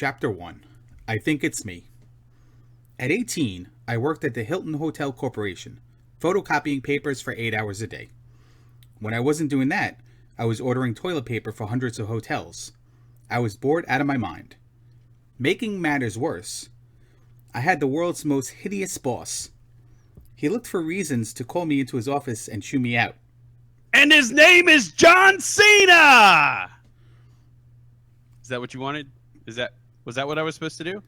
Chapter 1. I think it's me. At 18, I worked at the Hilton Hotel Corporation, photocopying papers for 8 hours a day. When I wasn't doing that, I was ordering toilet paper for hundreds of hotels. I was bored out of my mind. Making matters worse, I had the world's most hideous boss. He looked for reasons to call me into his office and shoo me out. And his name is John Cena! Is that what you wanted? Was that what I was supposed to do?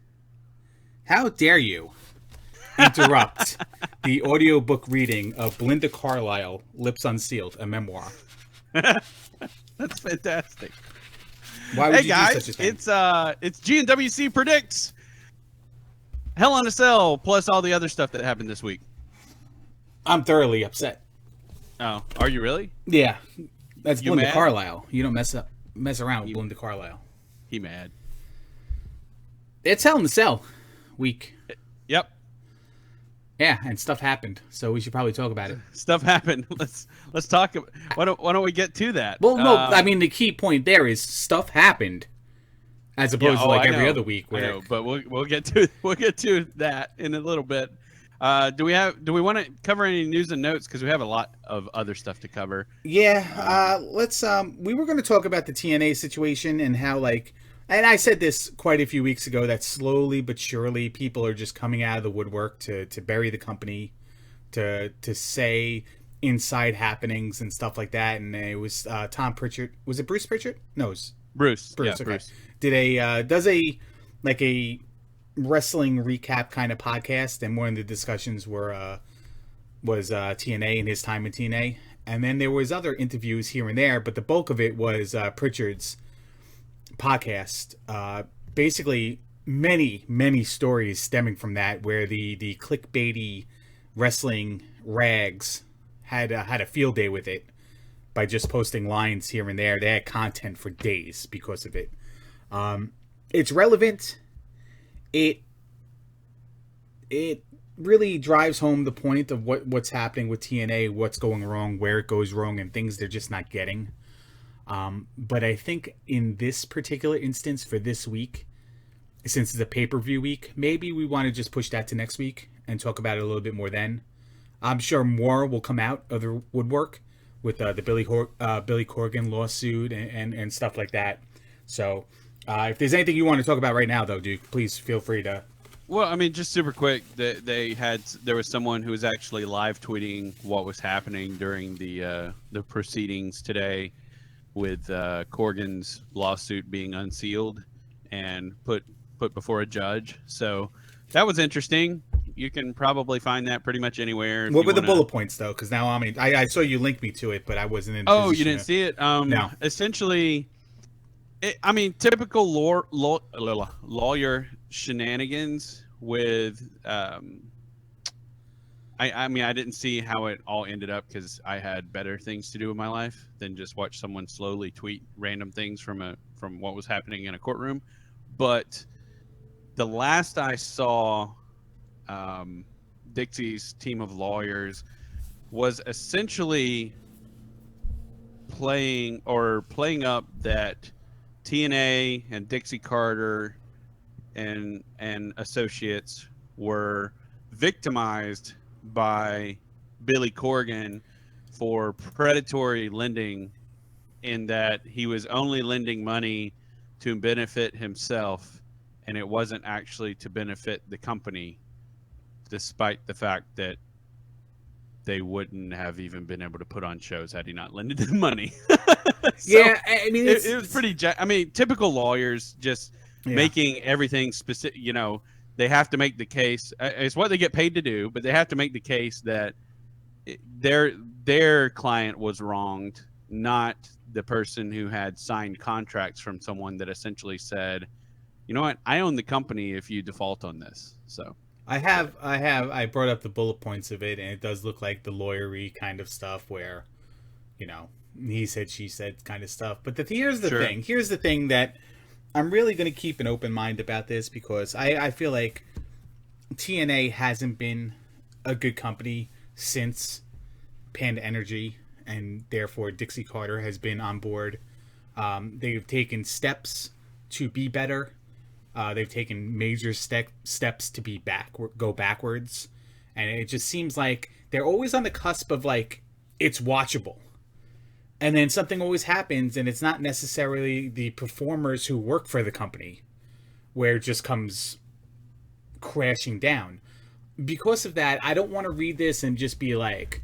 How dare you interrupt the audiobook reading of Belinda Carlisle, Lips Unsealed, a memoir. That's fantastic. Why would hey you guys, do such a thing? it's GnWC predicts Hell in a Cell plus all the other stuff that happened this week. I'm thoroughly upset. Oh, are you really? Yeah, that's You Belinda mad? Carlisle. You don't mess around with Belinda Carlisle. He mad. It's Hell in a Cell week. Yep. Yeah, and stuff happened, so we should probably talk about it. Stuff happened. Let's talk about. Why don't we get to that? Well, no, I mean the key point there is stuff happened, as opposed to like every other week. Where I know, but we'll get to that in a little bit. Do we want to cover any news and notes, because we have a lot of other stuff to cover? Yeah, let's. We were going to talk about the TNA situation and how, like, and I said this quite a few weeks ago, that slowly but surely people are just coming out of the woodwork to bury the company, to say inside happenings and stuff like that. And it was Tom Pritchard. Was it Bruce Pritchard? No, it was Bruce. Bruce. Yeah, Okay. Bruce. Does a wrestling recap kind of podcast, and one of the discussions was TNA and his time in TNA, and then there was other interviews here and there, but the bulk of it was Pritchard's podcast. Basically, many stories stemming from that, where the clickbaity wrestling rags had a field day with it by just posting lines here and there. They had content for days because of it. It's relevant. It really drives home the point of what's happening with TNA, what's going wrong, where it goes wrong, and things they're just not getting. But I think in this particular instance for this week, since it's a pay-per-view week, maybe we want to just push that to next week and talk about it a little bit more then. I'm sure more will come out of the woodwork with the Billy Corgan lawsuit and stuff like that. So if there's anything you want to talk about right now, though, Duke, please feel free to. Well, I mean, just super quick, there was someone who was actually live tweeting what was happening during the proceedings today, with Corgan's lawsuit being unsealed and put before a judge. So that was interesting. You can probably find that pretty much anywhere. What were the bullet points, though? Because now, I mean, I saw you link me to it, but I wasn't in. Oh, you didn't see it? No. Essentially, typical lawyer shenanigans with. I mean, I didn't see how it all ended up, because I had better things to do in my life than just watch someone slowly tweet random things from what was happening in a courtroom. But the last I saw, Dixie's team of lawyers was essentially playing up that TNA and Dixie Carter and associates were victimized by Billy Corgan for predatory lending, in that he was only lending money to benefit himself, and it wasn't actually to benefit the company, despite the fact that they wouldn't have even been able to put on shows had he not lended them money. So, yeah, I mean, it was pretty. Typical lawyers just making everything specific. They have to make the case. It's what they get paid to do, but they have to make the case that their client was wronged, not the person who had signed contracts from someone that essentially said, "You know what? I own the company if you default on this." So I brought up the bullet points of it, and it does look like the lawyery kind of stuff where, he said, she said kind of stuff. But here's the thing that I'm really going to keep an open mind about this, because I feel like TNA hasn't been a good company since Panda Energy, and therefore Dixie Carter has been on board. They've taken steps to be better. They've taken major steps to go backwards, and it just seems like they're always on the cusp of like it's watchable, and then something always happens, and it's not necessarily the performers who work for the company, where it just comes crashing down. Because of that, I don't want to read this and just be like,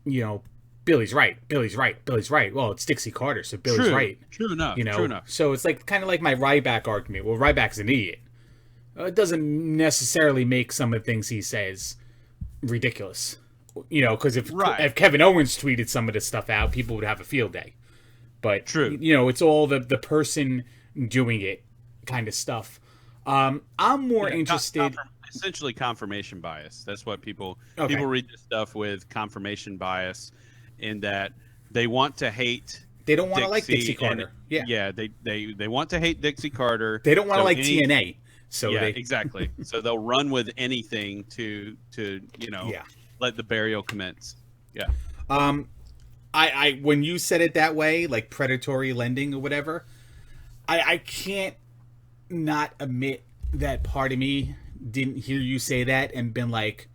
Billy's right. Well, it's Dixie Carter, so Billy's right. True enough. True enough. So it's like kind of like my Ryback argument. Well, Ryback's an idiot. It doesn't necessarily make some of the things he says ridiculous. Because if Kevin Owens tweeted some of this stuff out, people would have a field day. But true. It's all the person doing it kind of stuff. I'm more interested. Essentially, confirmation bias. That's what people read this stuff with confirmation bias, in that they want to hate. They don't want to like Dixie Carter. They want to hate Dixie Carter. They don't want to like TNA. So exactly. So they'll run with anything to let the burial commence. Yeah. I when you said it that way, like predatory lending or whatever, I can't not admit that part of me didn't hear you say that and been like,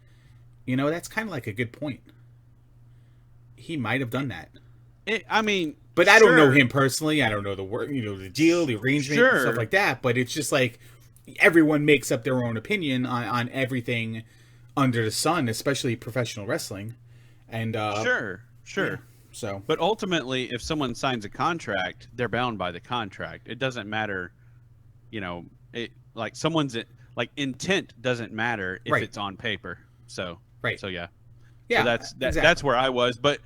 that's kind of like a good point. He might have done that. But I don't know him personally. I don't know the work, the deal, the arrangement, and stuff like that. But it's just like everyone makes up their own opinion on everything under the sun, especially professional wrestling. And sure. Yeah, so, but ultimately, if someone signs a contract, they're bound by the contract. It doesn't matter, someone's intent doesn't matter if it's on paper. So So yeah. So that's where I was, but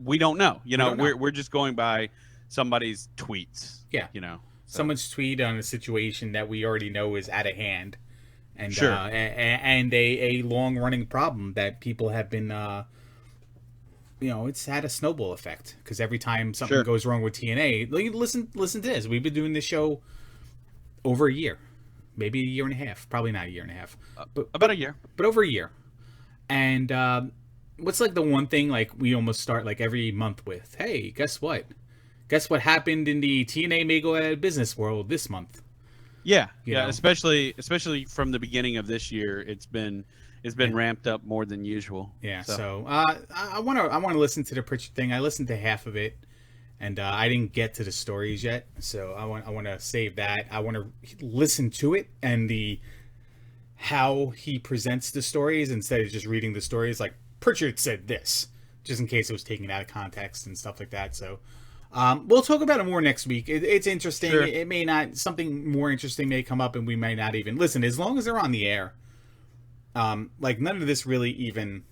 we don't know. We're just going by somebody's tweets. Yeah. Someone's tweet on a situation that we already know is out of hand, and and a long running problem that people have been. It's had a snowball effect, because every time something goes wrong with TNA, listen to this. We've been doing this show over a year, maybe a year and a half, probably not a year and a half, but about a year, but over a year. And what's like the one thing like we almost start like every month with, hey, guess what happened in the TNA may go out of business world this month? Especially from the beginning of this year, it's been ramped up more than usual. So I want to listen to the Pritchard thing. I listened to half of it, and I didn't get to the stories yet, so I want to save that. I want to listen to it and how he presents the stories instead of just reading the stories like Pritchard said this, just in case it was taken out of context and stuff like that. So we'll talk about it more next week. It's interesting. Sure. It may not, something more interesting may come up, and we might not even listen, as long as they're on the air. None of this really even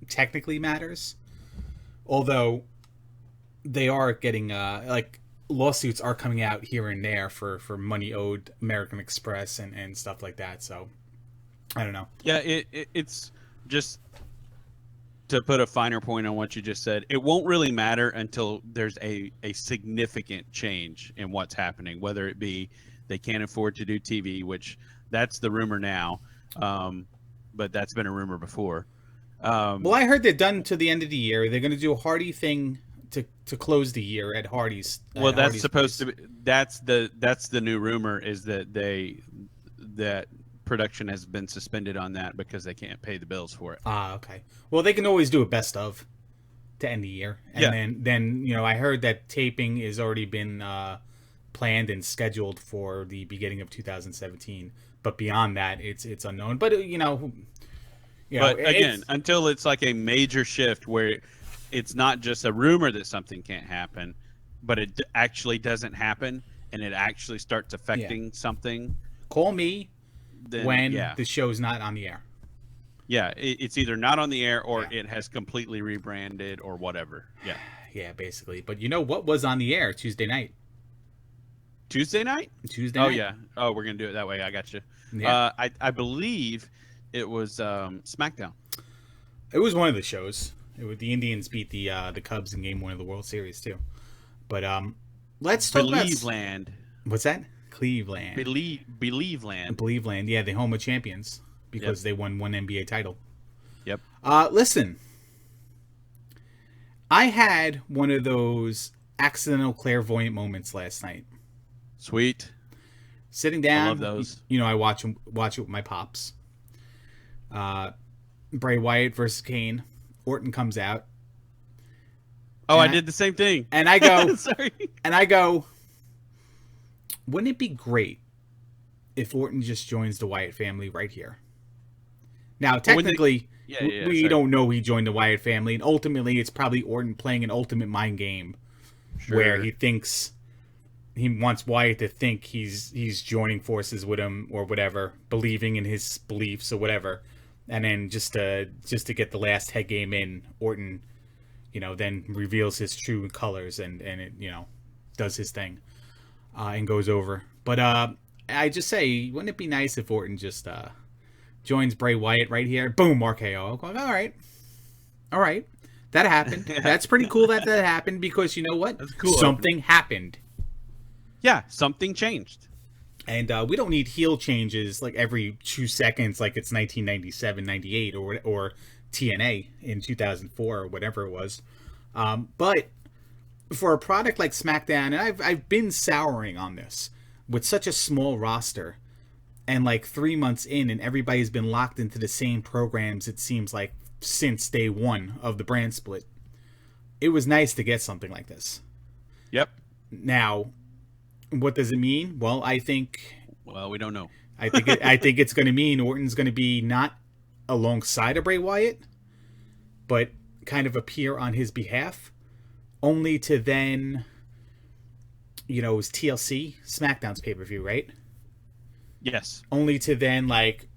technically matters, although they are getting lawsuits are coming out here and there for money owed American Express and stuff like that. So I don't know. Yeah, it's just to put a finer point on what you just said. It won't really matter until there's a significant change in what's happening, whether it be they can't afford to do TV, which that's the rumor now. But that's been a rumor before. Well, I heard they're done to the end of the year. They're going to do a Hardy thing to close the year at Hardy's. Well, that's supposed to be. That's the new rumor, is that production has been suspended on that because they can't pay the bills for it. Okay. Well, they can always do a best of to end the year, and then I heard that taping has already been planned and scheduled for the beginning of 2017. But beyond that, it's unknown. But but again, until it's like a major shift where it's not just a rumor that something can't happen, but it actually doesn't happen, and it actually starts affecting something. Call me when the show's not on the air. Yeah, it's either not on the air or it has completely rebranded or whatever. Yeah. Yeah, basically. But what was on the air Tuesday night? Tuesday night? Tuesday night. Oh, yeah. Oh, we're going to do it that way. I got you. Yeah. I believe it was SmackDown. It was one of the shows. The Indians beat the Cubs in Game 1 of the World Series, too. But let's talk about... Cleveland. What's that? Cleveland. Believeland. Believeland, yeah, the home of champions, because they won one NBA title. Yep. Listen, I had one of those accidental clairvoyant moments last night. Sweet. Sitting I down, love those. I watch it with my pops. Bray Wyatt versus Kane. Orton comes out. Oh, I did the same thing. And I go, sorry. And I go, wouldn't it be great if Orton just joins the Wyatt family right here? Now, technically, we don't know he joined the Wyatt family, and ultimately, it's probably Orton playing an ultimate mind game where he thinks he wants Wyatt to think he's joining forces with him or whatever, believing in his beliefs or whatever, and then just to get the last head game in, Orton, then reveals his true colors and it does his thing and goes over. But I just say, wouldn't it be nice if Orton just joins Bray Wyatt right here? Boom, RKO. I'm going, all right, that happened. That's pretty cool that happened, because you know what? That's cool. Something happened. Yeah, something changed. And we don't need heel changes like every 2 seconds, like it's 1997, 98, or TNA in 2004 or whatever it was. But for a product like SmackDown, and I've been souring on this, with such a small roster, and like 3 months in, and everybody's been locked into the same programs, it seems like, since day one of the brand split. It was nice to get something like this. Yep. Now, what does it mean? Well, we don't know. I think it's going to mean Orton's going to be not alongside of Bray Wyatt, but kind of appear on his behalf, only to then, it was TLC, SmackDown's pay-per-view, right? Yes. Only to then, like,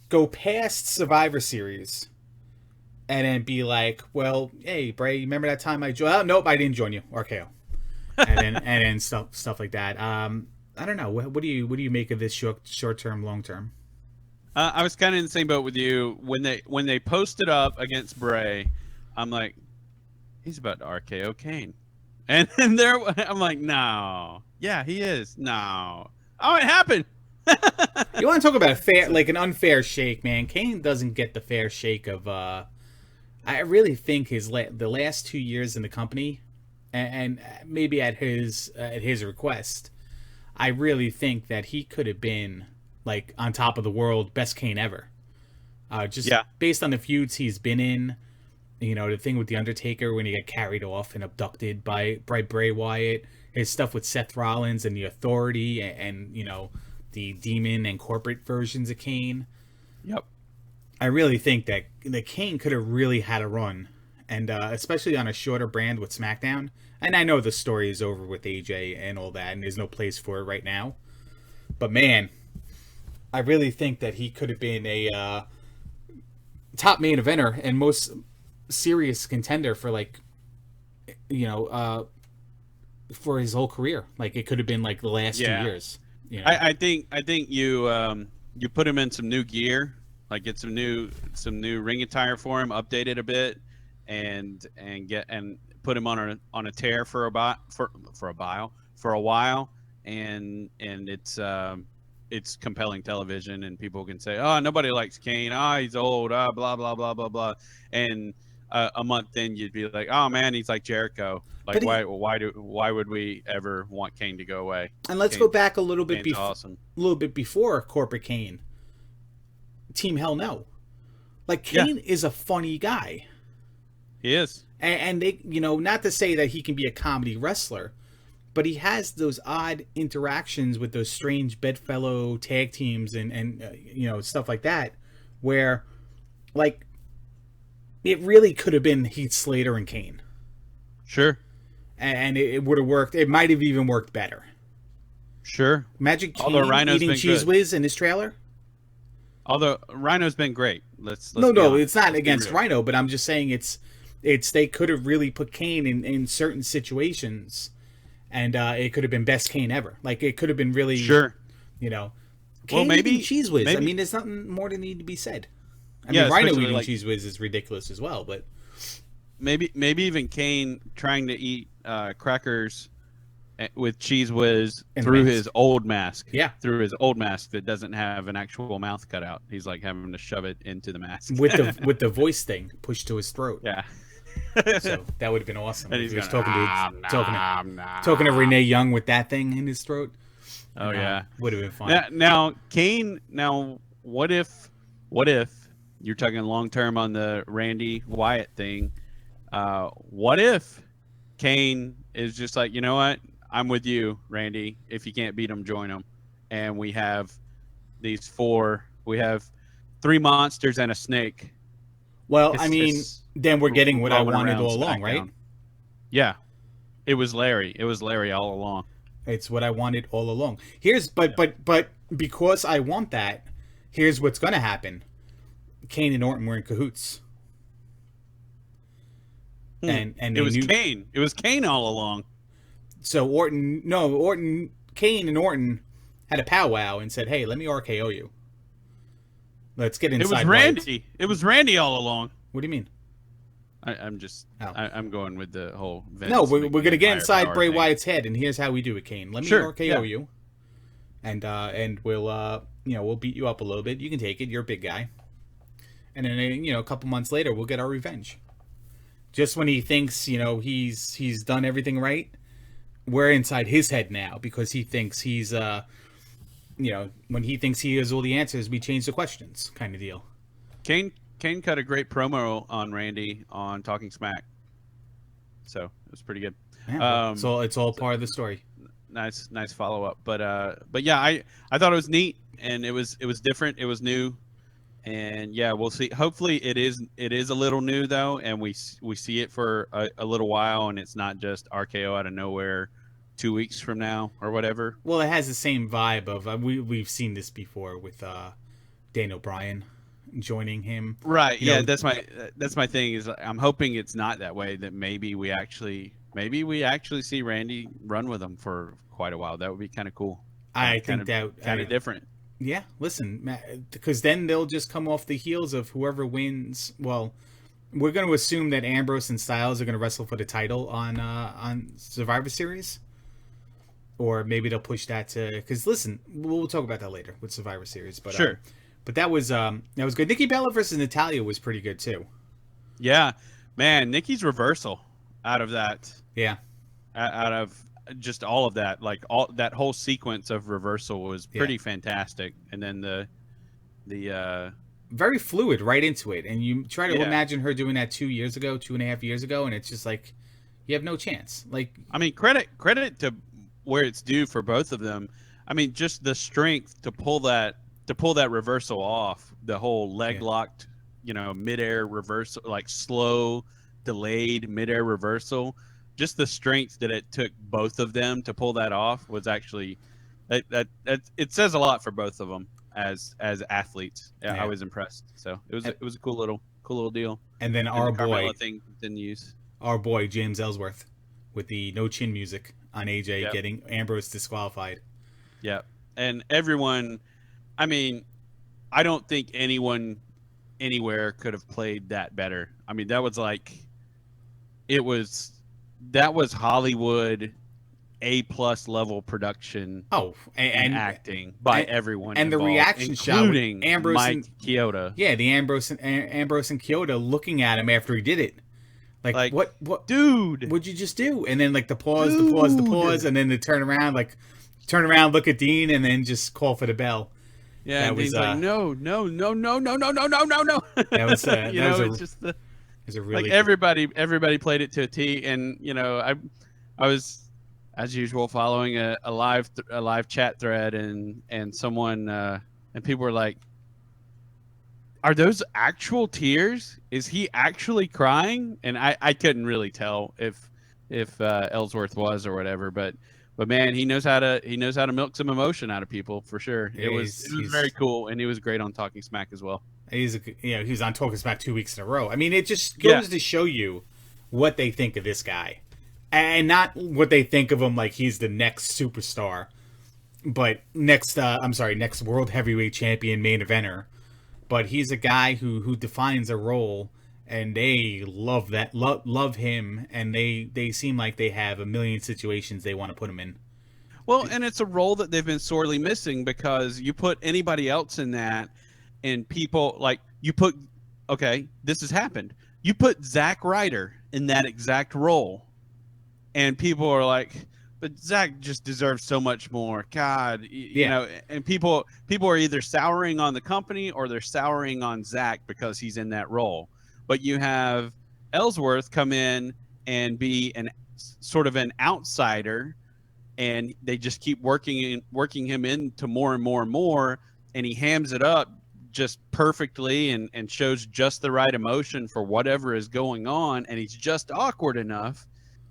go past Survivor Series and then be like, well, hey, Bray, remember that time I joined? Oh, nope, I didn't join you. RKO. and then stuff like that. I don't know. What do you make of this short term, long term? I was kind of in the same boat with you when they posted up against Bray. I'm like, he's about to RKO Kane, and then I'm like, no, yeah, he is. No, oh, it happened. You want to talk about an unfair shake, man? Kane doesn't get the fair shake of. I really think the last 2 years in the company, and maybe at his request, I really think that he could have been like on top of the world, best Kane ever. Based on the feuds he's been in, the thing with the Undertaker when he got carried off and abducted by Bray Wyatt, his stuff with Seth Rollins and the Authority, and the Demon and corporate versions of Kane. Yep. I really think that Kane could have really had a run, and especially on a shorter brand with SmackDown. And I know the story is over with AJ and all that, and there's no place for it right now. But man, I really think that he could have been a top main eventer and most serious contender for for his whole career. Like, it could have been like the last 2 years. I think you put him in some new gear, like get some new ring attire for him, update it a bit, and put him on a tear for a while, and it's compelling television, and people can say, oh, nobody likes Kane, he's old, blah blah blah blah blah, and a month in you'd be like, oh man, he's like Jericho. Like, why would we ever want Kane to go away? And let's go back a little bit awesome. A little bit before corporate Kane. Team Hell No. Like, Kane is a funny guy. He is. And they, not to say that he can be a comedy wrestler, but he has those odd interactions with those strange bedfellow tag teams and stuff like that, where, like, it really could have been Heath Slater and Kane. Sure. And it would have worked. It might have even worked better. Sure. Imagine Kane eating Cheese Whiz in his trailer. Although Rhino's been great. Let's No, it's not against Rhino, but I'm just saying it's they could have really put Kane in certain situations, and it could have been best Kane ever. Like, it could have been really sure. Kane eating Cheese Whiz. I mean, there's nothing more to need to be said. I mean, Rhino eating Cheese Whiz is ridiculous as well, but maybe even Kane trying to eat crackers with Cheese Whiz through his old mask. Yeah. Through his old mask that doesn't have an actual mouth cut out. He's like having to shove it into the mask. With the voice thing pushed to his throat. Yeah. So that would have been awesome. And he's talking to Renee Young with that thing in his throat. Oh yeah, would have been fun. Now Kane. Now what if you're talking long term on the Randy Wyatt thing? What if Kane is just like, you know what? I'm with you, Randy. If you can't beat him, join him. And we have these four. We have three monsters and a snake. Well, I mean, then we're getting what I rolling wanted around all along, SmackDown. right? Yeah, it was Larry. It was Larry all along. It's what I wanted all along. But because I want that, here's what's going to happen. Kane and Orton were in cahoots. And it was Kane. It was Kane all along. So Kane and Orton had a powwow and said, "Hey, let me RKO you. Let's get inside." It was Randy. It was Randy all along. What do you mean? I'm just. I'm going with the whole. Vince No, we're going to get inside Bray thing. Wyatt's head, and here's how we do it, Kane. Let me RKO you, and we'll we'll beat you up a little bit. You can take it. You're a big guy. And then a couple months later, we'll get our revenge. Just when he thinks he's done everything right, we're inside his head now because he thinks he's when he thinks he has all the answers, we change the questions, kind of deal. Kane cut a great promo on Randy on Talking Smack, so it was pretty good. Yeah, it's all part of the story. Nice follow up, but yeah, I thought it was neat and it was different. It was new. And yeah, we'll see. Hopefully, it is a little new though, and we see it for a little while, and it's not just RKO out of nowhere 2 weeks from now or whatever. Well, it has the same vibe of we've seen this before with Daniel Bryan joining him. Right. Yeah, that's my thing. Is I'm hoping it's not that way. That maybe we actually see Randy run with him for quite a while. That would be kind of cool. I think that kind of different. Yeah, listen, because then they'll just come off the heels of whoever wins. Well, we're going to assume that Ambrose and Styles are going to wrestle for the title on Survivor Series, or maybe they'll push that to. Because listen, we'll talk about that later with Survivor Series. But sure. But that was good. Nikki Bella versus Natalya was pretty good too. Yeah, man, Nikki's reversal out of that. Yeah, out of. Just all of that, like all that whole sequence of reversal was pretty fantastic, and then the very fluid right into it. And you try to imagine her doing that 2.5 years ago, and it's just like you have no chance. Like, I mean, credit to where it's due for both of them. I mean, just the strength to pull that reversal off, the whole leg locked, midair reversal, like slow, delayed midair reversal. Just the strength that it took both of them to pull that off was actually that it says a lot for both of them as athletes. Yeah, I was impressed. So it was a cool little deal. And then our boy thing continues. Our boy James Ellsworth with the no chin music on AJ getting Ambrose disqualified. Yeah, and everyone. I mean, I don't think anyone anywhere could have played that better. I mean, that was like that was Hollywood A+ level production. Oh, and acting by everyone, and involved, the reaction shot, including Ambrose Mike and Chioda. Yeah, the Ambrose and Chioda looking at him after he did it, like what, dude? What'd you just do? And then like the pause, and then the turn around, look at Dean, and then just call for the bell. Yeah, that and Dean's like, no. That was it's just the. Really like everybody played it to a T, and I was as usual following a live chat thread, and someone and people were like, "Are those actual tears? Is he actually crying?" And I couldn't really tell if Ellsworth was or whatever, but man, he knows how to milk some emotion out of people for sure. It was very cool, and he was great on Talking Smack as well. He was on Talking Smack 2 weeks in a row. I mean, it just goes to show you what they think of this guy, and not what they think of him like he's the next superstar, but next world heavyweight champion, main eventer. But he's a guy who defines a role, and they love him, and they seem like they have a million situations they want to put him in. Well, and it's a role that they've been sorely missing, because you put anybody else in that. And people this has happened. You put Zack Ryder in that exact role, and people are like, but Zach just deserves so much more. God, you Yeah. know, and people are either souring on the company or they're souring on Zach because he's in that role. But you have Ellsworth come in and be an sort of an outsider, and they just keep working him into more and more and more, and he hams it up just perfectly and shows just the right emotion for whatever is going on, and he's just awkward enough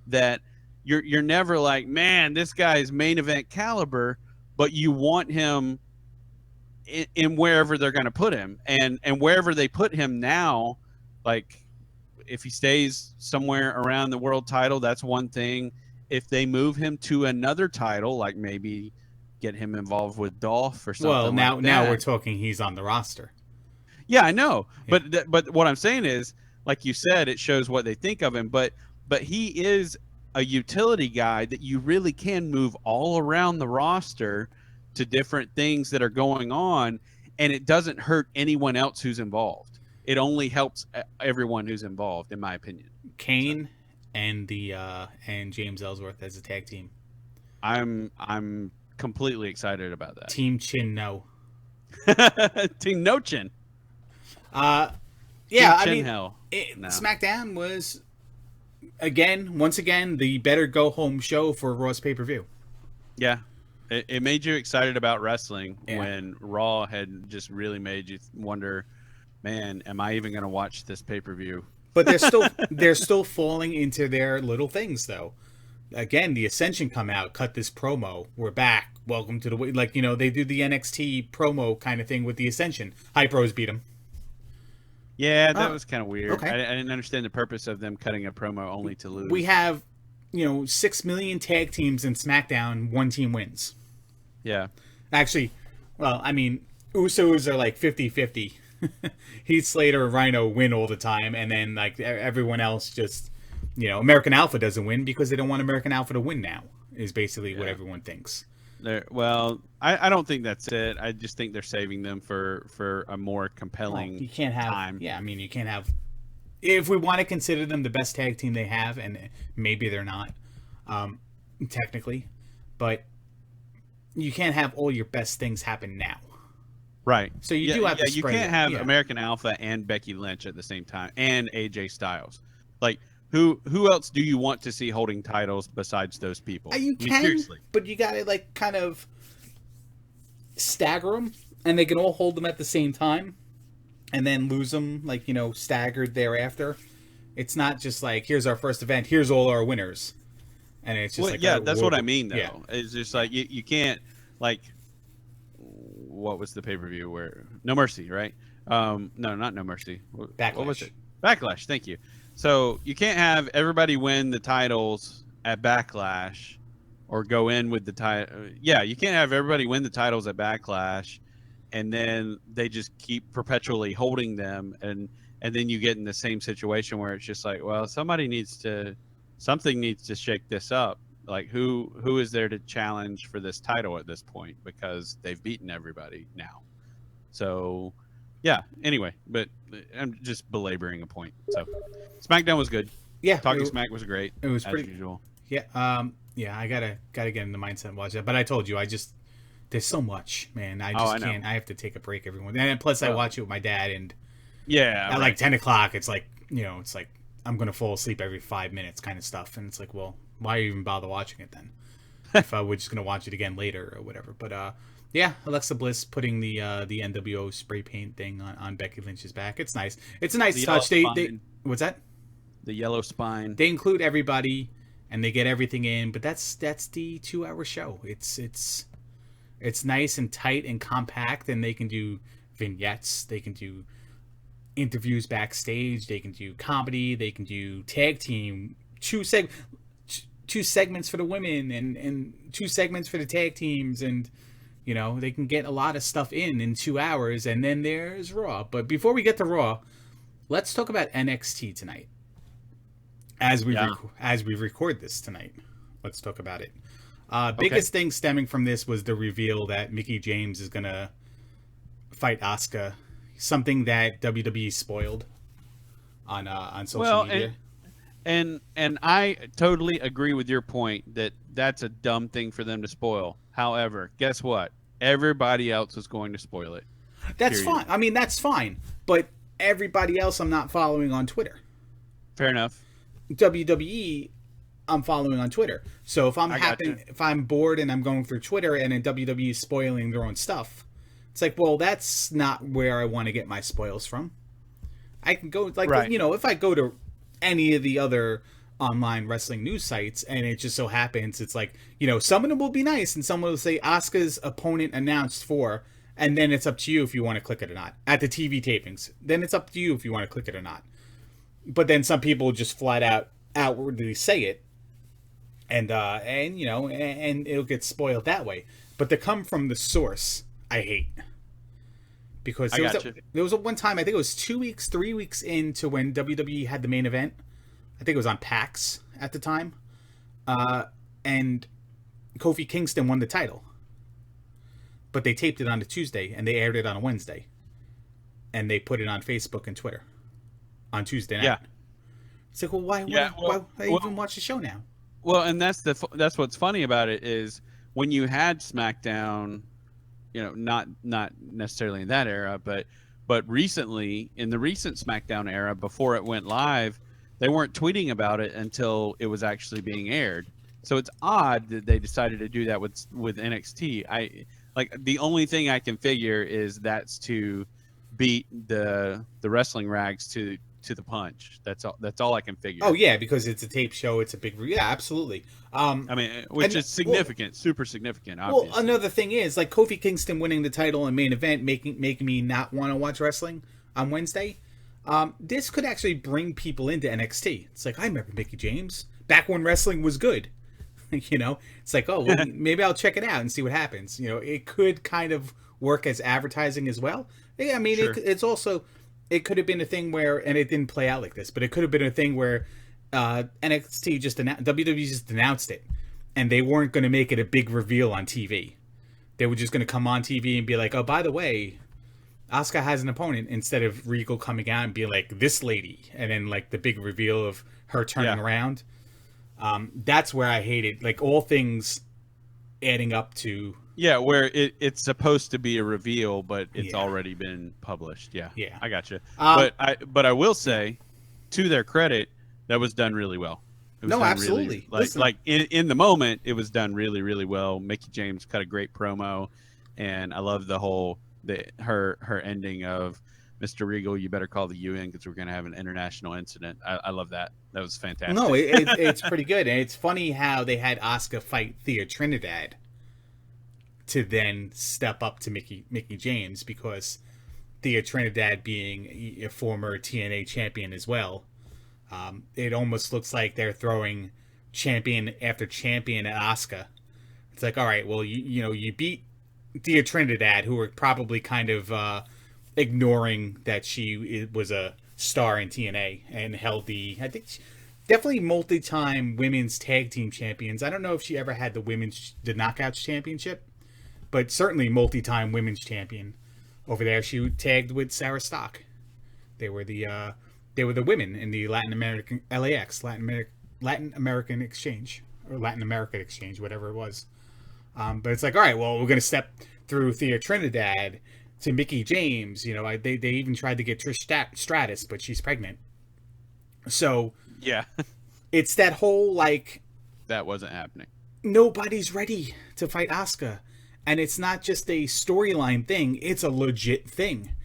that you're never like, man, this guy is main event caliber, but you want him in wherever they're going to put him, and wherever they put him now, like if he stays somewhere around the world title, that's one thing. If they move him to another title, like maybe get him involved with Dolph or something, Well, now like now that. we're talking. He's on the roster. Yeah, I know, Yeah. but what I'm saying is, like you said, it shows what they think of him. But he is a utility guy that you really can move all around the roster to different things that are going on, and it doesn't hurt anyone else who's involved. It only helps everyone who's involved, in my opinion. Kane and James Ellsworth as a tag team. I'm completely excited about that. Team Chin No. Team No Chin. Yeah, Team I Chin mean, Hell. No. SmackDown was once again the better go home show for Raw's pay-per-view. Yeah. It made you excited about wrestling Yeah. when Raw had just really made you wonder, man, am I even going to watch this pay-per-view? But they're still falling into their little things though. Again, the Ascension come out, cut this promo. We're back. Welcome to the like they do the NXT promo kind of thing with the Ascension. Hype Bros beat them. Yeah, that was kind of weird. Okay. I didn't understand the purpose of them cutting a promo only to lose. We have 6 million tag teams in SmackDown. One team wins. Yeah. Actually, well, I mean, Usos are like 50-50. Heath Slater and Rhino win all the time, and then like everyone else just, American Alpha doesn't win because they don't want American Alpha to win now, is basically what everyone thinks. Well, I don't think that's it. I just think they're saving them for a more compelling you can't have time. Yeah, I mean, you can't have, if we want to consider them the best tag team they have, and maybe they're not, technically, but you can't have all your best things happen now. Right. So you do have to you spread can't it. have Yeah. American Alpha and Becky Lynch at the same time, and AJ Styles. Like, who else do you want to see holding titles besides those people? You I mean, can, seriously. but you gotta like kind of stagger them, and they can all hold them at the same time, and then lose them like staggered thereafter. It's not just like, here's our first event, here's all our winners, and it's just that's what I mean though. Yeah. It's just like you can't, like, what was the pay-per-view where No Mercy, right? No, not No Mercy. Backlash. What was it? Backlash. Thank you. So you can't have everybody win the titles at Backlash, or go in with the title. Yeah, you can't have everybody win the titles at Backlash, and then they just keep perpetually holding them, and then you get in the same situation where it's just like, well, something needs to shake this up. Like, who is there to challenge for this title at this point, because they've beaten everybody now. So yeah, anyway, but I'm just belaboring a point. So SmackDown was good. Yeah, Talking Smack was great. It was as pretty usual. Yeah, yeah. I gotta get in the mindset and watch that. But I told you, there's so much, man. I just can't. I have to take a break every once. And plus, I watch it with my dad, and at like 10 o'clock, it's like it's like I'm gonna fall asleep every 5 minutes, kind of stuff. And it's like, well, why even bother watching it then? If we're just gonna watch it again later or whatever. But yeah, Alexa Bliss putting the NWO spray paint thing on Becky Lynch's back. It's nice. It's a nice touch. They what's that? The yellow spine. They include everybody, and they get everything in. But that's the 2-hour show. It's nice and tight and compact, and they can do vignettes. They can do interviews backstage. They can do comedy. They can do tag team. Two segments for the women and 2 segments for the tag teams, and they can get a lot of stuff in 2 hours. And then there's Raw. But before we get to Raw, let's talk about NXT tonight. As we record this tonight, let's talk about it. Biggest thing stemming from this was the reveal that Mickie James is gonna fight Asuka, something that WWE spoiled on social media. And I totally agree with your point that that's a dumb thing for them to spoil. However, guess what? Everybody else is going to spoil it. That's Period. fine. I mean, that's fine. But everybody else I'm not following on Twitter. Fair enough. WWE I'm following on Twitter. So if Gotcha. if I'm bored and I'm going through Twitter and then WWE is spoiling their own stuff, it's like, well, that's not where I want to get my spoils from. I can go like Right. if I go to any of the other online wrestling news sites and it just so happens it's like, some of them will be nice and someone will say Asuka's opponent announced for, and then it's up to you if you want to click it or not. At the TV tapings, then it's up to you if you want to click it or not. But then some people just flat out outwardly say it, and it'll get spoiled that way. But to come from the source, I hate, because there was a one time, I think it was 2 weeks, 3 weeks into when WWE had the main event. I think it was on PAX at the time, and Kofi Kingston won the title, but they taped it on a Tuesday and they aired it on a Wednesday, and they put it on Facebook and Twitter on Tuesday night. Yeah. It's like, well, why even watch the show now? Well, and that's what's funny about it is when you had SmackDown, not necessarily in that era, but recently in the recent SmackDown era before it went live, they weren't tweeting about it until it was actually being aired. So it's odd that they decided to do that with NXT. The only thing I can figure is that's to beat the wrestling rags to the punch. That's all I can figure. Oh yeah, because it's a tape show. It's a big, yeah, absolutely. Which is significant, super significant. Obviously. Well, another thing is like Kofi Kingston winning the title and main event, making me not want to watch wrestling on Wednesday. This could actually bring people into NXT. It's like, I remember Mickie James back when wrestling was good. It's like, oh, well, maybe I'll check it out and see what happens. It could kind of work as advertising as well. Yeah, I mean, sure. It's also. It could have been a thing where, and it didn't play out like this, but it could have been a thing where NXT WWE just announced it, and they weren't going to make it a big reveal on TV. They were just going to come on TV and be like, oh, by the way, Asuka has an opponent, instead of Regal coming out and being like, this lady, and then like the big reveal of her turning around. That's where I hate it. Like, all things adding up to... Yeah, where it's supposed to be a reveal, but it's already been published. Yeah, I gotcha. But I will say, to their credit, that was done really well. It was absolutely. Really, in the moment, it was done really, really well. Mickie James cut a great promo, and I love her ending of, Mr. Regal, you better call the UN because we're going to have an international incident. I love that. That was fantastic. No, it's pretty good, and it's funny how they had Asuka fight Thea Trinidad to then step up to Mickie James, because Thea Trinidad being a former TNA champion as well, it almost looks like they're throwing champion after champion at Asuka. It's like, all right, well, you beat Thea Trinidad, who were probably kind of ignoring that she was a star in TNA and held definitely multi-time women's tag team champions. I don't know if she ever had the Knockouts championship, but certainly multi-time women's champion over there. She tagged with Sarah Stock. They were the women in the Latin American Latin American Exchange, or Latin America Exchange, whatever it was. But it's like, all right, well, we're going to step through Thea Trinidad to Mickie James. They even tried to get Trish Stratus, but she's pregnant. So yeah, it's that whole like, that wasn't happening. Nobody's ready to fight Asuka. And it's not just a storyline thing, it's a legit thing.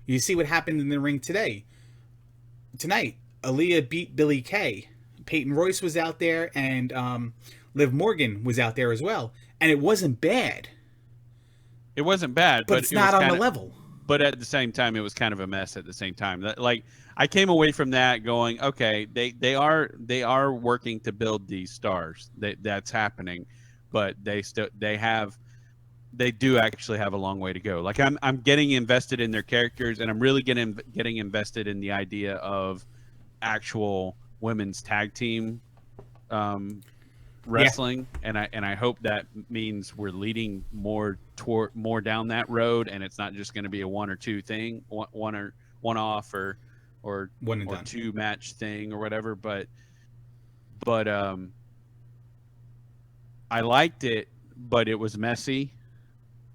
You see what happened in the ring tonight. Aaliyah beat Billie Kay. Peyton Royce was out there, and Liv Morgan was out there as well. And it wasn't bad. It wasn't bad, but it's not on the level. But at the same time, it was kind of a mess at the same time. Like, I came away from that going, okay, they are working to build these stars. That's happening, but they do actually have a long way to go. Like, I'm getting invested in their characters, and I'm really getting invested in the idea of actual women's tag team wrestling, and I hope that means we're leading more down that road, and it's not just going to be a one or two thing, one off or one and done, two match thing or whatever. But but I liked it, but it was messy,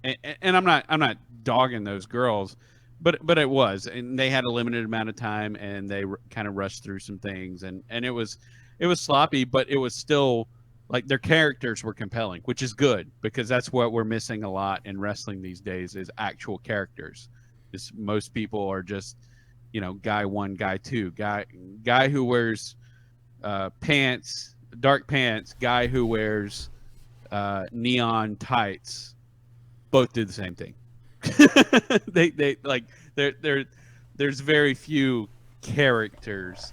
and I'm not dogging those girls, but it was, and they had a limited amount of time, and they kind of rushed through some things, and it was sloppy, but it was still like their characters were compelling, which is good because that's what we're missing a lot in wrestling these days is actual characters. Is most people are just, you know, guy one, guy two, guy who wears pants, dark pants, guy who wears neon tights, both do the same thing. they like there's very few characters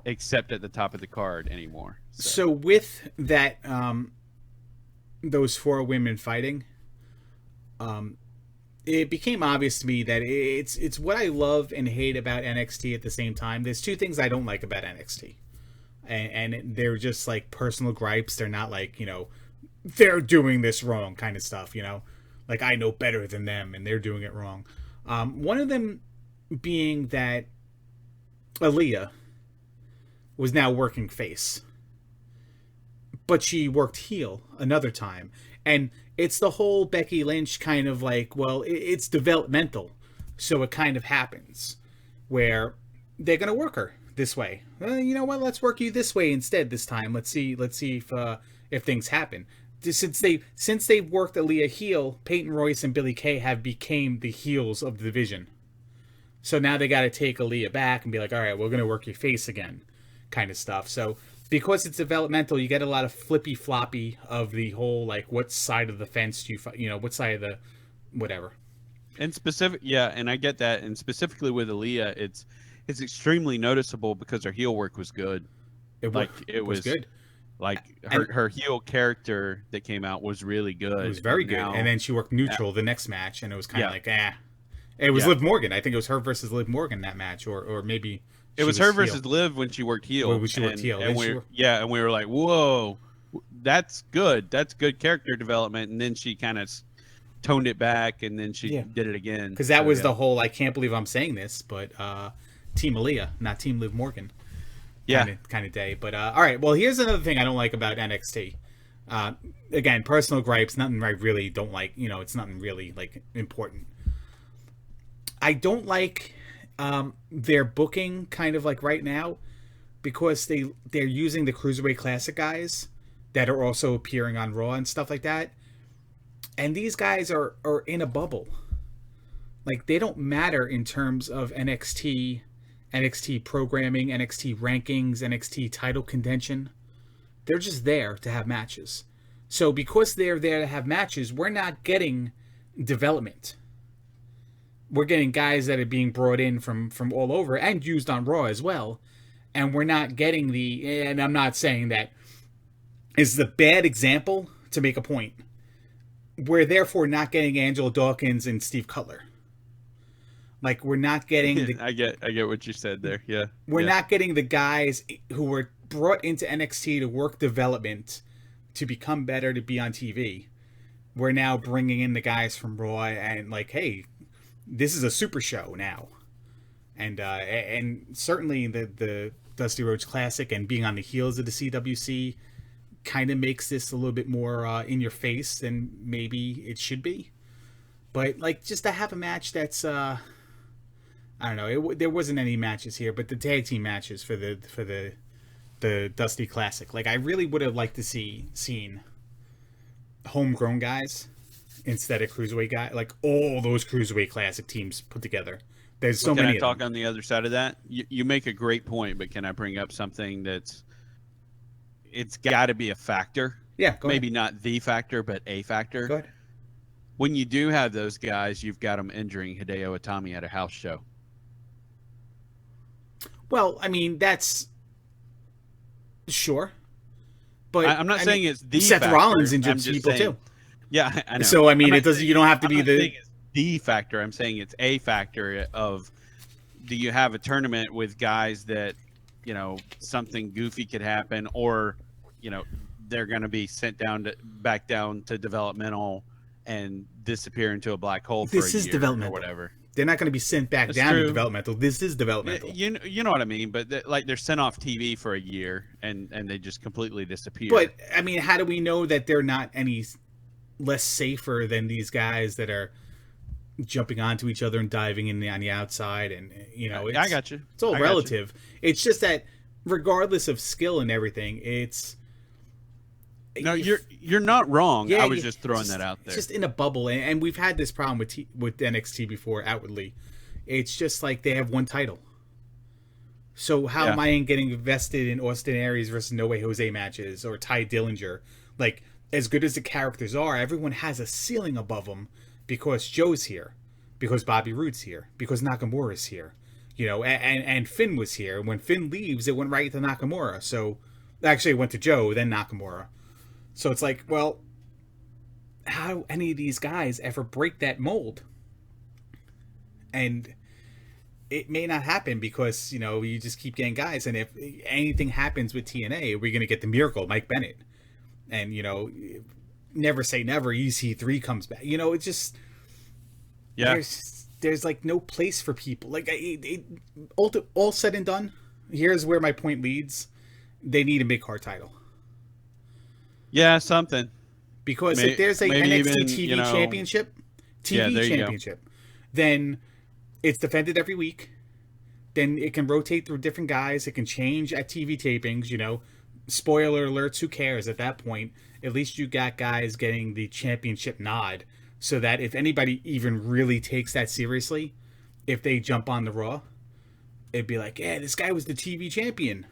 except at the top of the card anymore. So with that, those 4 women fighting, it became obvious to me that it's what I love and hate about NXT at the same time. There's 2 things I don't like about NXT, and they're just like personal gripes. They're not like, you know, they're doing this wrong kind of stuff, you know, like I know better than them and they're doing it wrong. One of them being that Aaliyah was now working face, but she worked heel another time. And it's the whole Becky Lynch kind of like, well, it's developmental. So it kind of happens where they're going to work her this way. Well, you know what? Let's work you this way instead this time. Let's see if things happen. Since they've worked Aaliyah heel, Peyton Royce and Billie Kay have became the heels of the division. So now they got to take Aaliyah back and be like, all right, we're going to work your face again kind of stuff. So because it's developmental, you get a lot of flippy floppy of the whole, like, what side of the fence do you know, what side of the whatever. And and I get that. And specifically with Aaliyah, it's extremely noticeable because her heel work was good. It was good. Like her heel character that came out was really good. It was very good. And then she worked neutral the next match, and it was kind of like, It was Liv Morgan. I think it was her versus Liv Morgan that match, or maybe it was her versus Liv when she worked heel. When she worked heel, and we were like, whoa, that's good. That's good character development. And then she kind of toned it back, and then she did it again. Because that was the whole, I can't believe I'm saying this, but Team Aaliyah, not Team Liv Morgan. Kind of day. But all right, well, here's another thing I don't like about NXT. Again, personal gripes, nothing I really don't like. You know, it's nothing really like important. I don't like their booking kind of like right now, because they're using the Cruiserweight Classic guys that are also appearing on Raw and stuff like that. And these guys are in a bubble. Like, they don't matter in terms of NXT programming, NXT rankings, NXT title contention. They're just there to have matches. So because they're there to have matches, we're not getting development. We're getting guys that are being brought in from all over and used on Raw as well. And we're not getting and I'm not saying that is the bad example to make a point. We're therefore not getting Angelo Dawkins and Steve Cutler. Like, we're not getting I get what you said there. Yeah. We're not getting the guys who were brought into NXT to work development, to become better, to be on TV. We're now bringing in the guys from Raw and like, hey, this is a super show now. And certainly the Dusty Rhodes Classic and being on the heels of the CWC kind of makes this a little bit more in your face than maybe it should be. But like, just to have a match that's I don't know, there wasn't any matches here, but the tag team matches for the Dusty Classic, like, I really would have liked to seen homegrown guys instead of cruiserweight guys, like all those Cruiserweight Classic teams put together. There's so many. Can I talk on the other side of that? You make a great point, but can I bring up something it's got to be a factor? Yeah, go maybe ahead. Not the factor, but a factor. Go ahead. When you do have those guys, you've got them injuring Hideo Itami at a house show. Well, I mean, that's sure, but I'm not saying it's the Seth factor. Rollins injured people too. Yeah, I know. So I mean, it doesn't. You don't have to be the factor. I'm saying it's a factor of, do you have a tournament with guys that, you know, something goofy could happen, or, you know, they're going to be sent back down to developmental and disappear into a black hole for a year or whatever. They're not going to be sent back That's down true. to developmental. This is developmental. You know what I mean, but they're sent off TV for a year and they just completely disappear. But I mean, how do we know that they're not any less safer than these guys that are jumping onto each other and diving in on the outside? And I got you. It's all relative. It's just that regardless of skill and everything, it's no, you're not wrong. Yeah, I was just throwing that out there. It's just in a bubble, and we've had this problem with NXT before. Outwardly, it's just like they have one title. So how am I getting invested in Austin Aries versus No Way Jose matches or Ty Dillinger? Like, as good as the characters are, everyone has a ceiling above them because Joe's here, because Bobby Roode's here, because Nakamura's here. And Finn was here. When Finn leaves, it went right to Nakamura. So actually, it went to Joe, then Nakamura. So it's like, well, how do any of these guys ever break that mold? And it may not happen because, you just keep getting guys. And if anything happens with TNA, we're going to get the Miracle, Mike Bennett. And, never say never, EC3 comes back. It's just... Yeah. There's like no place for people. Like, all said and done, here's where my point leads. They need a mid-card title. Yeah, something. Because if there's a NXT even, TV championship, then it's defended every week. Then it can rotate through different guys. It can change at TV tapings, Spoiler alerts, who cares at that point? At least you got guys getting the championship nod. So that if anybody even really takes that seriously, if they jump on the Raw, it'd be like, yeah, this guy was the TV champion.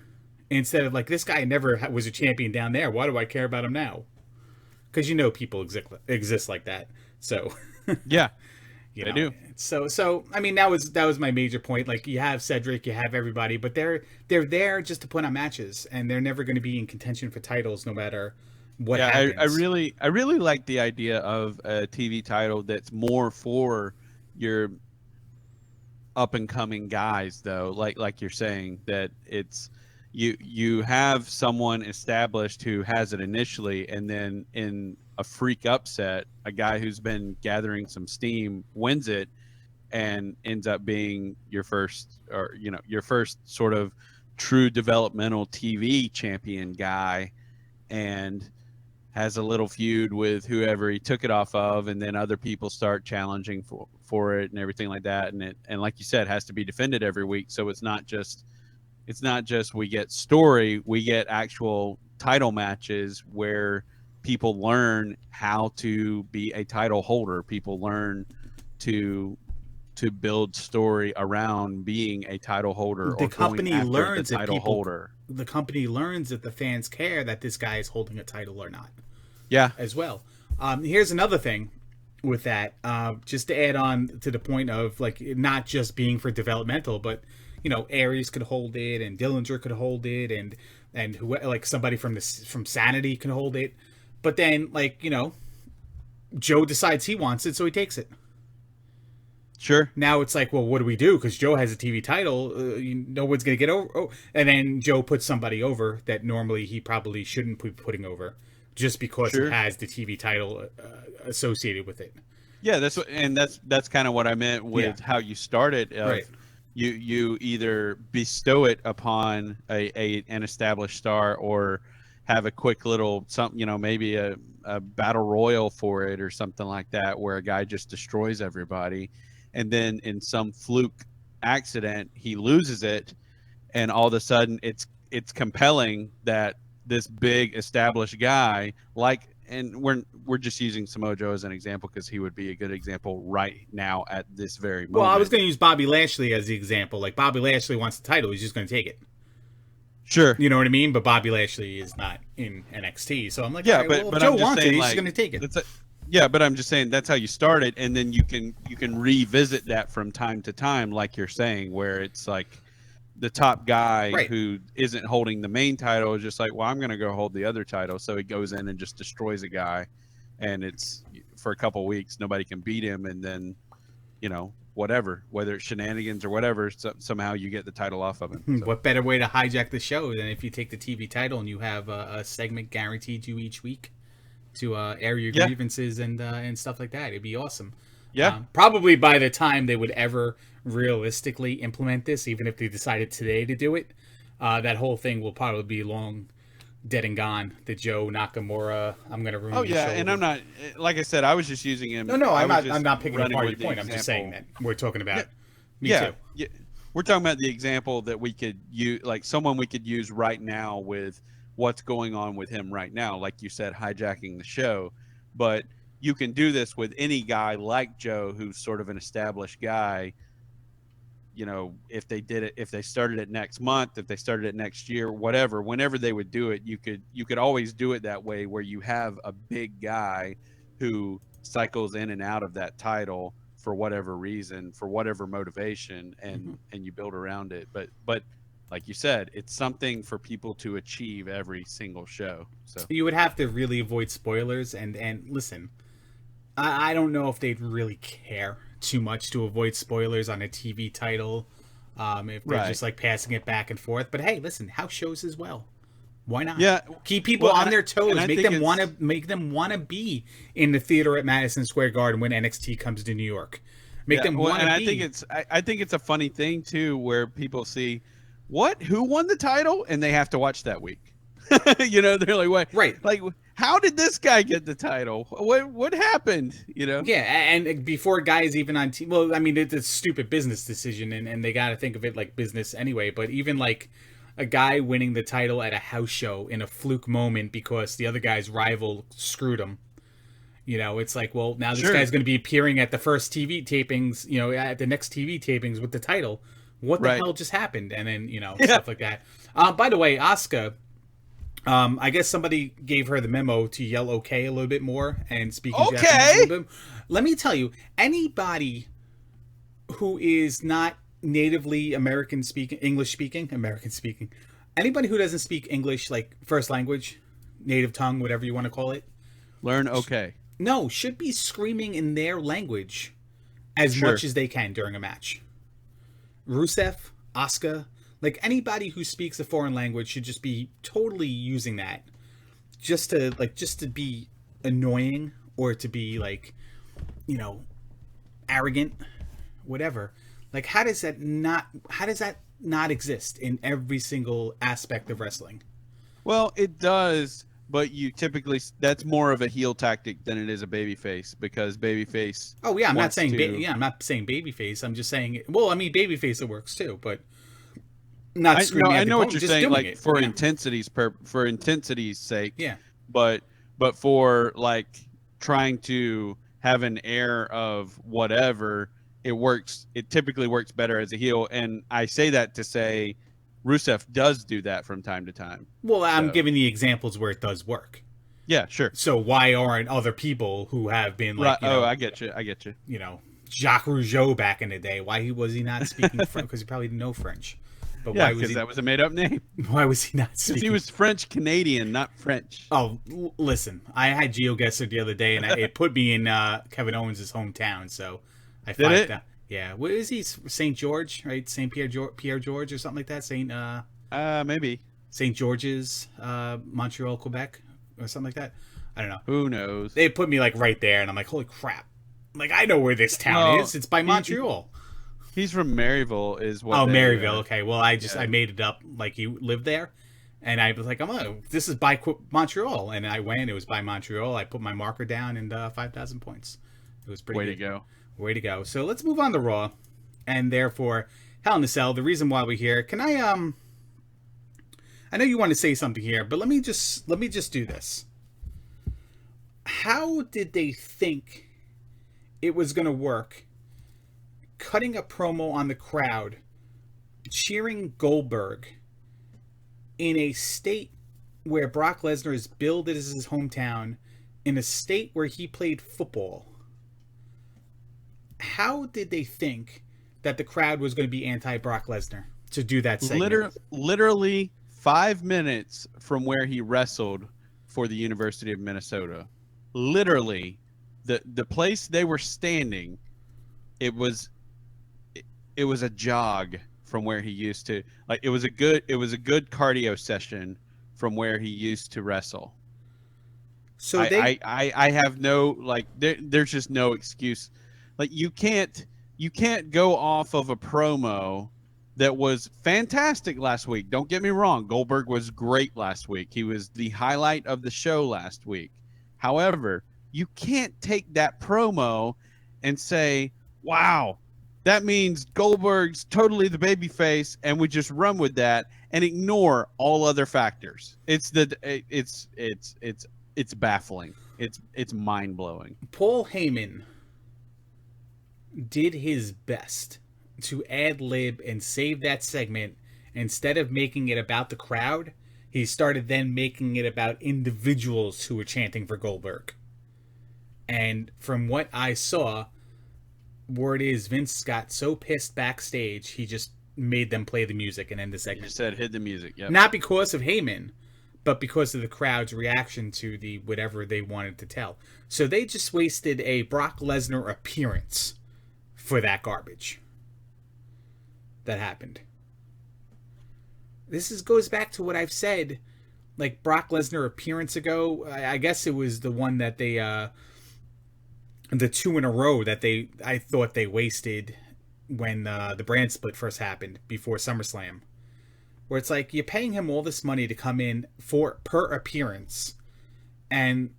Instead of like, this guy never was a champion down there. Why do I care about him now? Because people exist like that. So yeah, they do. So I mean, that was my major point. Like, you have Cedric, you have everybody, but they're there just to put on matches, and they're never going to be in contention for titles, no matter what happens. I really like the idea of a TV title that's more for your up and coming guys, though. Like you're saying, that it's you have someone established who has it initially, and then in a freak upset, a guy who's been gathering some steam wins it and ends up being your first sort of true developmental TV champion guy, and has a little feud with whoever he took it off of, and then other people start challenging for it and everything like that, and like you said, has to be defended every week. So it's not just we get story, we get actual title matches where people learn how to be a title holder. People learn to build story around being a title holder. The company learns the title holder. The company learns that the fans care that this guy is holding a title or not. Yeah, as well. Here's another thing with that, just to add on to the point of like not just being for developmental, but Aries could hold it, and Dillinger could hold it, and who, like somebody from Sanity can hold it, but then Joe decides he wants it, so he takes it. Sure. Now it's like, well, what do we do? Because Joe has a TV title, no one's gonna get over. Oh, and then Joe puts somebody over that normally he probably shouldn't be putting over, just because it has the TV title associated with it. Yeah, that's kind of what I meant with how you started. Right. You either bestow it upon an established star, or have a quick little something, maybe a battle royal for it or something like that, where a guy just destroys everybody, and then in some fluke accident he loses it, and all of a sudden it's compelling that this big established guy, and we're just using Samoa Joe as an example because he would be a good example right now at this very moment. Well, I was going to use Bobby Lashley as the example. Like, Bobby Lashley wants the title, he's just going to take it. Sure. You know what I mean? But Bobby Lashley is not in NXT, so I'm like, yeah, right, but Joe I'm just wants saying, it, he's just going to take it. Yeah, but I'm just saying that's how you start it, and then you can revisit that from time to time, like you're saying, where it's like the top guy who isn't holding the main title is just like, well, I'm going to go hold the other title. So he goes in and just destroys a guy, and it's for a couple of weeks, nobody can beat him. And then, whatever, whether it's shenanigans or whatever, somehow you get the title off of him. So. What better way to hijack the show than if you take the TV title and you have a segment guaranteed you each week to air your grievances and stuff like that? It'd be awesome. Yeah. Probably by the time they would ever realistically implement this, even if they decided today to do it, that whole thing will probably be long dead and gone. The Joe Nakamura, I'm going to ruin Oh your yeah, show. and I'm not, like I said, I was just using him. No, I I'm was not. just I'm not picking running apart with your point. the I'm just saying example. that we're talking about. Me Yeah, too. yeah. We're talking about the example that we could use, like someone we could use right now with what's going on with him right now. Like you said, hijacking the show, but you can do this with any guy like Joe, who's sort of an established guy. You know, if they did it, if they started it next month, if they started it next year, whatever, whenever they would do it, you could always do it that way, where you have a big guy who cycles in and out of that title for whatever reason, for whatever motivation, and you build around it. But like you said, it's something for people to achieve every single show. So You would have to really avoid spoilers and listen. I don't know if they'd really care too much to avoid spoilers on a TV title. If they're Right. just like passing it back and forth. But hey, listen, house shows as well. Why not? Yeah. Keep people Well, on and their I toes. think it's- Make them wanna be in the theater at Madison Square Garden when NXT comes to New York. Make them well, want and to I be. think it's a funny thing too, where people see who won the title, and they have to watch that week. You know, they're like, what? Right. Like, how did this guy get the title? What happened? You know? Yeah, and before guys even on team, well, I mean, it's a stupid business decision, and they got to think of it like business anyway. But even like a guy winning the title at a house show in a fluke moment because the other guy's rival screwed him. You know, it's like, well, now this Sure. guy's going to be appearing at the first TV tapings, you know, at the next TV tapings with the title. What the Right. hell just happened? And then, you know, Yeah. stuff like that. By the way, Asuka, I guess somebody gave her the memo to yell okay a little bit more and speak in Japanese a little bit. Let me tell you, anybody who is not natively English speaking, anybody who doesn't speak English like first language, native tongue, whatever you want to call it, Learn okay. no, should be screaming in their language as Sure. much as they can during a match. Rusev, Asuka, like anybody who speaks a foreign language should just be totally using that just to be annoying or to be like, you know, arrogant, whatever. Like how does that not exist in every single aspect of wrestling? Well, it does, but you typically, that's more of a heel tactic than it is a babyface, because babyface. Oh yeah, I'm not wants saying to- I'm not saying babyface. I'm just saying well, I mean babyface it works too, but not screaming. I at the know what opponent, you're just saying, doing like it, for you know? intensity's sake. Yeah. But for like trying to have an air of whatever, it works. It typically works better as a heel, and I say that to say Rusev does do that from time to time. Well, I'm So- giving the examples where it does work. Yeah, sure. So why aren't other people who have been Right. like, you know, I get you. I get you. you know, Jacques Rougeau back in the day? Why was he not speaking French? Because he probably didn't know French. But Yeah, why was because he? that was a made-up name. Why was he not Because speaking? he was French Canadian, not French. Oh, listen, I had GeoGuessr the other day, and it put me in Kevin Owens' hometown. So I Did it? that. Yeah, where is he? St. George, right? St. Pierre George or something like that. Maybe. St. George's, Montreal, Quebec, or something like that. I don't know. Who knows? They put me like right there, and I'm like, holy crap! Like I know where this town Well, is. It's by Montreal. He's from Maryville, is what? Oh, they, Maryville. Okay, well, I yeah. made it up like he lived there, and I was like, this is by Montreal, and I went. It was by Montreal. I put my marker down, and 5,000 points. It was pretty Way good. to go. Way to go. So let's move on to Raw, and therefore Hell in a Cell. The reason why we're here. Can I know you want to say something here, but let me just do this. How did they think it was going to work? Cutting a promo on the crowd, cheering Goldberg in a state where Brock Lesnar is billed as his hometown, in a state where he played football. How did they think that the crowd was going to be anti-Brock Lesnar to do that segment? Literally 5 minutes from where he wrestled for the University of Minnesota. Literally, the place they were standing, it was a jog from where he used to. Like it was a good cardio session from where he used to wrestle. So I have no, like, there's just no excuse. Like you can't go off of a promo that was fantastic last week. Don't get me wrong. Goldberg was great last week. He was the highlight of the show last week. However, you can't take that promo and say, wow, that means Goldberg's totally the babyface, and we just run with that and ignore all other factors. It's baffling. It's mind-blowing. Paul Heyman did his best to ad-lib and save that segment. Instead of making it about the crowd, he started then making it about individuals who were chanting for Goldberg. And from what I saw, word is Vince got so pissed backstage, he just made them play the music and end the segment. You said hit the music, yeah. Not because of Heyman, but because of the crowd's reaction to the whatever they wanted to tell. So they just wasted a Brock Lesnar appearance for that garbage that happened. This goes back to what I've said, like Brock Lesnar appearance ago. I guess it was the one that they, the 2 in a row that I thought they wasted when the brand split first happened before SummerSlam, where it's like you're paying him all this money to come in per appearance, and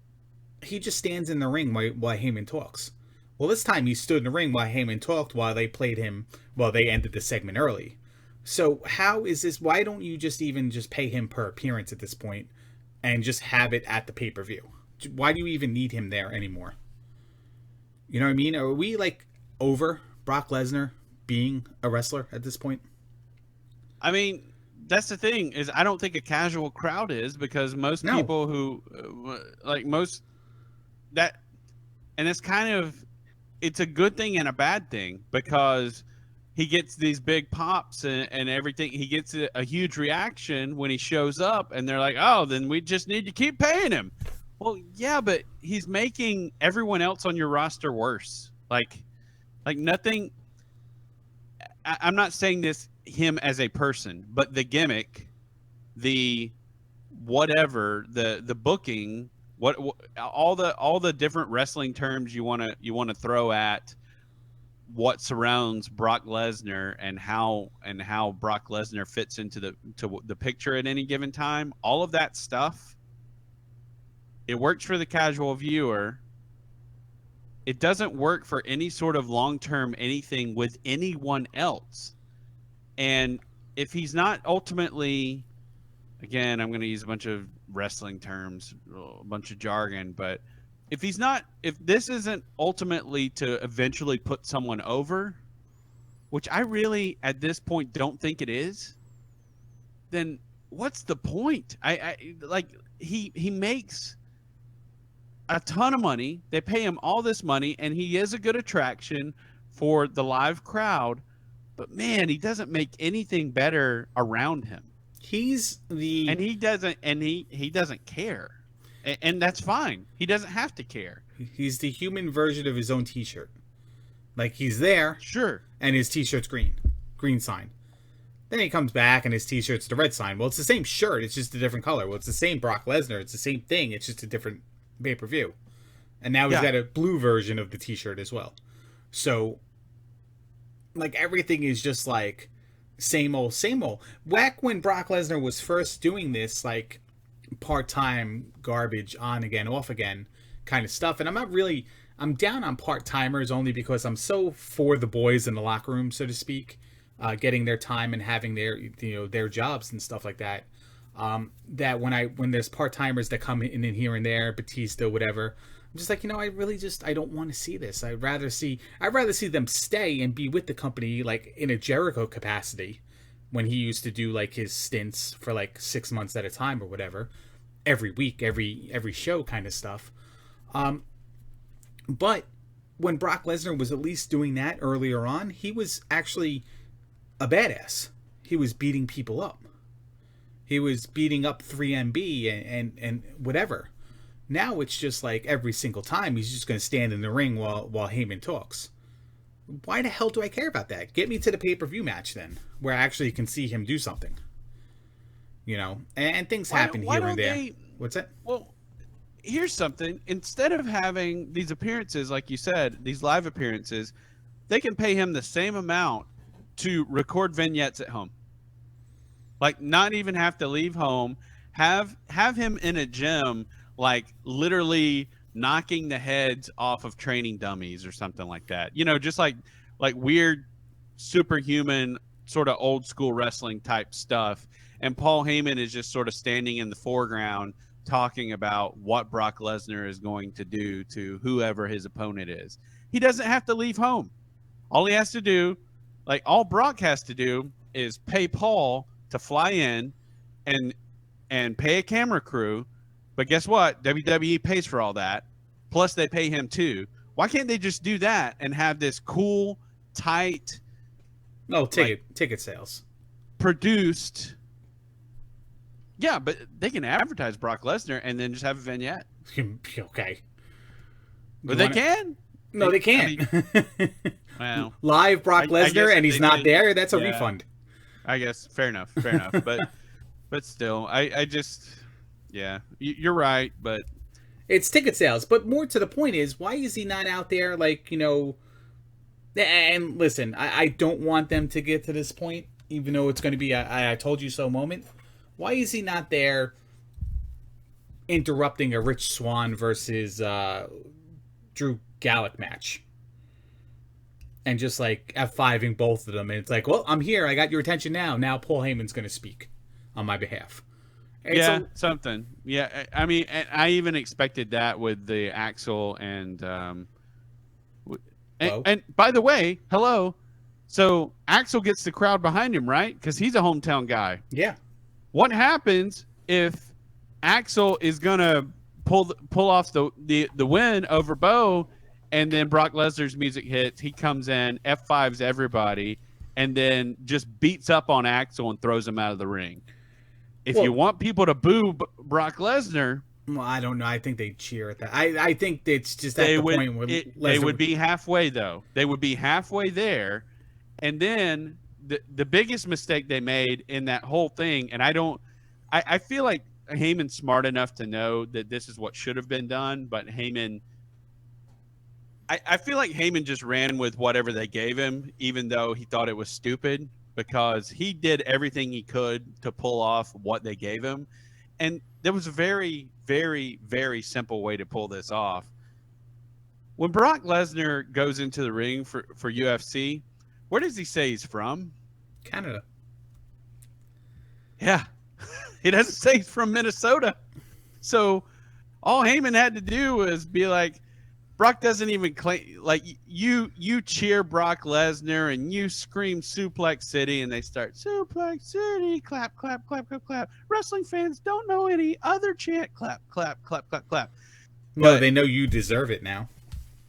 he just stands in the ring while Heyman talks. Well, this time he stood in the ring while Heyman talked while they played him, while they ended the segment early. So how is this? Why don't you just pay him per appearance at this point and just have it at the pay-per-view? Why do you even need him there anymore? You know what I mean? Are we like over Brock Lesnar being a wrestler at this point? I mean, that's the thing, is I don't think a casual crowd is, because most people who and it's kind of, it's a good thing and a bad thing, because he gets these big pops and everything. He gets a huge reaction when he shows up, and they're like, oh, then we just need to keep paying him. Well, yeah, but he's making everyone else on your roster worse. Like nothing. I'm not saying this him as a person, but the gimmick, the whatever, the booking, all the different wrestling terms you want to throw at what surrounds Brock Lesnar and how Brock Lesnar fits into the picture at any given time. All of that stuff, it works for the casual viewer. It doesn't work for any sort of long-term anything with anyone else. And if he's not ultimately, again, I'm going to use a bunch of wrestling terms, a bunch of jargon, but if this isn't ultimately to eventually put someone over, which I really at this point don't think it is, then what's the point? He makes a ton of money. They pay him all this money, and he is a good attraction for the live crowd. But man, he doesn't make anything better around him. He doesn't care, and that's fine. He doesn't have to care. He's the human version of his own T-shirt. Like, he's there, sure, and his T-shirt's green sign. Then he comes back and his T-shirt's the red sign. Well, it's the same shirt, it's just a different color. Well, it's the same Brock Lesnar, it's the same thing, it's just a different pay-per-view. And now he's got a blue version of the T-shirt as well. So, like, everything is just like same old. Back when Brock Lesnar was first doing this, like, part-time garbage, on again, off again kind of stuff. And I'm down on part-timers only because I'm so for the boys in the locker room, so to speak, getting their time and having their jobs and stuff like that. That when there's part-timers that come in here and there, Batista, whatever, I'm just like, I don't want to see this. I'd rather see them stay and be with the company, like in a Jericho capacity, when he used to do like his stints for like 6 months at a time or whatever, every week, every show kind of stuff. But when Brock Lesnar was at least doing that earlier on, he was actually a badass. He was beating people up. He was beating up 3MB and whatever. Now it's just like every single time he's just going to stand in the ring while Heyman talks. Why the hell do I care about that? Get me to the pay-per-view match then, where I actually can see him do something. And things happen here and there. What's that? Well, here's something. Instead of having these appearances, like you said, these live appearances, they can pay him the same amount to record vignettes at home. Like, not even have to leave home. Have him in a gym, like literally knocking the heads off of training dummies or something like that. You know, just like weird superhuman sort of old school wrestling type stuff. And Paul Heyman is just sort of standing in the foreground talking about what Brock Lesnar is going to do to whoever his opponent is. He doesn't have to leave home. All he has to do, like all Brock has to do, is pay Paul to fly in and pay a camera crew. But guess what? WWE pays for all that. Plus they pay him too. Why can't they just do that and have this cool, tight, ticket sales produced? Yeah, but they can advertise Brock Lesnar and then just have a vignette. Okay. But they can. No, they can't. I mean, well, live Brock Lesnar and he's not there. That's a refund. I guess fair enough. But still, I just, yeah, you're right. But it's ticket sales. But more to the point is, why is he not out there? Like, you know, and listen, I don't want them to get to this point, even though it's going to be a I told you so moment. Why is he not there interrupting a Rich Swann versus Drew Gallagher match? And just like F5ing both of them. And it's like, well, I'm here. I got your attention now. Now Paul Heyman's going to speak on my behalf. And something. Yeah, I mean, I even expected that with the Axel and by the way, hello. So Axel gets the crowd behind him, right? Because he's a hometown guy. Yeah. What happens if Axel is gonna pull off the win over Bo, and then Brock Lesnar's music hits? He comes in, F5s everybody, and then just beats up on Axel and throws him out of the ring. If you want people to boo Brock Lesnar, well, I don't know. I think they cheer at that. I think it's just at the point where they would be halfway though. They would be halfway there, and then. The biggest mistake they made in that whole thing, and I feel like Heyman's smart enough to know that this is what should have been done, but Heyman, I feel like Heyman just ran with whatever they gave him, even though he thought it was stupid, because he did everything he could to pull off what they gave him. And there was a very, very, very simple way to pull this off. When Brock Lesnar goes into the ring for UFC, where does he say he's from? Canada. Yeah. He doesn't say he's from Minnesota. So all Heyman had to do was be like, Brock doesn't even claim, like, you cheer Brock Lesnar and you scream Suplex City, and they start Suplex City, clap, clap, clap, clap, clap. Wrestling fans don't know any other chant, clap, clap, clap, clap, clap. No, they know you deserve it now.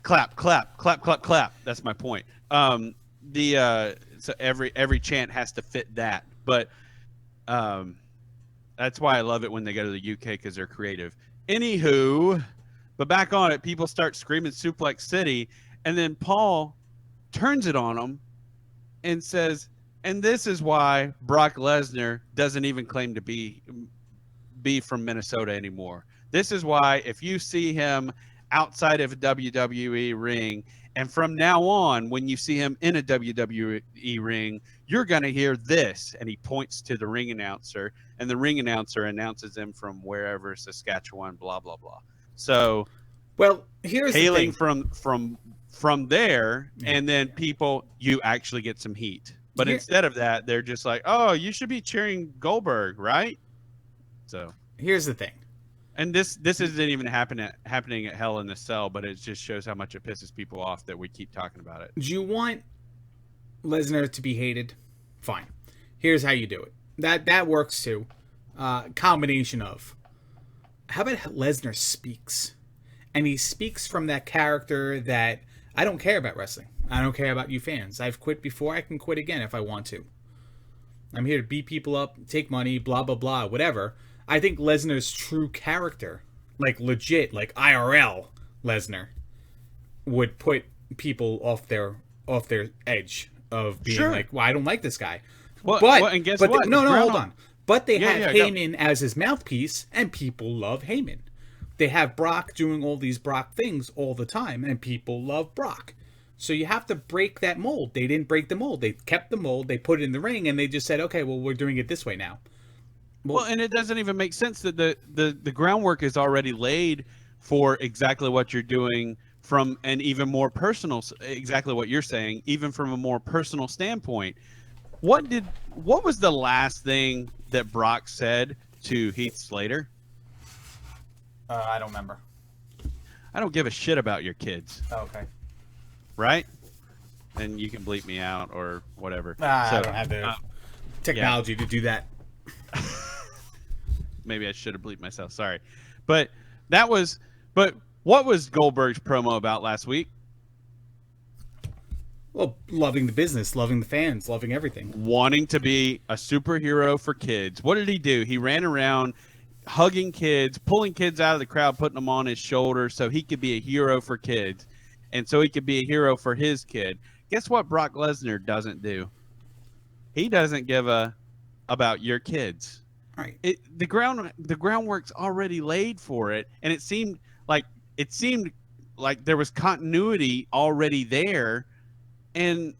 Clap, clap, clap, clap, clap. That's my point. So every chant has to fit that, but that's why I love it when they go to the UK, because they're creative. Anywho, but back on it, people start screaming Suplex City, and then Paul turns it on them and says, and this is why Brock Lesnar doesn't even claim to be from Minnesota anymore. This is why if you see him outside of a WWE ring, and from now on, when you see him in a WWE ring, you're going to hear this. And he points to the ring announcer, and the ring announcer announces him from wherever, Saskatchewan, blah, blah, blah. So, well, here's hailing the thing. from there, and then people, you actually get some heat. But instead of that, they're just like, oh, you should be cheering Goldberg, right? So here's the thing. And this isn't even happening at Hell in the Cell, but it just shows how much it pisses people off that we keep talking about it. Do you want Lesnar to be hated? Fine. Here's how you do it. That works too. Combination of, how about Lesnar speaks? And he speaks from that character that, I don't care about wrestling. I don't care about you fans. I've quit before. I can quit again if I want to. I'm here to beat people up, take money, blah, blah, blah, whatever. I think Lesnar's true character, like legit, like IRL Lesnar, would put people off their edge of being like, well, I don't like this guy. And guess what? Hold on. But they have Heyman as his mouthpiece, and people love Heyman. they have Brock doing all these Brock things all the time, and people love Brock. So you have to break that mold. They didn't break the mold. They kept the mold. They put it in the ring, and they just said, okay, well, we're doing it this way now. Well, and it doesn't even make sense that the groundwork is already laid for exactly what you're doing from an even more personal, exactly what you're saying, even from a more personal standpoint. What was the last thing that Brock said to Heath Slater? I don't remember. I don't give a shit about your kids. Oh, okay. Right? And you can bleep me out or whatever. I don't have the technology to do that. Maybe I should have bleeped myself. Sorry. But what was Goldberg's promo about last week? Well, loving the business, loving the fans, loving everything. Wanting to be a superhero for kids. What did he do? He ran around hugging kids, pulling kids out of the crowd, putting them on his shoulder so he could be a hero for kids and so he could be a hero for his kid. Guess what Brock Lesnar doesn't do? He doesn't give a about your kids. Right. The groundwork's already laid for it, and it seemed like there was continuity already there, and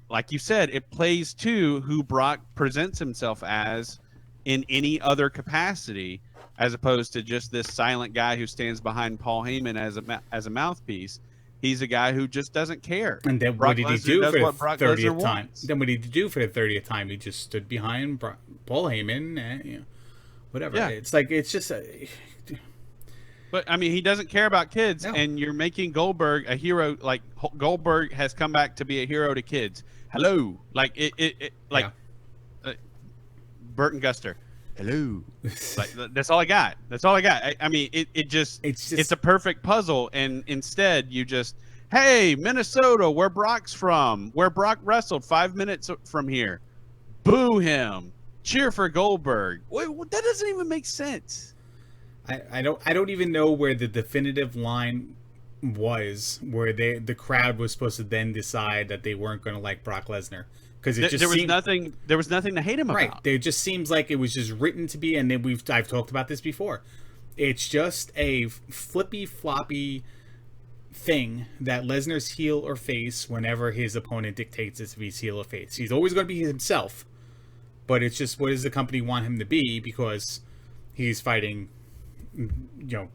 like you said, it plays to who Brock presents himself as in any other capacity, as opposed to just this silent guy who stands behind Paul Heyman as a mouthpiece. He's a guy who just doesn't care. And then what did he do for the 30th time? Then what did he do for the 30th time? He just stood behind Paul Heyman and, whatever. Yeah. It's like, it's just But, I mean, he doesn't care about kids, and you're making Goldberg a hero. Like, Goldberg has come back to be a hero to kids. Hello. Like, Burt and Guster. Hello. Like, that's all I got. I mean, it's a perfect puzzle, and instead you just, hey, Minnesota, where Brock's from, where Brock wrestled 5 minutes from here. Boo him. Cheer for Goldberg. Wait, that doesn't even make sense. I don't even know where the definitive line was, where the crowd was supposed to then decide that they weren't going to like Brock Lesnar. Because there was nothing to hate him about. Right. It just seems like it was just written to be, and then I've talked about this before. It's just a flippy floppy thing that Lesnar's heel or face whenever his opponent dictates it to be heel or face. He's always going to be himself, but it's just what does the company want him to be, because he's fighting,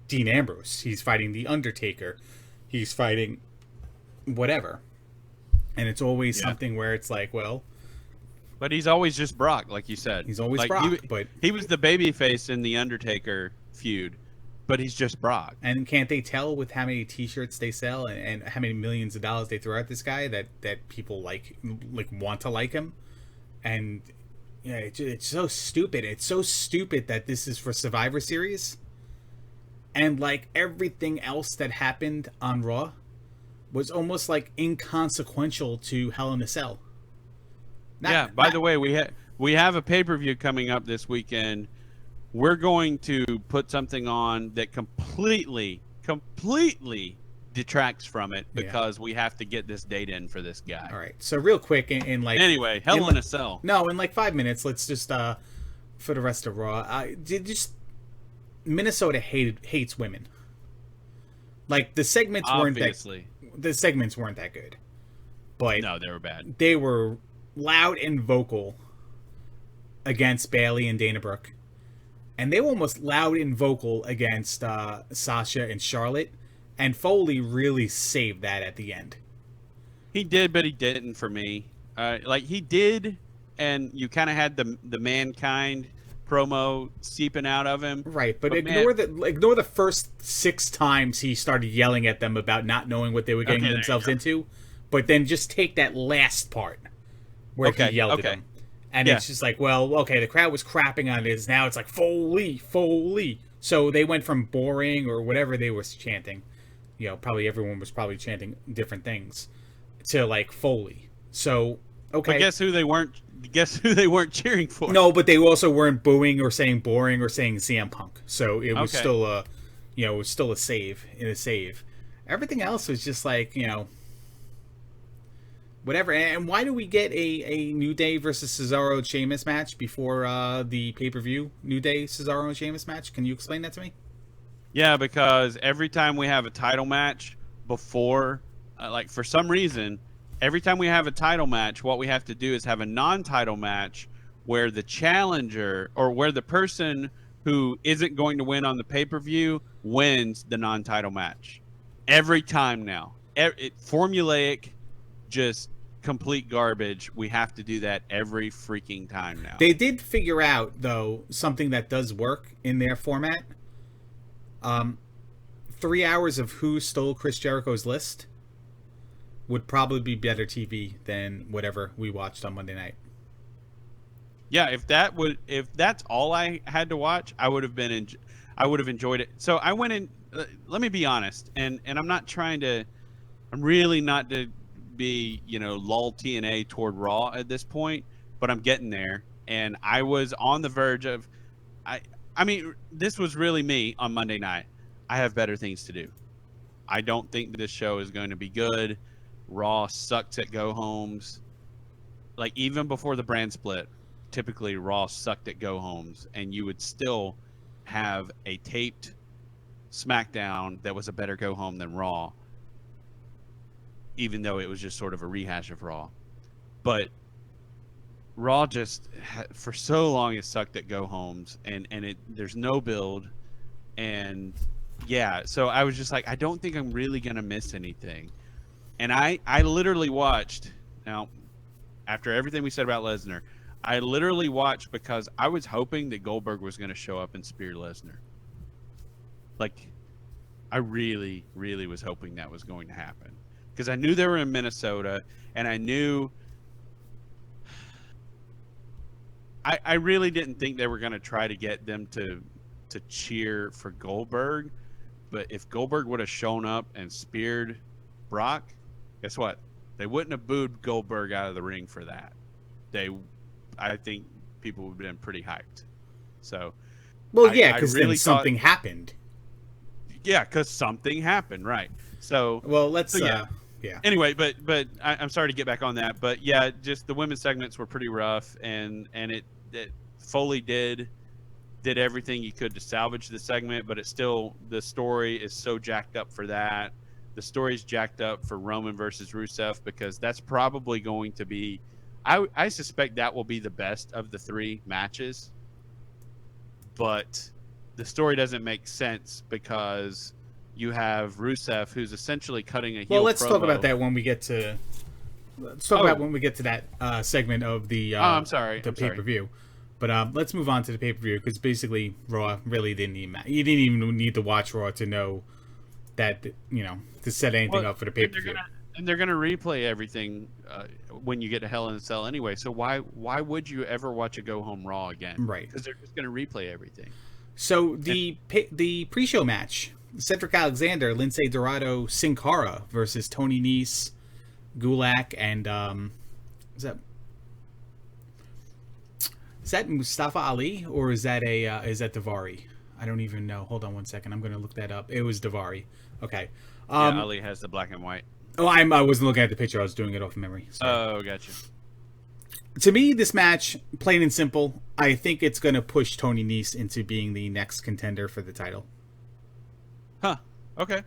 Dean Ambrose. He's fighting The Undertaker. He's fighting whatever. And it's always something where it's like, well... But he's always just Brock, like you said. He's always Brock, but... He was the babyface in the Undertaker feud, but he's just Brock. And can't they tell with how many T-shirts they sell and how many millions of dollars they throw at this guy that people want to like him? And it's so stupid. It's so stupid that this is for Survivor Series. And like everything else that happened on Raw was almost like inconsequential to Hell in a Cell. By the way, we have a pay-per-view coming up this weekend. We're going to put something on that completely detracts from it because we have to get this date in for this guy. All right. So real quick anyway, Hell in a Cell. No, in like 5 minutes, let's just for the rest of Raw, Minnesota hates women. Like the segments weren't that good. But no, they were bad. They were loud and vocal against Bayley and Dana Brooke. And they were almost loud and vocal against Sasha and Charlotte. And Foley really saved that at the end. He did, but he didn't for me. He did, and you kind of had the Mankind promo seeping out of him. Right, but ignore the first 6 times he started yelling at them about not knowing what they were getting themselves into. But then just take that last part where he yelled at them. And it's just like, well, okay, the crowd was crapping on it. Now it's like, Foley. So they went from boring or whatever they were chanting. Probably everyone was probably chanting different things to like Foley. So, okay. But guess who they weren't cheering for? No, but they also weren't booing or saying boring or saying CM Punk. So it was still a save. Everything else was just like, whatever. And why do we get a New Day versus Cesaro Sheamus match before the pay-per-view New Day Cesaro and Sheamus match? Can you explain that to me? Yeah, because every time we have a title match before, like for some reason, every time we have a title match, what we have to do is have a non-title match where the challenger or where the person who isn't going to win on the pay-per-view wins the non-title match. Every time now. Formulaic, just complete garbage. We have to do that every freaking time now. They did figure out, though, something that does work in their format. 3 hours of Who Stole Chris Jericho's List would probably be better TV than whatever we watched on Monday night. Yeah, if that's all I had to watch, I would have enjoyed it. So I went in. Let me be honest, and I'm not trying to. I'm really not to be lull TNA toward Raw at this point, but I'm getting there, and I was on the verge of. I mean, this was really me on Monday night. I have better things to do. I don't think this show is going to be good. Raw sucks at go-homes. Like, even before the brand split, typically Raw sucked at go-homes, and you would still have a taped SmackDown that was a better go-home than Raw, even though it was just sort of a rehash of Raw. But Raw just, for so long, it sucked at go-homes, and there's no build, and yeah, so I was just like, I don't think I'm really going to miss anything. And I literally watched, now, after everything we said about Lesnar, I literally watched because I was hoping that Goldberg was going to show up and spear Lesnar. Like, I really, really was hoping that was going to happen. Because I knew they were in Minnesota, and I knew... I really didn't think they were going to try to get them to cheer for Goldberg. But if Goldberg would have shown up and speared Brock, guess what? They wouldn't have booed Goldberg out of the ring for that. I think people would have been pretty hyped. So, well, yeah, because really something happened. Yeah, because something happened, right? So, well, let's. Yeah. Anyway, but I'm sorry to get back on that, but yeah, just the women's segments were pretty rough, and it Foley did everything he could to salvage the segment, but the story is so jacked up for that. The story's jacked up for Roman versus Rusev because that's probably going to be, I suspect that will be the best of the three matches. But the story doesn't make sense because you have Rusev who's essentially cutting a heel. Well, let's promo. talk about that when we get to. Let's talk about when we get to that segment of the. I'm sorry. The pay-per-view. But let's move on to the pay-per-view because basically Raw really didn't need. You didn't even need to watch Raw to know that to set anything up for the pay-per-view. And they're gonna replay everything when you get to Hell in a Cell anyway. So why would you ever watch a Go Home Raw again? Right. Because they're just gonna replay everything. So the pre-show match: Cedric Alexander, Lince Dorado, Sin Cara versus Tony Nese, Gulak, and is that Mustafa Ali or is that Daivari? I don't even know. Hold on one second. I'm going to look that up. It was Daivari. Okay. Yeah, Ali has the black and white. Oh, I wasn't looking at the picture. I was doing it off memory. Sorry. Oh, gotcha. To me, this match, plain and simple, I think it's going to push Tony Nese into being the next contender for the title. Huh. Okay.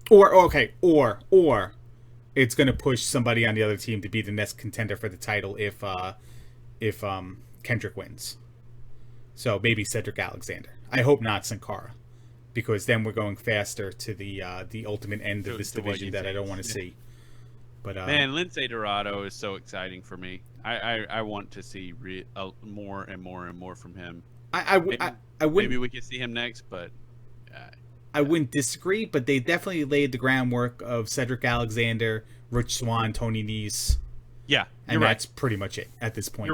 Or it's going to push somebody on the other team to be the next contender for the title if Kendrick wins. So maybe Cedric Alexander. I hope not Sin Cara, because then we're going faster to the ultimate end of this division that I don't want to see. But man, Lince Dorado is so exciting for me. I want to see more and more and more from him. I wouldn't. Maybe we can see him next, but I wouldn't disagree. But they definitely laid the groundwork of Cedric Alexander, Rich Swann, Tony Nese. Yeah, and that's pretty much it at this point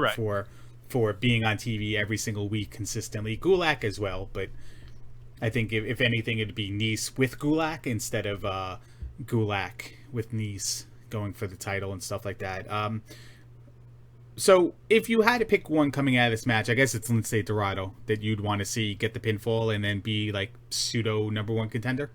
for being on TV every single week consistently. Gulak as well, but I think if anything, it'd be Nese with Gulak instead of Gulak with Nese going for the title and stuff like that. So if you had to pick one coming out of this match, I guess it's Lince Dorado that you'd want to see get the pinfall and then be like pseudo number one contender.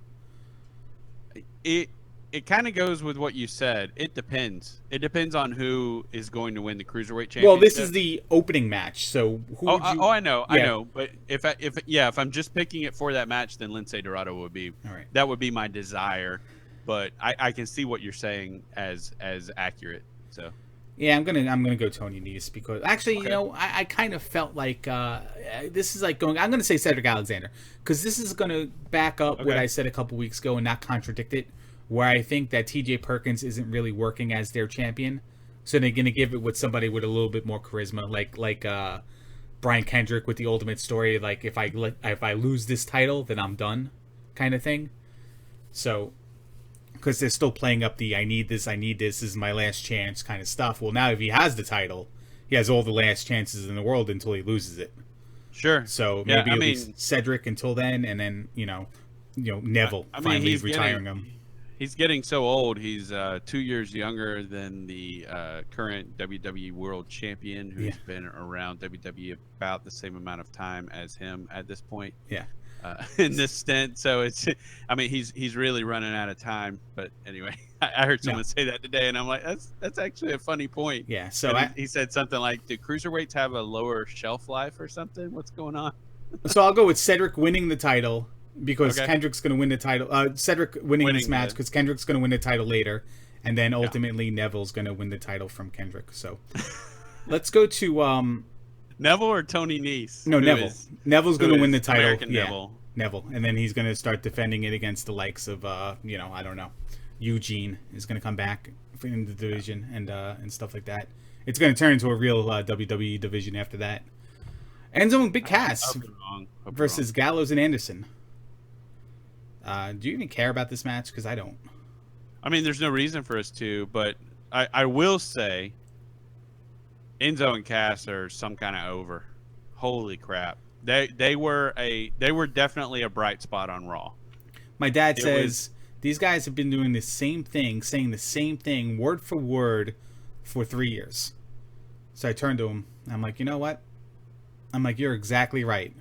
it kind of goes with what you said. It depends. It depends on who is going to win the cruiserweight championship. Well, this is the opening match, so who would you... I know, yeah. I know. But if I'm just picking it for that match, then Lince Dorado would be that would be my desire. But I can see what you're saying as accurate. So yeah, I'm gonna go Tony Nese because actually, you know, I kind of felt like this is like going. I'm gonna say Cedric Alexander because this is gonna back up what I said a couple weeks ago and not contradict it. Where I think that T.J. Perkins isn't really working as their champion, so they're gonna give it with somebody with a little bit more charisma, like Brian Kendrick with the Ultimate Story. Like if I lose this title, then I'm done, kind of thing. So. Because they're still playing up the I need this is my last chance kind of stuff. Well, now if he has the title, he has all the last chances in the world until he loses it. Sure. So maybe it'll be Cedric until then, and then you know Neville finally retiring him. He's getting so old. He's 2 years younger than the current WWE World Champion, who's been around WWE about the same amount of time as him at this point. Yeah. In this stint, so it's, I mean, he's really running out of time. But anyway, I heard someone say that today, and I'm like, that's actually a funny point. Yeah. So he said something like, "Do cruiserweights have a lower shelf life or something? What's going on?" So I'll go with Cedric winning the title because Kendrick's going to win the title. Cedric winning this match because Kendrick's going to win the title later, and then ultimately Neville's going to win the title from Kendrick. So let's go to Neville or Tony Nese? No, Neville. Neville's going to win the title. American Neville. And then he's going to start defending it against the likes of, I don't know. Eugene is going to come back in the division and stuff like that. It's going to turn into a real WWE division after that. Enzo and Big Cass versus Gallows and Anderson. Do you even care about this match? Because I don't. I mean, there's no reason for us to, but I will say Enzo and Cass are some kind of over. Holy crap. They were definitely a bright spot on Raw. My dad says these guys have been doing the same thing, saying the same thing word for word for 3 years. So I turned to him. I'm like, you know what? I'm like, you're exactly right.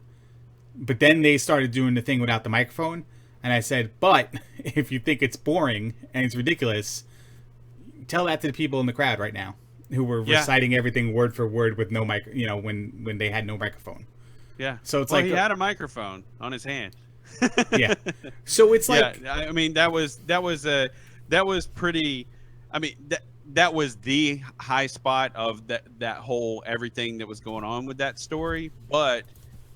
But then they started doing the thing without the microphone. And I said, but if you think it's boring and it's ridiculous, tell that to the people in the crowd right now who were reciting everything word for word with no mic, when they had no microphone. Yeah. So it's he had a microphone on his hand. Yeah. So it's like, I mean, that was pretty. I mean, that was the high spot of that whole everything that was going on with that story. But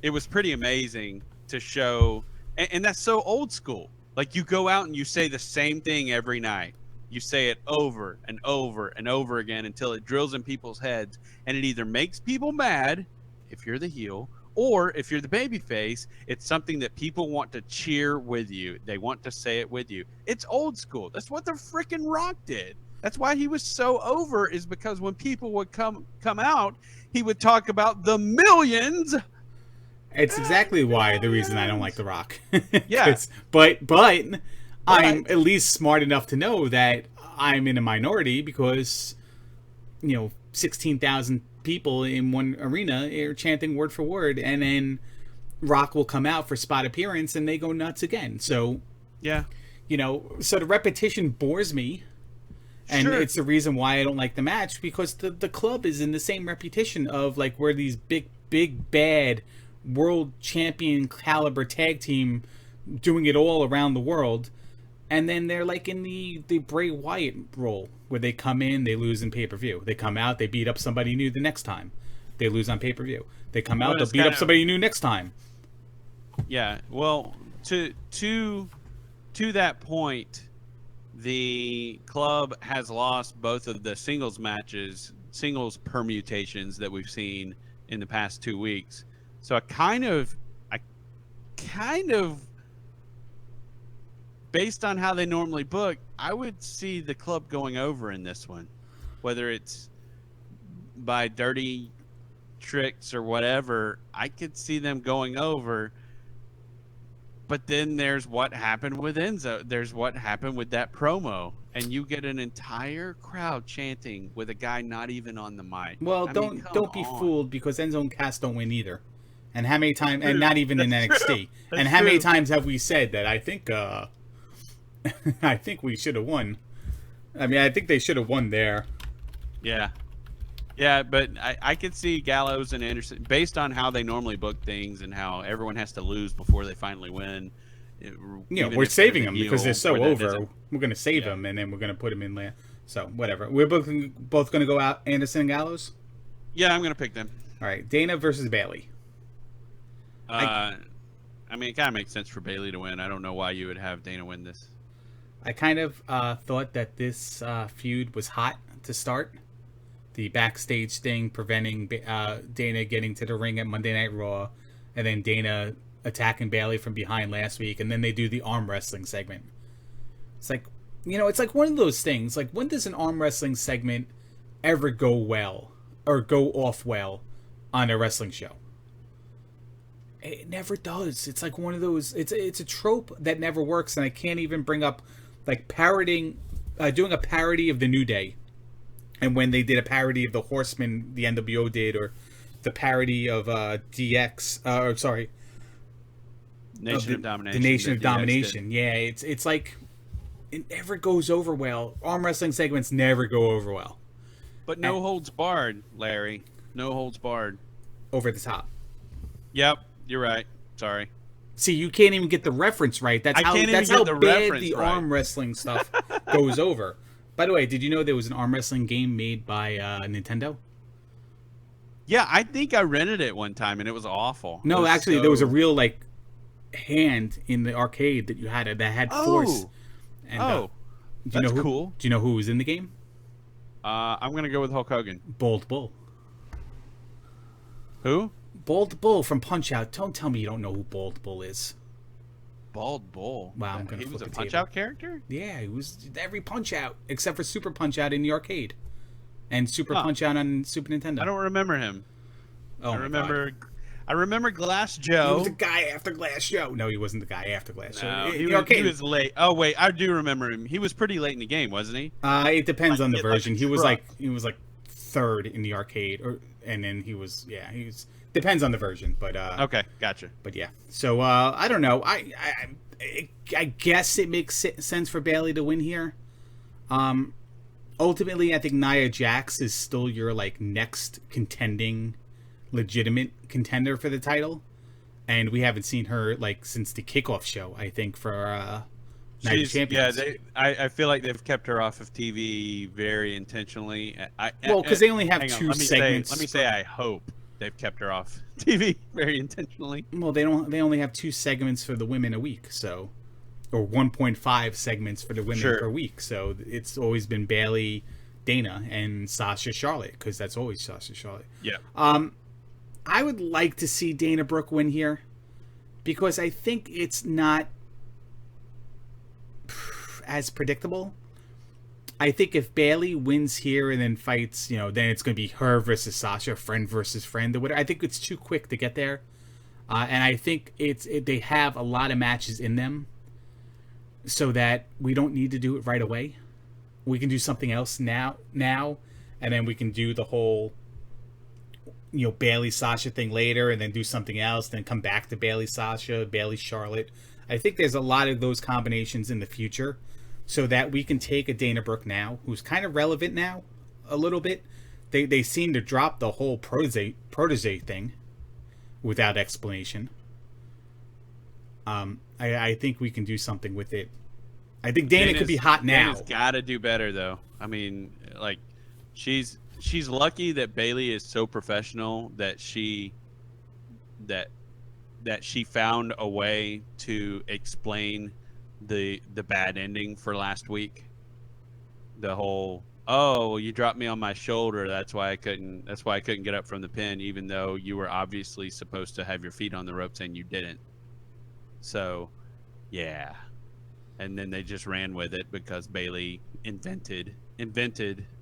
it was pretty amazing to show, and that's so old school. Like you go out and you say the same thing every night. You say it over and over and over again until it drills in people's heads, and it either makes people mad if you're the heel, or if you're the baby face, it's something that people want to cheer with you. They want to say it with you. It's old school. That's what the freaking Rock did. That's why he was so over, is because when people would come out, he would talk about the millions. It's exactly why the reason I don't like The Rock. Yeah. But I'm at least smart enough to know that I'm in a minority because, 16,000 people in one arena are chanting word for word, and then Rock will come out for spot appearance and they go nuts again. So, so the repetition bores me. And it's the reason why I don't like the match, because the club is in the same reputation of like we're these big bad world champion caliber tag team doing it all around the world. And then they're like in the Bray Wyatt role where they come in, they lose in pay-per-view. They come out, they beat up somebody new the next time. They lose on pay-per-view. They come out, they'll beat up somebody new next time. Yeah, well, to that point, the club has lost both of the singles permutations that we've seen in the past 2 weeks. So I kind of based on how they normally book, I would see the club going over in this one, whether it's by dirty tricks or whatever. I could see them going over. But then there's what happened with Enzo. There's what happened with that promo, and you get an entire crowd chanting with a guy not even on the mic. Well, don't be fooled, because Enzo and Cass don't win either. And how many times? And not even in NXT. And how many times have we said that? I think I think we should have won. I mean, I think they should have won there. Yeah. Yeah, but I could see Gallows and Anderson, based on how they normally book things and how everyone has to lose before they finally win. We're saving them because they're so over. doesn't- We're going to save Yeah. them, and then we're going to put them in there. So, whatever. We're both going to go out Anderson and Gallows? Yeah, I'm going to pick them. All right. Dana versus Bayley. I mean, it kind of makes sense for Bayley to win. I don't know why you would have Dana win this. I kind of thought that this feud was hot to start. The backstage thing preventing Dana getting to the ring at Monday Night Raw, and then Dana attacking Bayley from behind last week, and then they do the arm wrestling segment. It's like, it's like one of those things. Like, when does an arm wrestling segment ever go well or go off well on a wrestling show? It never does. It's like one of those. It's a trope that never works, and I can't even bring up like doing a parody of the New Day. And when they did a parody of the Horsemen, the NWO did, or the parody of Nation of Domination. The Nation of that DX Domination. did. Yeah, it's like it never goes over well. Arm wrestling segments never go over well. But no holds barred, Larry. No holds barred. Over the top. Yep, you're right. Sorry. See, you can't even get the reference right. That's how bad the arm wrestling stuff goes over. By the way, did you know there was an arm wrestling game made by Nintendo? Yeah, I think I rented it one time and it was awful. No, actually, there was a real hand in the arcade that you had that had force. And, that's cool. Do you know who was in the game? I'm gonna go with Hulk Hogan. Bald Bull. Who? Bald Bull from Punch Out. Don't tell me you don't know who Bald Bull is. Bald Bull. Wow, I'm gonna he was a flip the Punch table. Out character? Yeah, he was every Punch Out except for Super Punch Out in the arcade, and Super Punch Out on Super Nintendo. I don't remember him. Oh, I remember Glass He Joe. was the guy after Glass Joe. No, he wasn't the guy after Glass Joe. No, In he the arcade. was late. Oh wait, I do remember him. He was pretty late in the game, wasn't he? It depends on the Like version. a He was truck. he was third in the arcade, and then he was depends on the version, but Okay, gotcha. But yeah, so I don't know. I guess it makes sense for Bayley to win here. Ultimately, I think Nia Jax is still your next contending, legitimate contender for the title, and we haven't seen her since the kickoff show. I think for Night of Champions. Yeah, I feel like they've kept her off of TV very intentionally. Because they only have hang on, two let me segments. Let me say, I hope they've kept her off TV very intentionally. Well, they only have 2 segments for the women a week, so, or 1.5 segments for the women per week. So it's always been Bayley, Dana, and Sasha Charlotte, because that's always Sasha Charlotte. Yeah. I would like to see Dana Brooke win here, because I think it's not as predictable. I think if Bayley wins here and then fights, then it's going to be her versus Sasha, friend versus friend, or whatever. I think it's too quick to get there, and I think they have a lot of matches in them, so that we don't need to do it right away. We can do something else now, and then we can do the whole, Bayley Sasha thing later, and then do something else, then come back to Bayley Sasha, Bayley Charlotte. I think there's a lot of those combinations in the future, so that we can take a Dana Brooke now, who's kind of relevant now, a little bit. They seem to drop the whole protege thing without explanation. I think we can do something with it. I think Dana could be hot now. Dana's got to do better, though. I mean, she's lucky that Bayley is so professional that she found a way to explain the bad ending for last week. The whole, you dropped me on my shoulder, that's why I couldn't get up from the pin, even though you were obviously supposed to have your feet on the ropes and you didn't. So yeah, and then they just ran with it because Bayley invented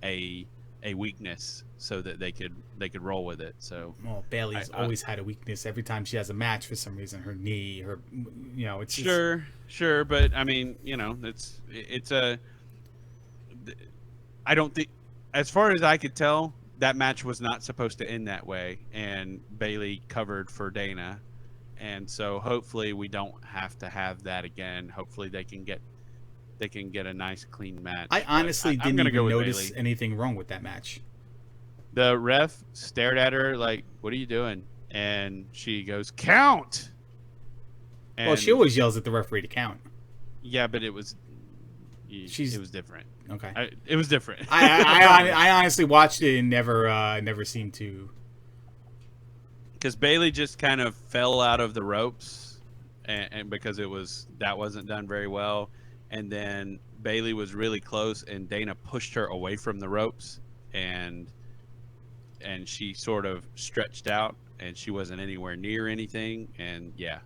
a weakness so that they could roll with it. So Bayley's always had a weakness. Every time she has a match, for some reason, her knee, it's sure, but I mean, I don't think, as far as I could tell, that match was not supposed to end that way, and Bayley covered for Dana, and so hopefully we don't have to have that again. Hopefully they can get they can get a nice clean match. I honestly I'm didn't gonna even go with notice Bayley. anything wrong with that match. The ref stared at her like, "What are you doing?" And she goes, "Count." Well, she And always yells at the referee to count. yeah, but it was She's different. okay. It was different. I honestly watched it and never seemed to. Because Bayley just kind of fell out of the ropes, and because that wasn't done very well, and then Bayley was really close, and Dana pushed her away from the ropes, and she sort of stretched out, and she wasn't anywhere near anything, and yeah.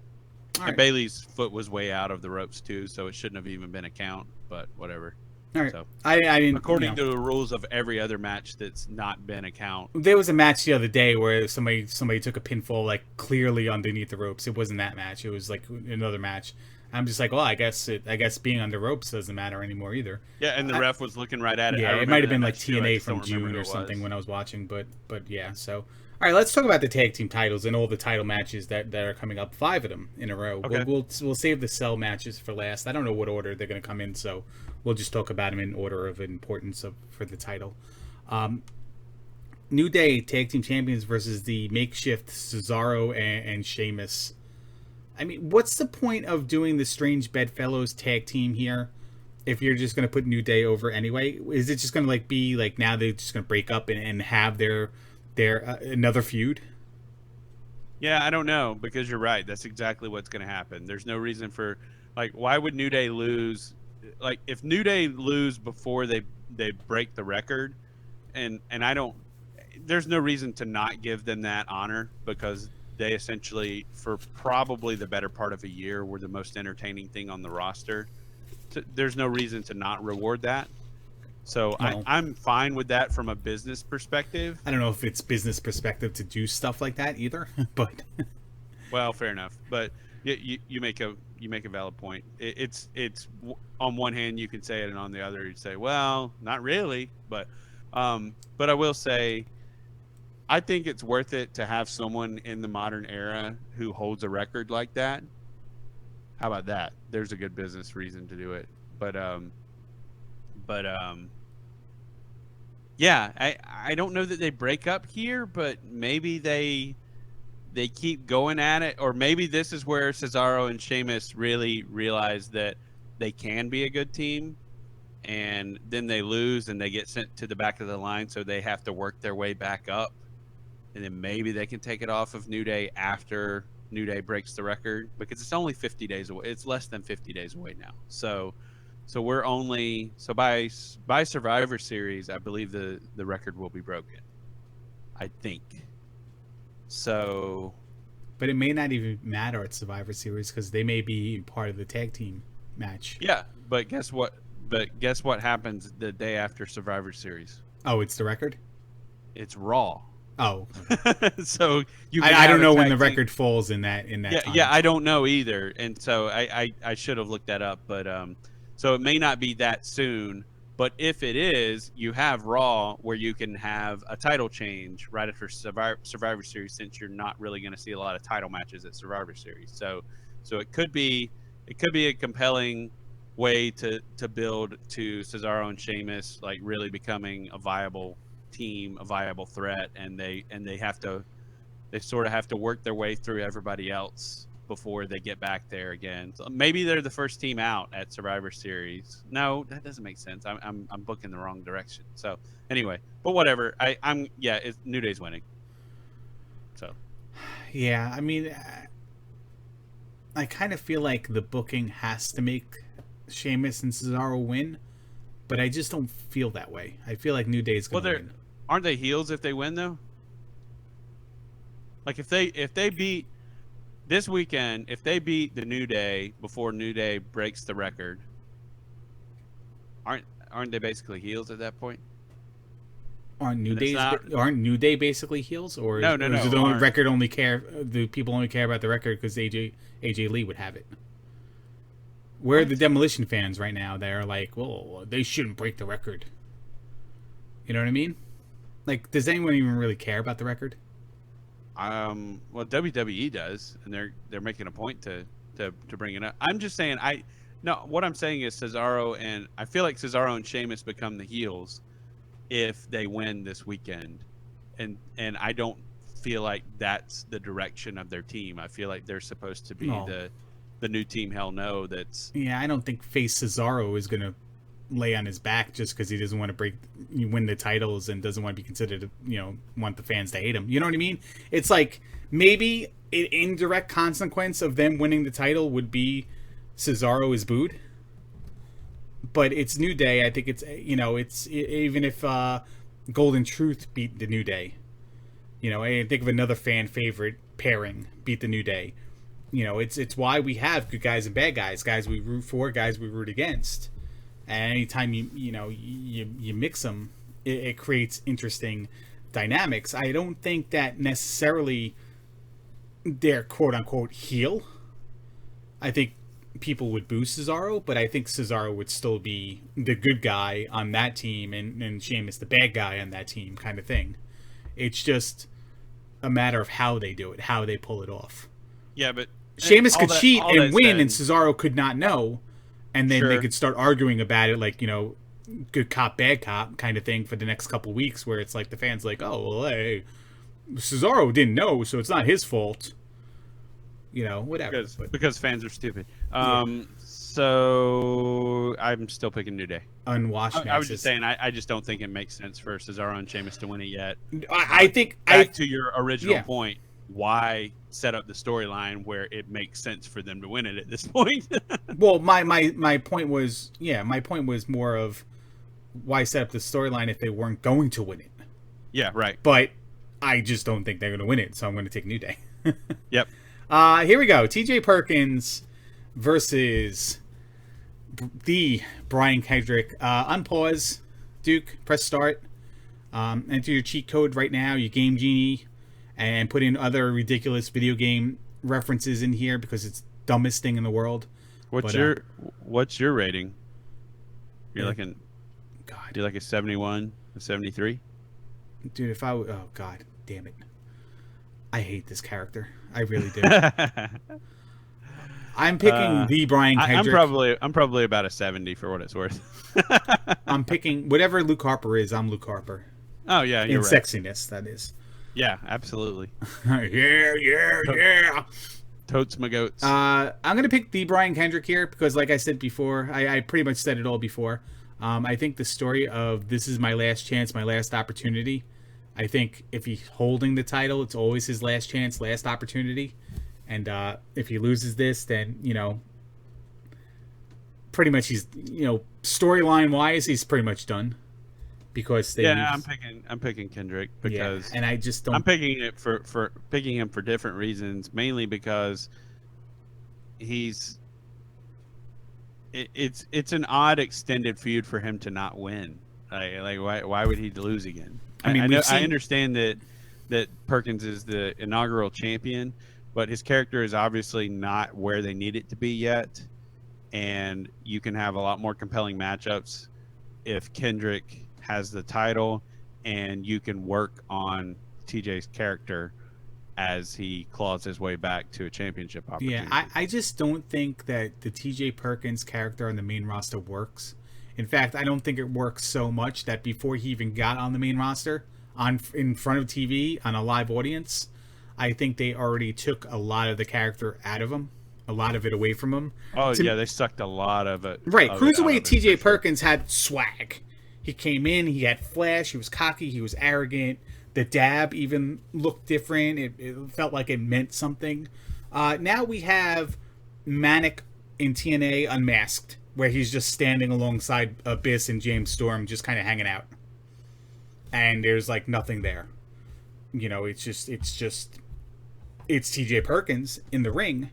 All And right. Bayley's foot was way out of the ropes too, so it shouldn't have even been a count, but whatever. All right. So I didn't. according to the rules of every other match that's not been a count. There was a match the other day where somebody took a pinfall like clearly underneath the ropes. It wasn't that match. It was like another match. I'm just like, well, I guess being under ropes doesn't matter anymore either. Yeah, and the ref was looking right at it. Yeah, it might have been like TNA from June or something when I was watching, but yeah. So, all right, let's talk about the tag team titles and all the title matches that are coming up. 5 of them in a row. Okay. We'll save the cell matches for last. I don't know what order they're going to come in, so we'll just talk about them in order of importance for the title. New Day tag team champions versus the makeshift Cesaro and Sheamus. I mean, what's the point of doing the Strange Bedfellows tag team here if you're just going to put New Day over anyway? Is it just going to like be like now they're just going to break up and have their another feud? Yeah, I don't know, because you're right. That's exactly what's going to happen. There's no reason for, like, why would New Day lose? Like, if New Day lose before they break the record, and I don't, there's no reason to not give them that honor, because they essentially, for probably the better part of a year, were the most entertaining thing on the roster. There's no reason to not reward that. So Well, I'm fine with that from a business perspective. I don't know if it's business perspective to do stuff like that either, but Well, fair enough. But you make a valid point. It's on one hand you can say it, and on the other you say, well, not really. But I will say, I think it's worth it to have someone in the modern era who holds a record like that. How about that? There's a good business reason to do it. But yeah, I don't know that they break up here, but maybe they keep going at it, or maybe this is where Cesaro and Sheamus really realize that they can be a good team, and then they lose and they get sent to the back of the line, so they have to work their way back up. And then maybe they can take it off of New Day after New Day breaks the record, because it's only 50 days away. It's less than 50 days away now. So we're only by Survivor Series, I believe the record will be broken. I think. So, but it may not even matter at Survivor Series because they may be part of the tag team match. yeah, but guess what? Guess what happens the day after Survivor Series? Oh, it's the record? It's Raw. Oh, so I don't know when the record falls in that yeah, time. Yeah, I don't know either, and so I should have looked that up, but so it may not be that soon, but if it is, you have Raw where you can have a title change right after Survivor Series, since you're not really going to see a lot of title matches at Survivor Series. So it could be a compelling way to build to Cesaro and Sheamus like really becoming a viable team, a viable threat, and they sort of have to work their way through everybody else before they get back there again. So maybe they're the first team out at Survivor Series. No, that doesn't make sense. I'm booking the wrong direction. So anyway, but whatever. It's New Day's winning. So yeah, I mean, I kind of feel like the booking has to make Sheamus and Cesaro win, but I just don't feel that way. I feel like New Day's going to win. Aren't they heels if they win though? Like if they beat this weekend, if they beat the New Day before New Day breaks the record, aren't they basically heels at that point? Aren't New Day basically heels, or no, is the only record only care? Do people only care about the record because AJ Lee would have it? Where are the Demolition fans right now? They're like, well, they shouldn't break the record. You know what I mean? Like, does anyone even really care about the record? Well, WWE does, and they're making a point to bring it up. I'm just saying, No, what I'm saying is Cesaro, and I feel like Cesaro and Sheamus become the heels if they win this weekend, and I don't feel like that's the direction of their team. I feel like they're supposed to be No. the new team. Hell no, that's Yeah, I don't think face Cesaro is gonna lay on his back just because he doesn't want to win the titles and doesn't want to be considered, want the fans to hate him. You know what I mean? It's like maybe an indirect consequence of them winning the title would be Cesaro is booed. But it's New Day. I think it's even if Golden Truth beat the New Day, I think of another fan favorite pairing beat the New Day. It's why we have good guys and bad guys we root for, guys we root against. And anytime you mix them, it creates interesting dynamics. I don't think that necessarily they're quote unquote heel. I think people would boo Cesaro, but I think Cesaro would still be the good guy on that team and Sheamus the bad guy on that team, kind of thing. It's just a matter of how they do it, how they pull it off. Yeah, but Sheamus could cheat and win, said, and Cesaro could not know, and then they could start arguing about it, like, good cop, bad cop kind of thing for the next couple weeks, where it's like the fans like, oh, well, hey, Cesaro didn't know, so it's not his fault. Whatever. Because fans are stupid. So I'm still picking New Day. Unwashed matches. I was just saying, I just don't think it makes sense for Cesaro and Sheamus to win it yet. I think back to your original point, why set up the storyline where it makes sense for them to win it at this point? Well, my point was more of why set up the storyline if they weren't going to win it. Yeah, right. But I just don't think they're going to win it, so I'm going to take New Day. Yep. Here we go. TJ Perkins versus the Brian Kendrick. Unpause, Duke. Press start. Enter your cheat code right now, your Game Genie, and put in other ridiculous video game references in here because it's the dumbest thing in the world. What's your rating? You're like you're like a 71, a 73? Dude, oh god, damn it. I hate this character. I really do. I'm picking the Brian Kendrick. I'm probably about a 70 for what it's worth. I'm picking whatever Luke Harper is. I'm Luke Harper. Oh yeah, you're in right. Sexiness, that is. Yeah, absolutely. yeah. Totes my goats. I'm gonna pick the Brian Kendrick here because, like I said before, I pretty much said it all before. I think the story of this is my last chance, my last opportunity. I think if he's holding the title, it's always his last chance, last opportunity. And if he loses this, then, pretty much he's, storyline wise, he's pretty much done. Because I'm picking Kendrick because and I just don't. I'm picking it for picking him for different reasons, mainly because it's an odd extended feud for him to not win. Like why would he lose again? I understand that Perkins is the inaugural champion, but his character is obviously not where they need it to be yet, and you can have a lot more compelling matchups if Kendrick has the title, and you can work on TJ's character as he claws his way back to a championship opportunity. Yeah, I just don't think that the TJ Perkins character on the main roster works. In fact, I don't think it works so much that before he even got on the main roster, in front of TV, on a live audience, I think they already took a lot of the character out of him, a lot of it away from him. Oh, yeah, they sucked a lot of it. Right, Cruiserweight TJ Perkins had swag. He came in, he had flash, he was cocky, he was arrogant. The dab even looked different. It felt like it meant something. Now we have Manic in TNA Unmasked, where he's just standing alongside Abyss and James Storm, just kind of hanging out. And there's like nothing there. It's TJ Perkins in the ring,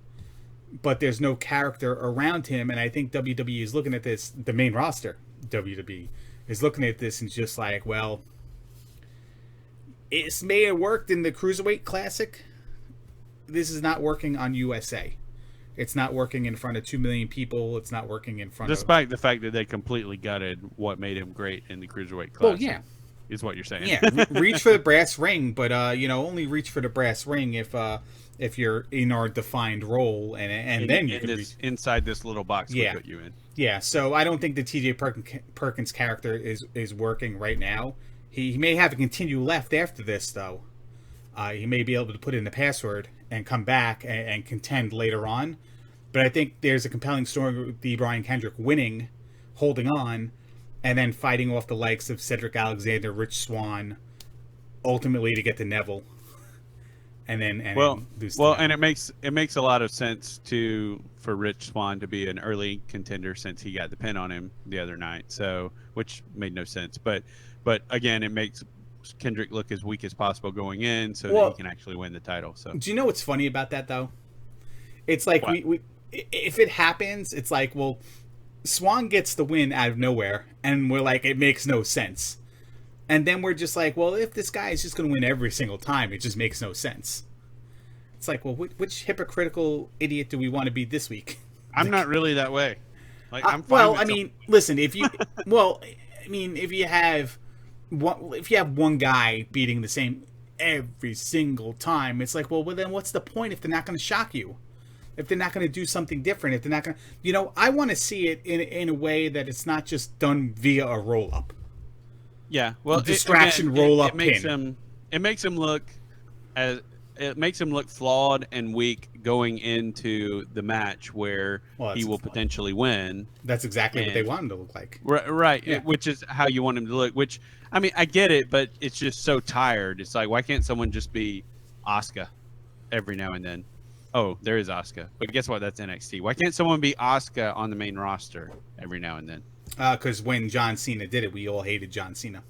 but there's no character around him. And I think WWE is looking at this, the main roster, WWE, is looking at this and just like, well, it may have worked in the Cruiserweight Classic. This is not working on USA. It's not working in front of 2 million people. It's not working in front Despite the fact that they completely gutted what made him great in the Cruiserweight Classic. Well, yeah. is what you're saying. Yeah, reach for the brass ring, but only reach for the brass ring if you're in our defined role, and then you can reach inside this little box we put you in. Yeah, so I don't think the T.J. Perkins character is working right now. He may have a continue left after this, though. He may be able to put in the password and come back and contend later on. But I think there's a compelling story with the Brian Kendrick winning, holding on, and then fighting off the likes of Cedric Alexander, Rich Swann, ultimately to get to Neville. And it makes a lot of sense for Rich Swann to be an early contender since he got the pin on him the other night. So, which made no sense, but again, it makes Kendrick look as weak as possible going in, so that he can actually win the title. So, do you know what's funny about that though? It's like we if it happens, it's like, well, Swann gets the win out of nowhere, and we're like, it makes no sense. And then we're just like, well, if this guy is just going to win every single time, it just makes no sense. It's like, well, which hypocritical idiot do we want to be this week? I'm not really that way. Like, I'm fine. Well, I mean, listen, if you, if you have one guy beating the same every single time, it's like, well, then what's the point if they're not going to shock you? If they're not going to do something different, if they're not going to, I want to see it in a way that it's not just done via a roll up. Yeah, well, distraction roll up pin. It makes him look flawed and weak going into the match where he will potentially win. That's exactly what they want him to look like. Right. Yeah. Which is how you want him to look. Which, I mean, I get it, but it's just so tired. It's like, why can't someone just be Asuka every now and then? Oh, there is Asuka, but guess what? That's NXT. Why can't someone be Asuka on the main roster every now and then? Because when John Cena did it, we all hated John Cena.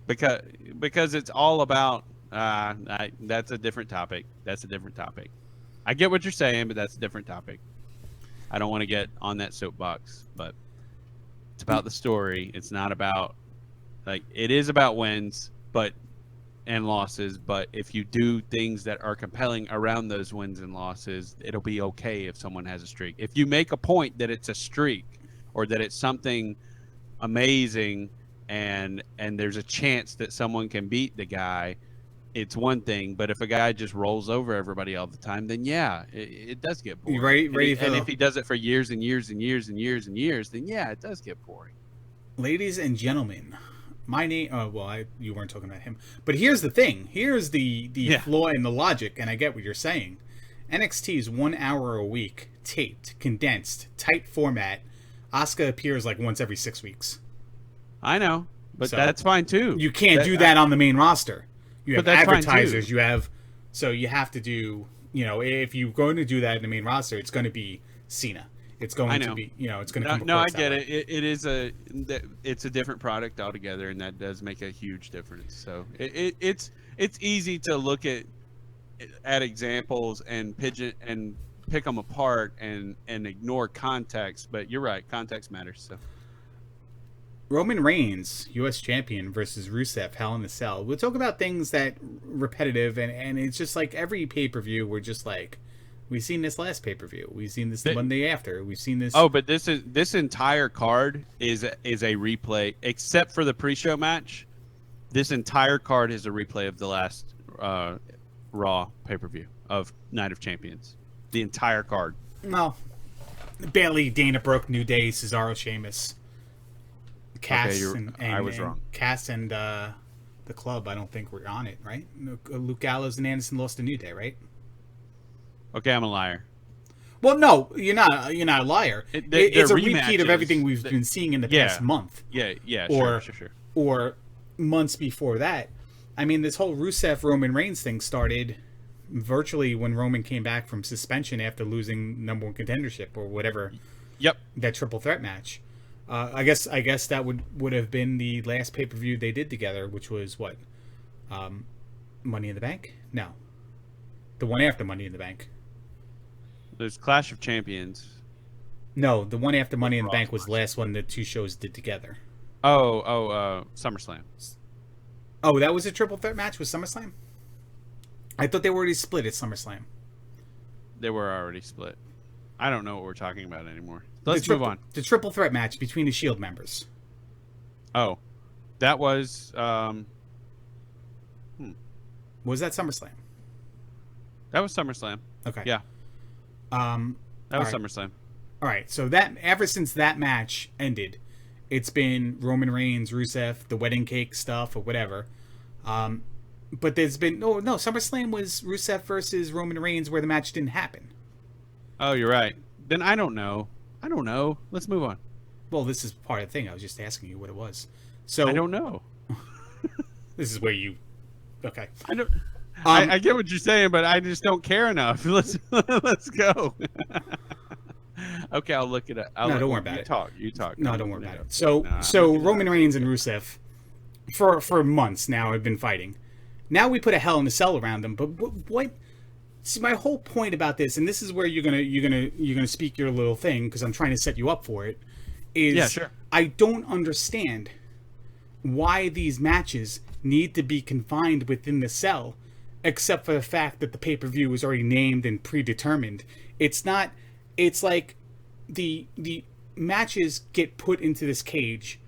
Because it's all about that's a different topic. I get what you're saying, but that's a different topic. I don't want to get on that soapbox, but it's about the story. It's not about it is about wins, and losses, but if you do things that are compelling around those wins and losses, it'll be okay if someone has a streak. If you make a point that it's a streak or that it's something amazing and there's a chance that someone can beat the guy, it's one thing. But if a guy just rolls over everybody all the time, then it does get boring. And if he does it for years and years and years and years and years, then it does get boring. Ladies and gentlemen, my name. Oh well, you weren't talking about him. But here's the thing. Here's the flaw in the logic, and I get what you're saying. NXT is 1 hour a week, taped, condensed, tight format. Asuka appears like once every 6 weeks. I know, but that's fine too. You can't do that on the main roster. You have advertisers. You have you have to do. If you're going to do that in the main roster, it's going to be Cena. It's going to be, it's going to come. No, I get it. It's a different product altogether, and that does make a huge difference. So it's easy to look at examples and pick them apart and ignore context. But you're right, context matters. So Roman Reigns, U.S. champion versus Rusev, Hell in a Cell. We'll talk about things that repetitive, and it's just like every pay-per-view, we're just like. We've seen this last pay-per-view. We've seen this the Monday after. We've seen this. Oh, but this entire card is a replay, except for the pre-show match. This entire card is a replay of the last Raw pay-per-view of Night of Champions. The entire card. No. Bayley-Dana Brooke, New Day, Cesaro, Sheamus. Cass I was wrong. Cass and the Club, I don't think we're on it, right? Luke Gallows and Anderson lost to New Day, right? Okay, I'm a liar. Well, no, you're not a liar. It's a repeat of everything we've been seeing in the past month. Yeah, sure. Or months before that. I mean, this whole Rusev Roman Reigns thing started virtually when Roman came back from suspension after losing #1 contendership or whatever. Yep. That triple threat match. I guess that would have been the last pay-per-view they did together, which was what? Money in the Bank? No. The one after Money in the Bank. There's Clash of Champions. No, the one after Money in the Bank was the last one the two shows did together. SummerSlam. Oh, that was a triple threat match with SummerSlam? I thought they were already split at SummerSlam. They were already split. I don't know what we're talking about anymore. Let's move on. The triple threat match between the Shield members. Oh. That was Was that SummerSlam? that was SummerSlam. Okay. Yeah, Um. that All was right. SummerSlam. All right. So that ever since that match ended, it's been Roman Reigns, Rusev, the wedding cake stuff or whatever. Um. But there's been no SummerSlam was Rusev versus Roman Reigns where the match didn't happen. Oh, you're right. Then I don't know. I don't know. Let's move on. Well, this is part of the thing. I was just asking you what it was. I So don't know. this is where you. Okay. I don't. Um. I get what you're saying, but I just don't care enough. Let's go. Okay, I'll look it up. No, don't worry about it. You talk. No, I'm don't worry looking about up. it. So No, I'm so looking it Roman up. Reigns and Rusev for months now have been fighting. Now we put a Hell in a Cell around them. But what? See, my whole point about this, and this is where you're gonna speak your little thing because I'm trying to set you up for it. Is Yeah, sure. I don't understand why these matches need to be confined within the cell, except for the fact that the pay-per-view was already named and predetermined. It's not. It's like the matches get put into this cage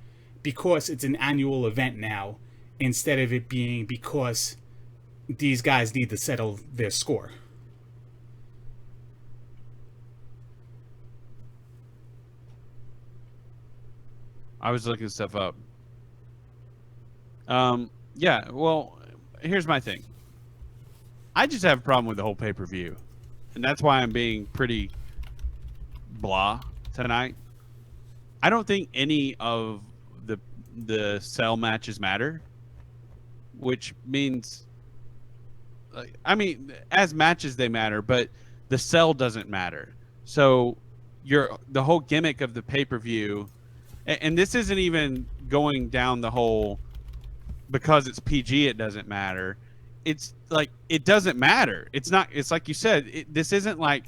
because it's an annual event now, instead of it being because these guys need to settle their score. I was looking stuff up. Yeah. Well, here's my thing. I just have a problem with the whole pay-per-view, and that's why I'm being pretty blah tonight. I don't think any of the cell matches matter, which means, like, I mean, as matches they matter, but the cell doesn't matter. So the whole gimmick of the pay-per-view, and this isn't even going down the whole because it's PG it doesn't matter. It's like it doesn't matter. It's not. It's like you said. This isn't like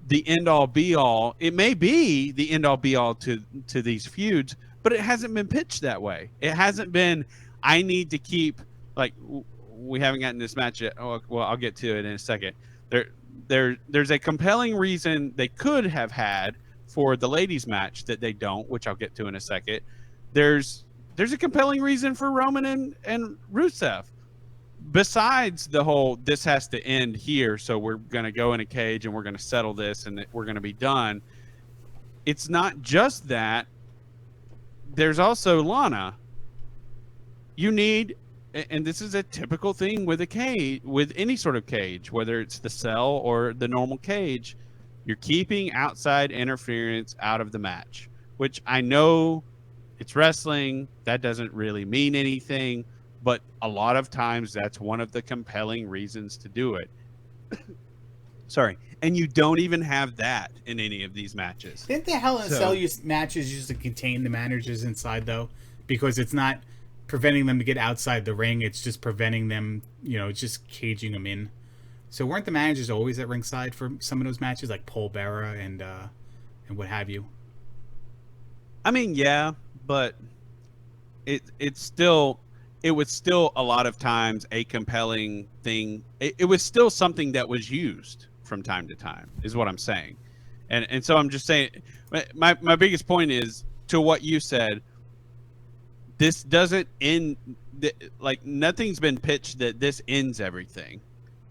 the end all be all. It may be the end all be all to these feuds, but it hasn't been pitched that way. It hasn't been. I need to keep like we haven't gotten this match yet. Oh, well, I'll get to it in a second. There's a compelling reason they could have had for the ladies match that they don't, which I'll get to in a second. There's a compelling reason for Roman and Rusev. Besides the whole, this has to end here, so we're going to go in a cage and we're going to settle this and we're going to be done. It's not just that. There's also Lana. You need, and this is a typical thing with a cage, with any sort of cage, whether it's the cell or the normal cage, you're keeping outside interference out of the match, which I know it's wrestling. That doesn't really mean anything. But a lot of times that's one of the compelling reasons to do it. Sorry. And you don't even have that in any of these matches. Didn't the Hell in a Cell matches used to contain the managers inside, though? Because it's not preventing them to get outside the ring. It's just preventing them, just caging them in. So weren't the managers always at ringside for some of those matches, like Paul Bearer and what have you? I mean, yeah, but it was still a lot of times a compelling thing. It was still something that was used from time to time, is what I'm saying. And so I'm just saying, my biggest point is to what you said. This doesn't end, like nothing's been pitched that this ends everything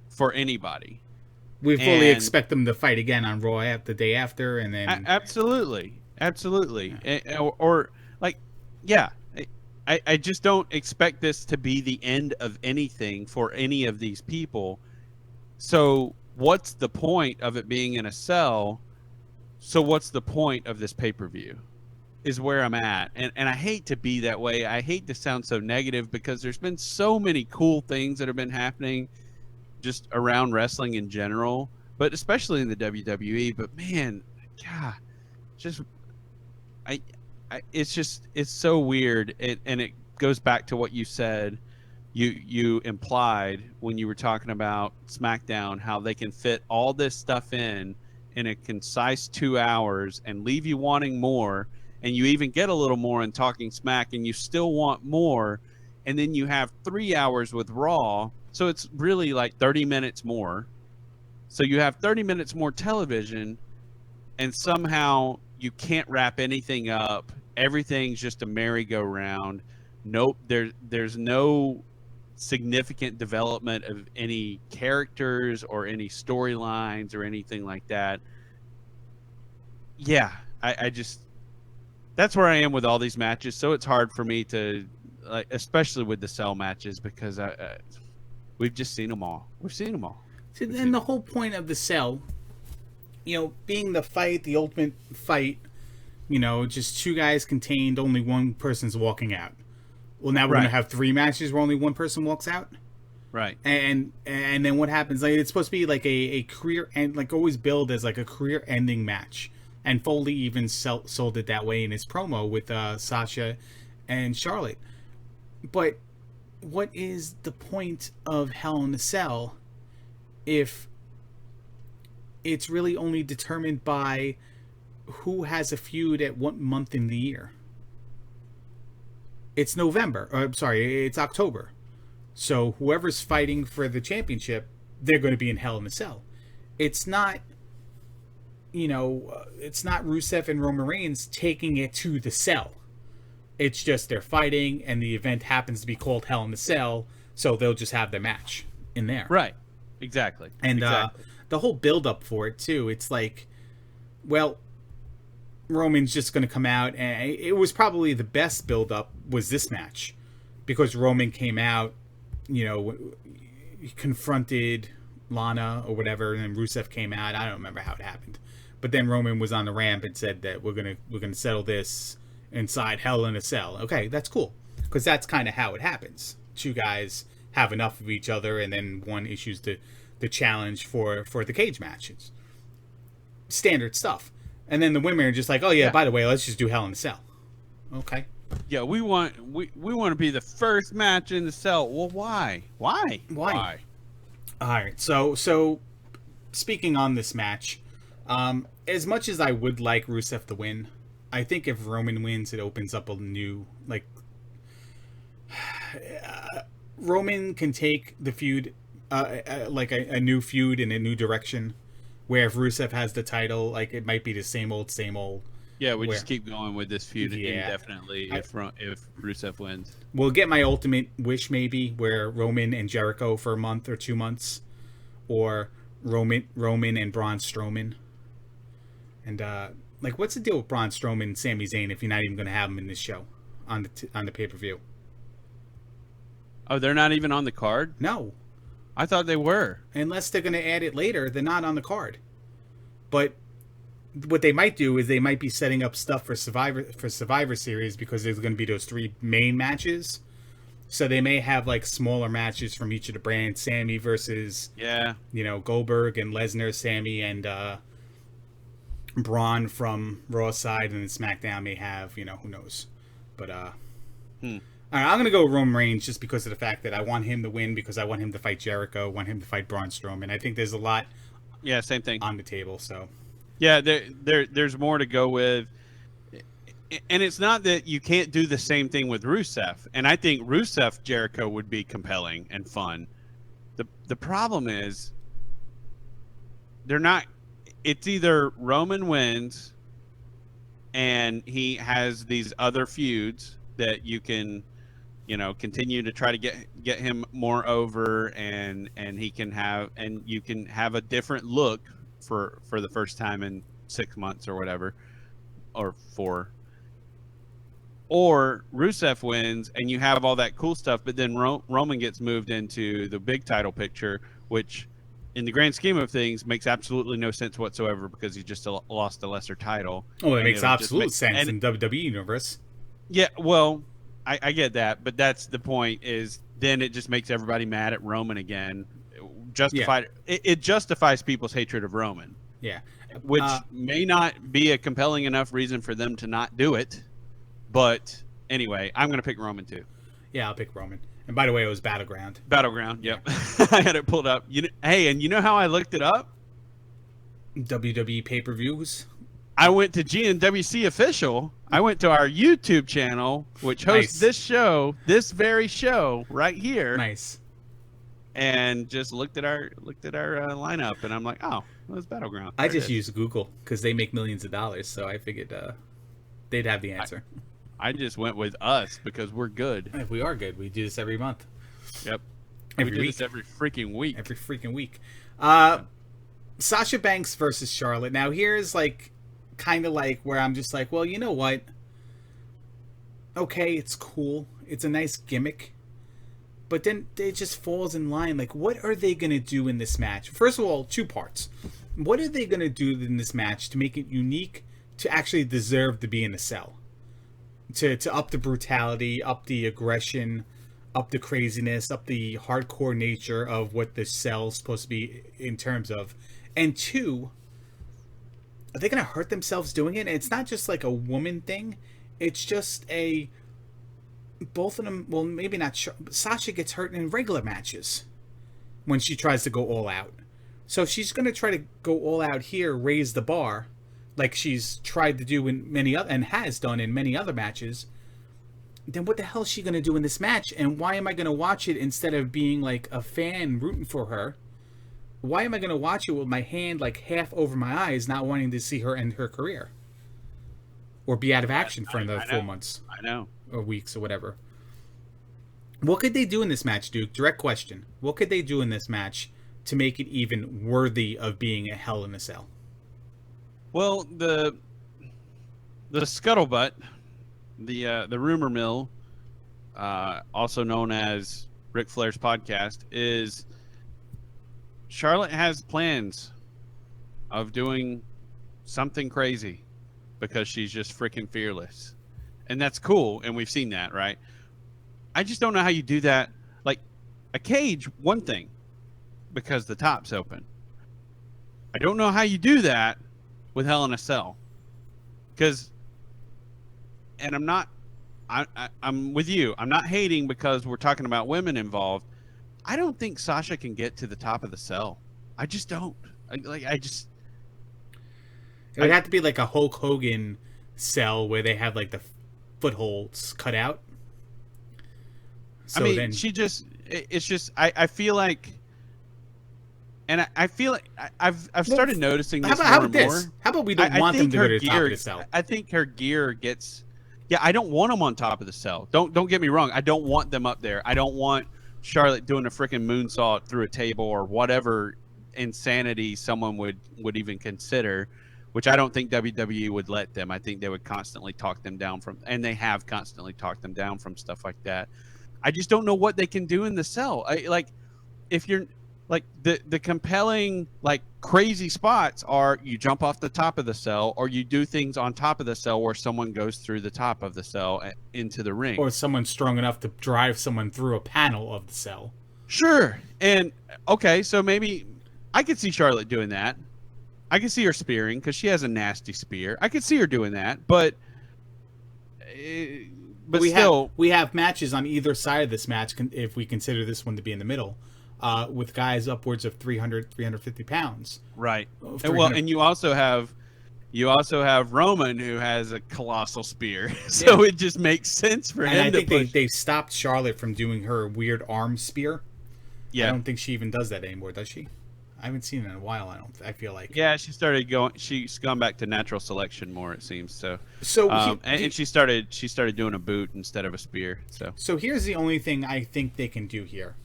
for anybody. We fully expect them to fight again on Raw the day after, and then absolutely. Yeah. Or like, yeah. I just don't expect this to be the end of anything for any of these people. So what's the point of it being in a cell? So what's the point of this pay-per-view is where I'm at. And I hate to be that way. I hate to sound so negative because there's been so many cool things that have been happening just around wrestling in general, but especially in the WWE. But man, God, just it's so weird, and it goes back to what you said. You implied when you were talking about SmackDown how they can fit all this stuff in a concise 2 hours and leave you wanting more, and you even get a little more in Talking Smack, and you still want more, and then you have 3 hours with Raw, so it's really like 30 minutes more. So you have 30 minutes more television, and somehow you can't wrap anything up. Everything's just a merry-go-round. Nope. There's no significant development of any characters or any storylines or anything like that. Yeah, I just that's where I am with all these matches. So it's hard for me to, like, especially with the cell matches, because we've just seen them all. We've seen them all. So then the whole point of the cell, being the fight, the ultimate fight, just two guys contained, only one person's walking out. Well, now we're going to have 3 matches where only one person walks out? Right. And then what happens? Like, it's supposed to be like a career, and like always billed as like a career-ending match. And Foley even sold it that way in his promo with Sasha and Charlotte. But what is the point of Hell in a Cell if it's really only determined by who has a feud at what month in the year? It's November. I'm sorry, it's October. So whoever's fighting for the championship, they're going to be in Hell in a Cell. It's not, it's not Rusev and Roman Reigns taking it to the cell. It's just they're fighting, and the event happens to be called Hell in a Cell, so they'll just have their match in there. Right. Exactly. And exactly. The whole build-up for it, too, it's like, well, Roman's just going to come out, and it was probably the best build-up was this match, because Roman came out, he confronted Lana or whatever, and then Rusev came out. I don't remember how it happened, but then Roman was on the ramp and said that we're gonna settle this inside Hell in a Cell. Okay, that's cool, because that's kind of how it happens. 2 guys have enough of each other, and then one issues the challenge for the cage matches. Standard stuff. And then the women are just like, oh yeah, by the way, let's just do Hell in a Cell. Okay. Yeah, we want to be the first match in the cell. Well, why? All right. So speaking on this match, as much as I would like Rusev to win, I think if Roman wins, it opens up a new, like, Roman can take the feud, like a new feud in a new direction. Where if Rusev has the title, like, it might be the same old. Yeah, we just keep going with this feud indefinitely if Rusev wins. We'll get my ultimate wish, maybe, where Roman and Jericho for a month or 2 months, or Roman and Braun Strowman. And like, what's the deal with Braun Strowman and Sami Zayn if you're not even going to have them in this show on the pay-per-view? Oh, they're not even on the card? No. I thought they were. Unless they're going to add it later, they're not on the card. But what they might do is they might be setting up stuff for Survivor Series, because there's going to be those 3 main matches. So they may have like smaller matches from each of the brands. Sammy versus Goldberg, and Lesnar, Sammy, and Braun from Raw side, and then SmackDown may have, who knows. But All right, I'm going to go Roman Reigns just because of the fact that I want him to win, because I want him to fight Jericho, want him to fight Braun Strowman. I think there's a lot same thing on the table. So yeah, there's more to go with. And it's not that you can't do the same thing with Rusev. And I think Rusev Jericho would be compelling and fun. The problem is they're not. It's either Roman wins and he has these other feuds that you can, continue to try to get him more over, and he can have, and you can have a different look for the first time in 6 months or whatever, or 4. Or Rusev wins and you have all that cool stuff, but then Roman gets moved into the big title picture, which in the grand scheme of things makes absolutely no sense whatsoever, because he just lost a lesser title. Oh, it makes absolute sense in WWE universe. Yeah, well, I get that, but that's the point, is then it just makes everybody mad at Roman again. It justifies people's hatred of Roman. Yeah. Which may not be a compelling enough reason for them to not do it. But anyway, I'm going to pick Roman too. Yeah, I'll pick Roman. And by the way, it was Battleground. Battleground, yep. I had it pulled up. Hey, and you know how I looked it up? WWE pay-per-views. I went to GnWC Official. I went to our YouTube channel, which hosts this very show right here. Nice. And just looked at our lineup, and I'm like, oh, it was Battleground. I just used Google because they make millions of dollars, so I figured they'd have the answer. I just went with us because we're good. If we are good, we do this every month. Yep. Every we do week. this every freaking week. Every freaking week. Sasha Banks versus Charlotte. Now here's like kind of like where I'm just like, well, you know what? Okay, it's cool. It's a nice gimmick. But then it just falls in line. Like, what are they going to do in this match? First of all, two parts. What are they going to do in this match to make it unique, to actually deserve to be in a cell? To up the brutality, up the aggression, up the craziness, up the hardcore nature of what the cell's supposed to be in terms of. And two, are they going to hurt themselves doing it? And it's not just like a woman thing. It's just a... Both of them, well, maybe not. Sasha gets hurt in regular matches when she tries to go all out. So if she's going to try to go all out here, raise the bar, like she's tried to do in many other, and has done in many other matches, then what the hell is she going to do in this match? And why am I going to watch it instead of being like a fan rooting for her? Why am I going to watch it with my hand like half over my eyes, not wanting to see her end her career? Or be out of action for another 4 months. I know. Or weeks or whatever. What could they do in this match, Duke? Direct question. What could they do in this match to make it even worthy of being a Hell in a Cell? Well, the scuttlebutt, the rumor mill, also known as Ric Flair's podcast, is Charlotte has plans of doing something crazy because she's just freaking fearless. And that's cool, and we've seen that, right? I just don't know how you do that. Like, a cage, one thing, because the top's open. I don't know how you do that with Hell in a Cell. Because, and I'm with you. I'm not hating because we're talking about women involved. I don't think Sasha can get to the top of the cell. I just don't. It would have to be like a Hulk Hogan cell where they have like the footholds cut out. So I mean, then I feel like, and I feel like I've started noticing this more and more. How about we don't want them to go to the top of the cell? I think her gear gets, I don't want them on top of the cell. Don't get me wrong. I don't want them up there. I don't want Charlotte doing a freaking moonsault through a table or whatever insanity someone would even consider, which I don't think WWE would let them. I think they would constantly talk them down from, and they have constantly talked them down from stuff like that. I just don't know what they can do in the cell. If you're like the compelling, like crazy spots are you jump off the top of the cell or you do things on top of the cell where someone goes through the top of the cell into the ring. Or someone's strong enough to drive someone through a panel of the cell. Sure. And okay, so maybe I could see Charlotte doing that. I could see her spearing because she has a nasty spear. I could see her doing that, but we have matches on either side of this match, if we consider this one to be in the middle, with guys upwards of 350 pounds. Right. And you also have Roman, who has a colossal spear, so it just makes sense for him. And I think they stopped Charlotte from doing her weird arm spear. Yeah, I don't think she even does that anymore, does she? I haven't seen it in a while. I feel like. Yeah, she's gone back to natural selection more, it seems. So she started doing a boot instead of a spear. So here's the only thing I think they can do here.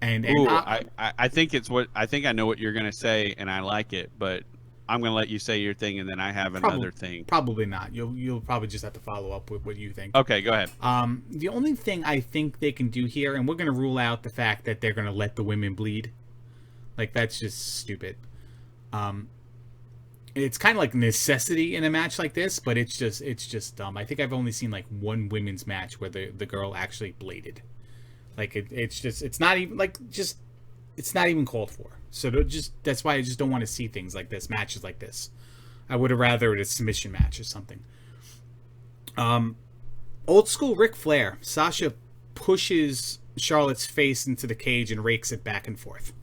I think I know what you're gonna say, and I like it, but I'm gonna let you say your thing, and then I have another thing. Probably not. You'll probably just have to follow up with what you think. Okay, go ahead. The only thing I think they can do here, and we're gonna rule out the fact that they're gonna let the women bleed. Like, that's just stupid. It's kind of like necessity in a match like this, but it's just dumb. I think I've only seen like one women's match where the girl actually bladed. Like it's not even called for. So that's why I just don't want to see things like this, matches like this. I would have rather it a submission match or something. Old school Ric Flair. Sasha pushes Charlotte's face into the cage and rakes it back and forth.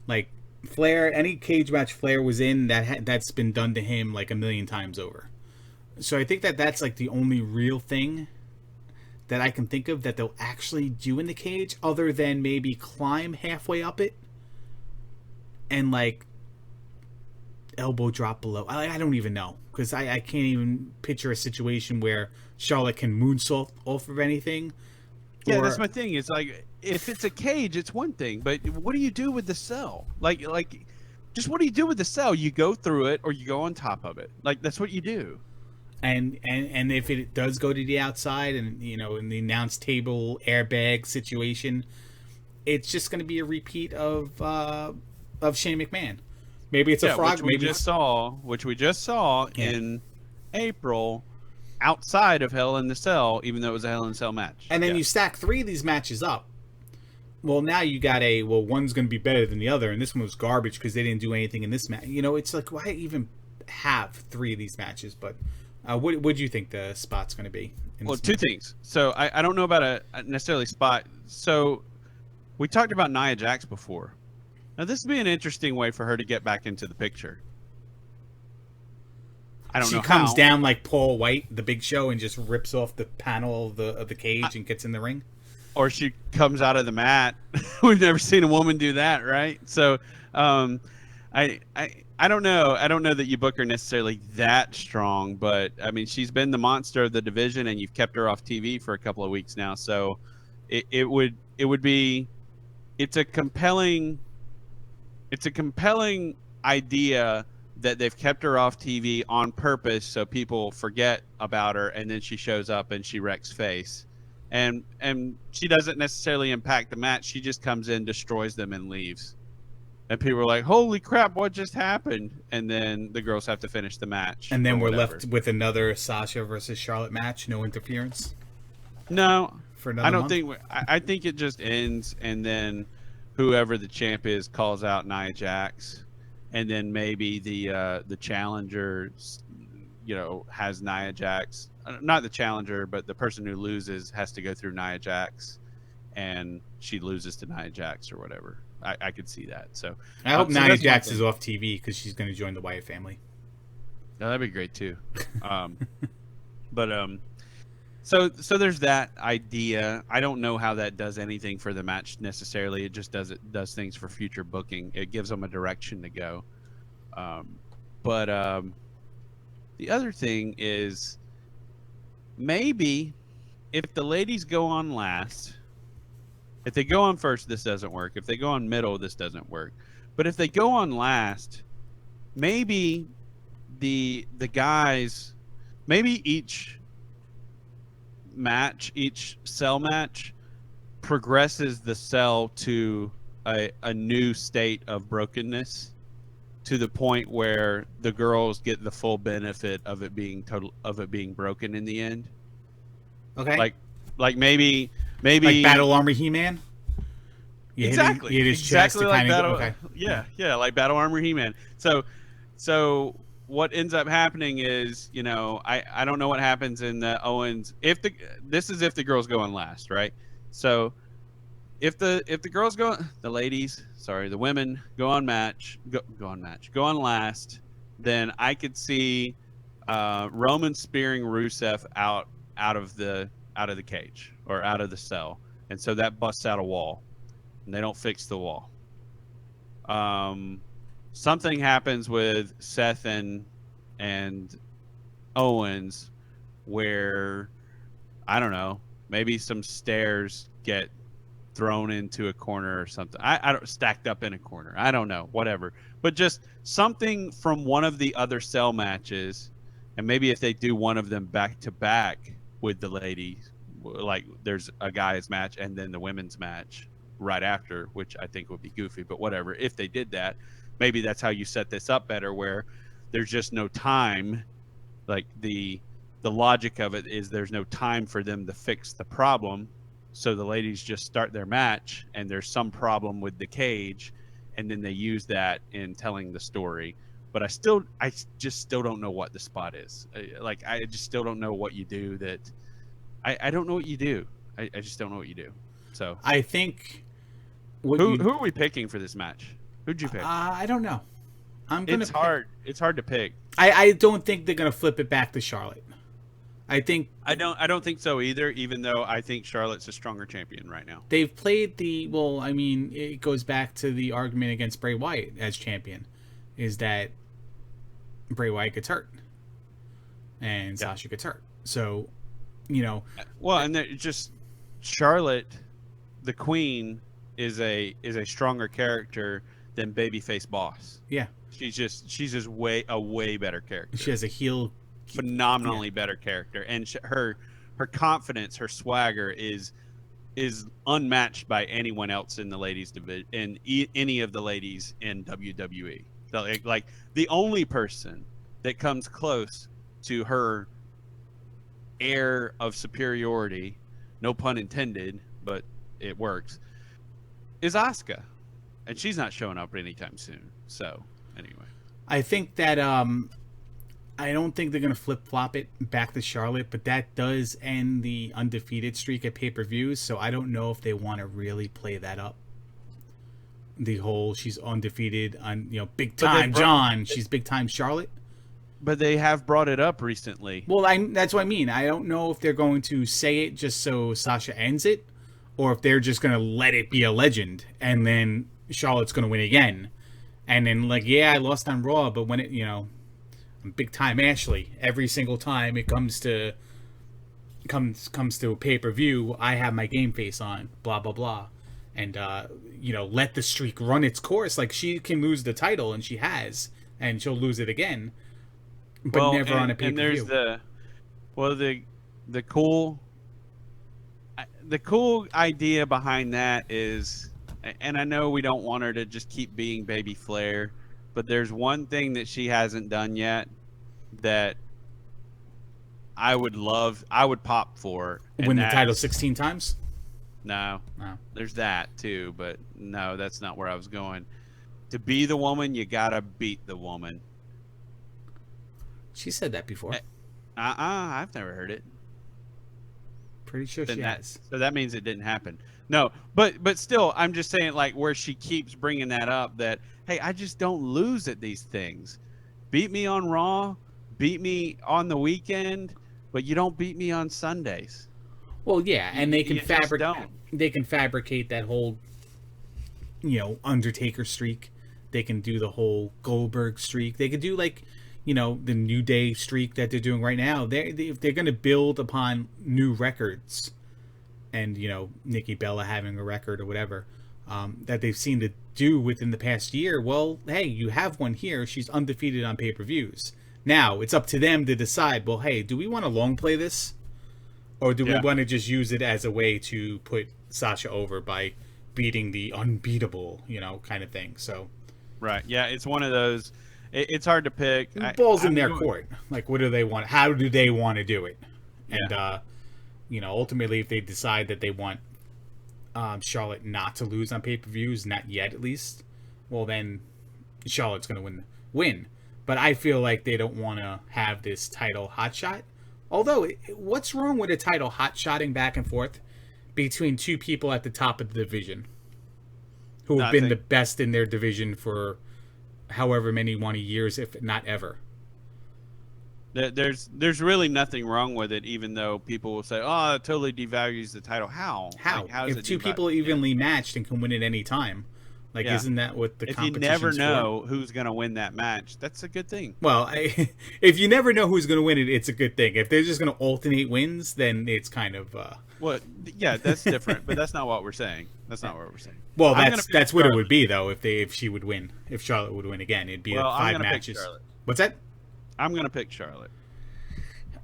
Like, Flair, any cage match Flair was in, that's been done to him like a million times over. So I think that's like the only real thing that I can think of that they'll actually do in the cage, other than maybe climb halfway up it and like elbow drop below. I don't even know, because I can't even picture a situation where Charlotte can moonsault off of anything. Yeah, that's my thing. It's like, if it's a cage, it's one thing, but what do you do with the cell? Like, just what do you do with the cell? You go through it, or you go on top of it. Like, that's what you do. And if it does go to the outside, and in the announce table airbag situation, it's just going to be a repeat of Shane McMahon. Maybe it's a frog. Which we just saw in April, outside of Hell in the Cell, even though it was a Hell in the Cell match. And then you stack 3 of these matches up. Well, now you got one's going to be better than the other, and this one was garbage because they didn't do anything in this match. It's like, why even have 3 of these matches? But what do you think the spot's going to be? Well, 2 things. So I don't know about a necessarily spot. So we talked about Nia Jax before. Now this would be an interesting way for her to get back into the picture. I don't know how. She comes down like Paul White, the Big Show, and just rips off the panel of the cage and gets in the ring. Or she comes out of the mat. We've never seen a woman do that, right? So I don't know. I don't know that you book her necessarily that strong, but I mean, she's been the monster of the division, and you've kept her off TV for a couple of weeks now. So it would be, it's a compelling idea that they've kept her off TV on purpose so people forget about her, and then she shows up and she wrecks face. And she doesn't necessarily impact the match. She just comes in, destroys them, and leaves. And people are like, holy crap, what just happened? And then the girls have to finish the match. And then we're left with another Sasha versus Charlotte match. No interference? No. For another I don't month? think... I think it just ends, and then whoever the champ is calls out Nia Jax. And then maybe the challenger, has Nia Jax. Not the challenger, but the person who loses has to go through Nia Jax, and she loses to Nia Jax or whatever. I could see that. So I hope Nia Jax is off TV because she's going to join the Wyatt family. No, that'd be great too. So there's that idea. I don't know how that does anything for the match necessarily. It just does things for future booking. It gives them a direction to go. The other thing is, maybe if the ladies go on last, if they go on first, this doesn't work. If they go on middle, this doesn't work. But if they go on last, maybe the guys, maybe each cell match progresses the cell to a new state of brokenness, to the point where the girls get the full benefit of it being broken in the end. Okay. Like maybe like Battle Armor He-Man. Exactly. You hit his chest to like kind of okay. Yeah, like Battle Armor He-Man. So what ends up happening is, I don't know what happens in the Owens if the girls go on last, right? So if the girls go, the women go on last, then I could see Roman spearing Rusev out of the cage or out of the cell, and so that busts out a wall, and they don't fix the wall. Something happens with Seth and Owens where, I don't know, maybe some stairs get thrown into a corner or something. I don't, stacked up in a corner. I don't know, whatever. But just something from one of the other cell matches, and maybe if they do one of them back to back with the ladies, like there's a guys match and then the women's match right after, which I think would be goofy, but whatever. If they did that, maybe that's how you set this up better, where there's just no time. Like the logic of it is there's no time for them to fix the problem. So the ladies just start their match and there's some problem with the cage, and then they use that in telling the story. But I just still don't know what the spot is. I just still don't know what you do that. I don't know what you do. I just don't know what you do. So I think who are we picking for this match? Who'd you pick? I don't know. It's hard to pick. I don't think they're gonna flip it back to Charlotte. I don't think so either, even though I think Charlotte's a stronger champion right now. They've played it goes back to the argument against Bray Wyatt as champion, is that Bray Wyatt gets hurt, and Sasha gets hurt. So, you know, well, and just Charlotte, the Queen, is a stronger character than Babyface Boss. Yeah, she's just a way better character. She has a heel, phenomenally better character, and her confidence, her swagger is unmatched by anyone else in the ladies division, in any of the ladies in WWE. So, like the only person that comes close to her air of superiority, no pun intended, but it works, is Asuka, and she's not showing up anytime soon. So anyway, I think that I don't think they're going to flip-flop it back to Charlotte, but that does end the undefeated streak at pay-per-views, so I don't know if they want to really play that up. The whole she's undefeated on, big time John, she's big time Charlotte. But they have brought it up recently. Well, that's what I mean. I don't know if they're going to say it just so Sasha ends it, or if they're just going to let it be a legend, and then Charlotte's going to win again. And then, I lost on Raw, but when it, big time Ashley, every single time it comes to pay-per-view, I have my game face on, blah blah blah, and let the streak run its course. Like, she can lose the title, and she has, and she'll lose it again, but never on a pay-per-view. And there's the cool idea behind that is, and I know we don't want her to just keep being Baby Flair, but there's one thing that she hasn't done yet that I would pop for. Win the title 16 times? No. There's that too, but no, that's not where I was going. To be the woman, you gotta beat the woman. She said that before. I've never heard it. Pretty sure she has. So that means it didn't happen. No, but still, I'm just saying, like, where she keeps bringing that up, that, hey, I just don't lose at these things. Beat me on Raw, beat me on the weekend, but you don't beat me on Sundays. Well, yeah, and they can fabricate that whole, Undertaker streak. They can do the whole Goldberg streak. They could do, the New Day streak that they're doing right now. If they're going to build upon new records, and Nikki Bella having a record or whatever that they've seen to do within the past year, well, hey, you have one here. She's undefeated on pay-per-views. Now it's up to them to decide, well, hey, do we want to long play this, or do we want to just use it as a way to put Sasha over by beating the unbeatable, kind of thing. So right, yeah, it's one of those. It's hard to pick. Ball's in their court. Like, what do they want? How do they want to do it? And ultimately, if they decide that they want Charlotte not to lose on pay-per-views, not yet at least, well, then Charlotte's going to win. But I feel like they don't want to have this title hotshot. Although, what's wrong with a title hot-shotting back and forth between two people at the top of the division who have been the best in their division for however many years, if not ever? There's really nothing wrong with it, even though people will say, "Oh, it totally devalues the title." How? Like, if two people evenly matched and can win at any time, isn't that what the competition's for? If you never know who's going to win that match, that's a good thing. Well, if you never know who's going to win it, it's a good thing. If they're just going to alternate wins, then it's kind of well, yeah, that's different, but that's not what we're saying. That's not what we're saying. Well, that's what it would be, though, if she would win. If Charlotte would win again, it'd be 5 matches. What's that? I'm going to pick Charlotte.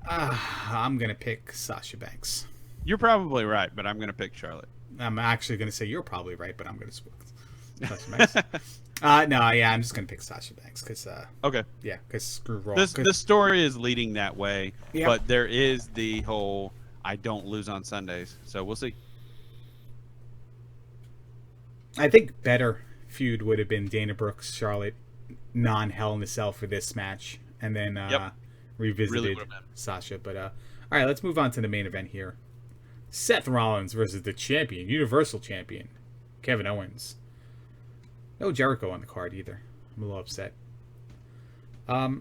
I'm going to pick Sasha Banks. You're probably right, but I'm going to pick Charlotte. I'm actually going to say you're probably right, but I'm going to pick Sasha Banks. I'm just going to pick Sasha Banks because okay. Yeah, because screw Raw. The story is leading that way, but there is the whole I don't lose on Sundays, so we'll see. I think better feud would have been Dana Brooks, Charlotte, non-Hell in a Cell for this match, and then revisited Sasha. But all right, let's move on to the main event here. Seth Rollins versus the champion, Universal Champion, Kevin Owens. No Jericho on the card either. I'm a little upset. All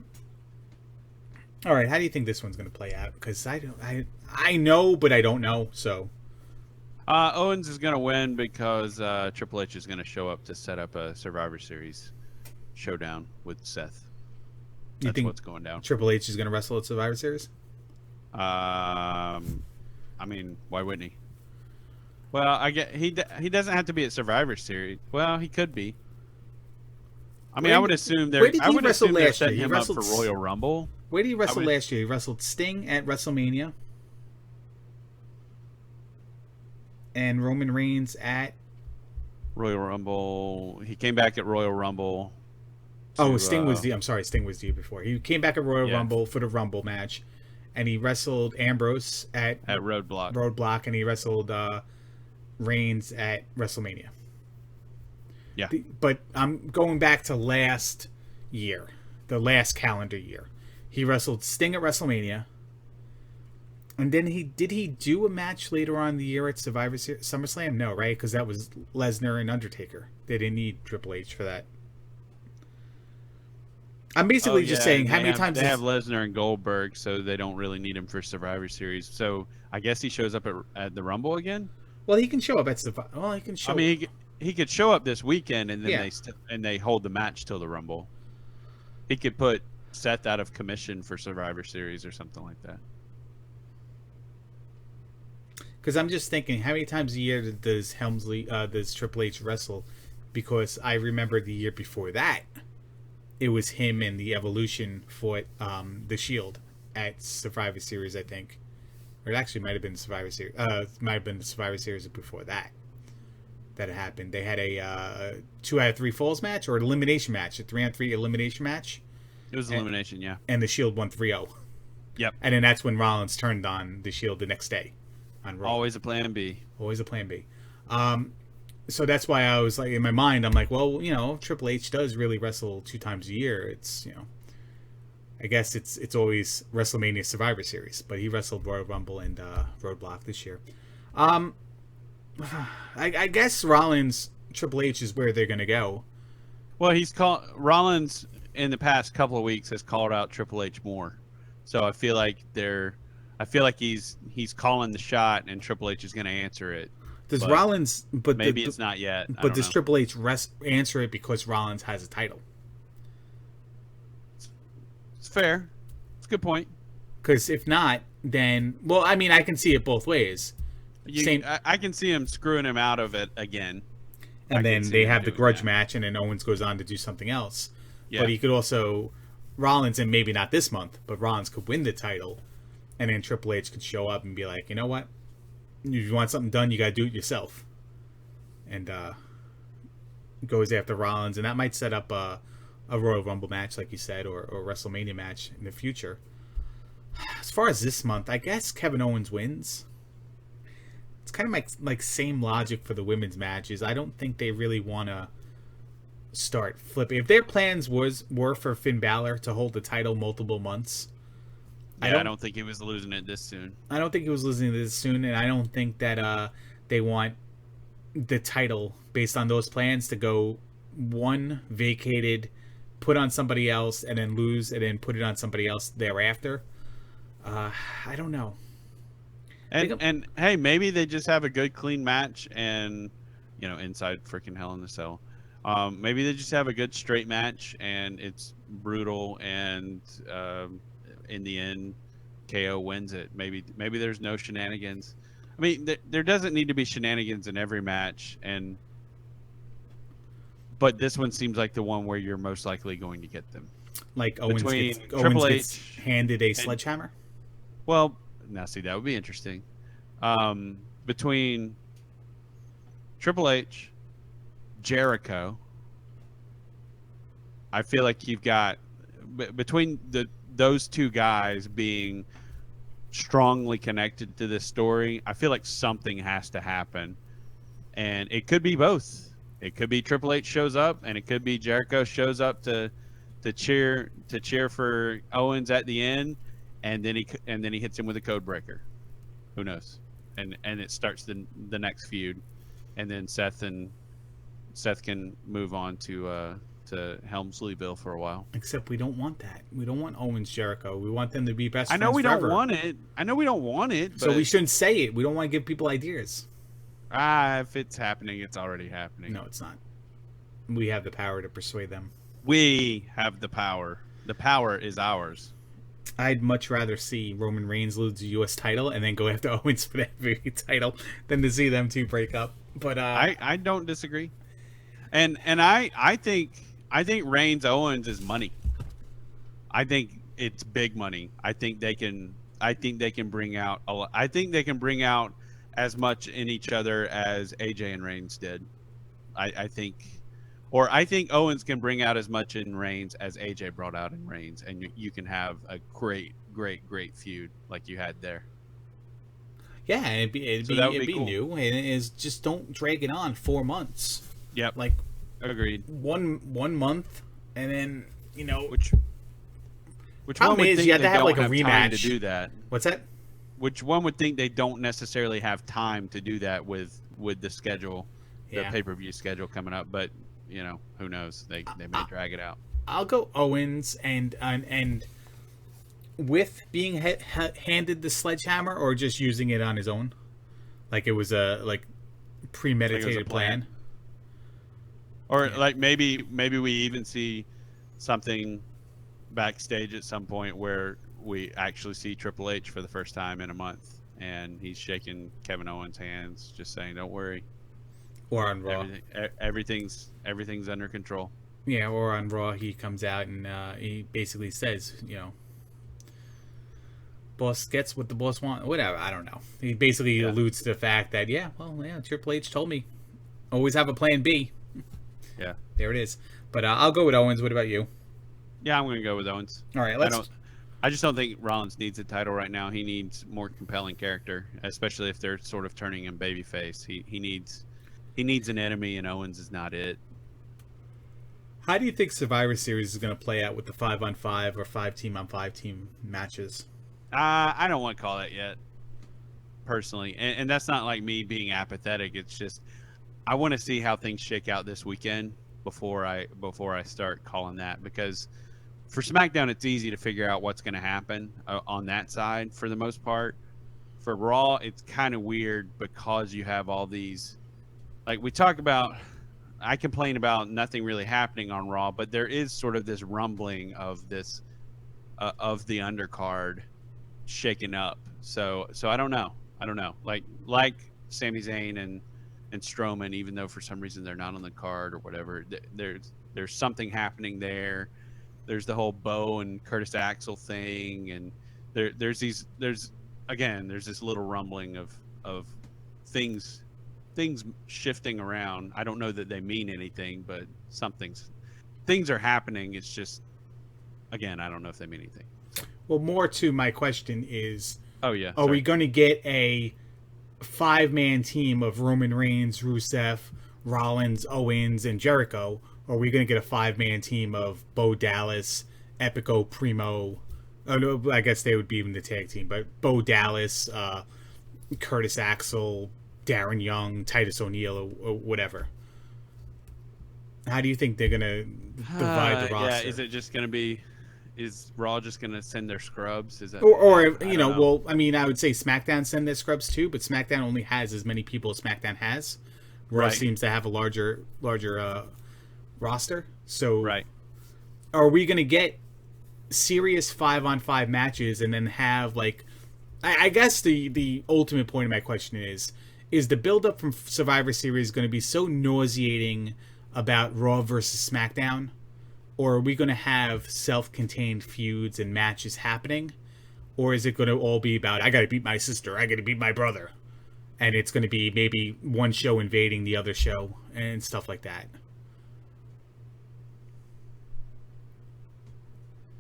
right, how do you think this one's going to play out? Because I know, but I don't know. So Owens is going to win because Triple H is going to show up to set up a Survivor Series showdown with Seth. You think what's going down. Triple H is going to wrestle at Survivor Series? I mean, why wouldn't he? Well, I get he doesn't have to be at Survivor Series. Well, he could be. I mean, I would assume they're. I would assume they're setting him up for Royal Rumble. Where did he wrestle last year? He wrestled Sting at WrestleMania, and Roman Reigns at Royal Rumble. He came back at Royal Rumble. Sting was the. I'm sorry, Sting was the year before. He came back at Royal Rumble for the Rumble match, and he wrestled Ambrose at Roadblock. Roadblock, and he wrestled Reigns at WrestleMania. Yeah. But I'm going back to last year, the last calendar year. He wrestled Sting at WrestleMania. And then did he do a match later on in the year at Survivor Series? SummerSlam? No, right? Because that was Lesnar and Undertaker. They didn't need Triple H for that. I'm basically just saying how many times... They have Lesnar and Goldberg, so they don't really need him for Survivor Series. So I guess he shows up at the Rumble again? Well, he can show up at Survivor... Well, he can show up... I mean, he could show up this weekend, and then they hold the match till the Rumble. He could put Seth out of commission for Survivor Series or something like that. Because I'm just thinking, how many times a year does Triple H wrestle? Because I remember the year before that, it was him and the Evolution fought the Shield at Survivor Series, I think. Or it actually might have been Survivor Series. Might have been the Survivor Series before that happened. They had a 2 out of 3 falls match or an elimination match, a 3 on 3 elimination match. It was elimination, yeah. And the Shield won 3-0. Yep. And then that's when Rollins turned on the Shield the next day. On Raw. Always a plan B. Always a plan B. So that's why I was like, in my mind, I'm like, well, Triple H does really wrestle 2 times a year. It's, I guess it's always WrestleMania Survivor Series, but he wrestled Royal Rumble and Roadblock this year. I guess Rollins, Triple H is where they're going to go. Well, Rollins in the past couple of weeks has called out Triple H more. So I feel like he's calling the shot and Triple H is going to answer it. Does Rollins, but maybe it's not yet. But does Triple H answer it because Rollins has a title? It's fair. It's a good point. Because if not, then I mean, I can see it both ways. I can see him screwing him out of it again. And then they have the grudge match, and then Owens goes on to do something else. Yeah. But he could also Rollins, and maybe not this month, but Rollins could win the title, and then Triple H could show up and be like, you know what? If you want something done, you got to do it yourself. And goes after Rollins, and that might set up a Royal Rumble match, like you said, or a WrestleMania match in the future. As far as this month, I guess Kevin Owens wins. It's kind of like same logic for the women's matches. I don't think they really want to start flipping. If their plans were for Finn Balor to hold the title multiple months, I don't think he was losing it this soon. I don't think he was losing it this soon, and I don't think that they want the title based on those plans to go vacated, put on somebody else, and then lose, and then put it on somebody else thereafter. I don't know. And hey, maybe they just have a good, clean match, and inside freaking Hell in the Cell. Maybe they just have a good straight match, and it's brutal, and in the end, KO wins it. Maybe there's no shenanigans. I mean, there doesn't need to be shenanigans in every match, but this one seems like the one where you're most likely going to get them. Like Owens gets handed a sledgehammer? Well, now see, that would be interesting. Between Triple H, Jericho, I feel like you've got between those two guys being strongly connected to this story, I feel like something has to happen, and it could be both. It could be Triple H shows up, and it could be Jericho shows up to cheer for Owens at the end, and then he hits him with a code breaker. Who knows? And it starts the next feud, and then Seth can move on to Helmsleyville for a while. Except we don't want that. We don't want Owens Jericho. We want them to be best friends forever. Don't want it. I know we don't want it. But... So we shouldn't say it. We don't want to give people ideas. If it's happening, it's already happening. No, it's not. We have the power to persuade them. We have the power. The power is ours. I'd much rather see Roman Reigns lose the U.S. title and then go after Owens for the heavyweight title than to see them two break up. But I don't disagree, and I think Reigns Owens is money. I think it's big money. I think they can bring out a lot. I think they can bring out as much in each other as AJ and Reigns did. I think Owens can bring out as much in Reigns as AJ brought out in Reigns, and you can have a great feud like you had there. Yeah, it'd be cool. new, and it is just don't drag it on 4 months. Yep, like agreed. One month, and then which problem one would is think you have to they have don't like a have time to rematch do that. What's that? Which one would think they don't necessarily have time to do that with the schedule, the pay-per-view schedule coming up, but who knows? They may drag it out. I'll go Owens and with being handed the sledgehammer, or just using it on his own, like it was a premeditated plan. Or like maybe we even see something backstage at some point where we actually see Triple H for the first time in a month, and he's shaking Kevin Owens' hands, just saying, "Don't worry." Or on Raw, everything's under control. Yeah, or on Raw, he comes out and he basically says, boss gets what the boss wants. Whatever, I don't know. He basically alludes to the fact that, Triple H told me, always have a plan B. Yeah. There it is. But I'll go with Owens. What about you? Yeah, I'm going to go with Owens. All right, I just don't think Rollins needs a title right now. He needs more compelling character, especially if they're sort of turning him babyface. He needs an enemy, and Owens is not it. How do you think Survivor Series is going to play out with the 5-on-5 or 5-team-on-5 team matches? I don't want to call that yet, personally, and that's not like me being apathetic. It's just I want to see how things shake out this weekend before I start calling that, because for SmackDown it's easy to figure out what's going to happen on that side for the most part. For Raw, it's kind of weird because you have all these, like we talk about. I complain about nothing really happening on Raw, but there is sort of this rumbling of this of the undercard shaking up. So I don't know. Like Sami Zayn and Strowman, even though for some reason they're not on the card or whatever, there's something happening there. There's the whole Bo and Curtis Axel thing, and there's this little rumbling of things shifting around. I don't know that they mean anything, but things are happening. It's just, again, I don't know if they mean anything. Well, more to my question is, are we going to get a 5-man team of Roman Reigns, Rusev, Rollins, Owens, and Jericho? Or are we going to get a 5-man team of Bo Dallas, Epico, Primo? Oh, no, I guess they would be in the tag team, but Bo Dallas, Curtis Axel, Darren Young, Titus O'Neil, or whatever. How do you think they're gonna divide the roster? Yeah, is it just gonna be? Is Raw just gonna send their scrubs? Is that well, I mean, I would say SmackDown send their scrubs too, but SmackDown only has as many people as SmackDown has. Raw seems to have a larger roster. So, are we gonna get serious 5-on-5 matches and then have I guess the ultimate point of my question is the build-up from Survivor Series going to be so nauseating about Raw versus SmackDown? Or are we going to have self-contained feuds and matches happening? Or is it going to all be about, I got to beat my sister, I got to beat my brother? And it's going to be maybe one show invading the other show and stuff like that.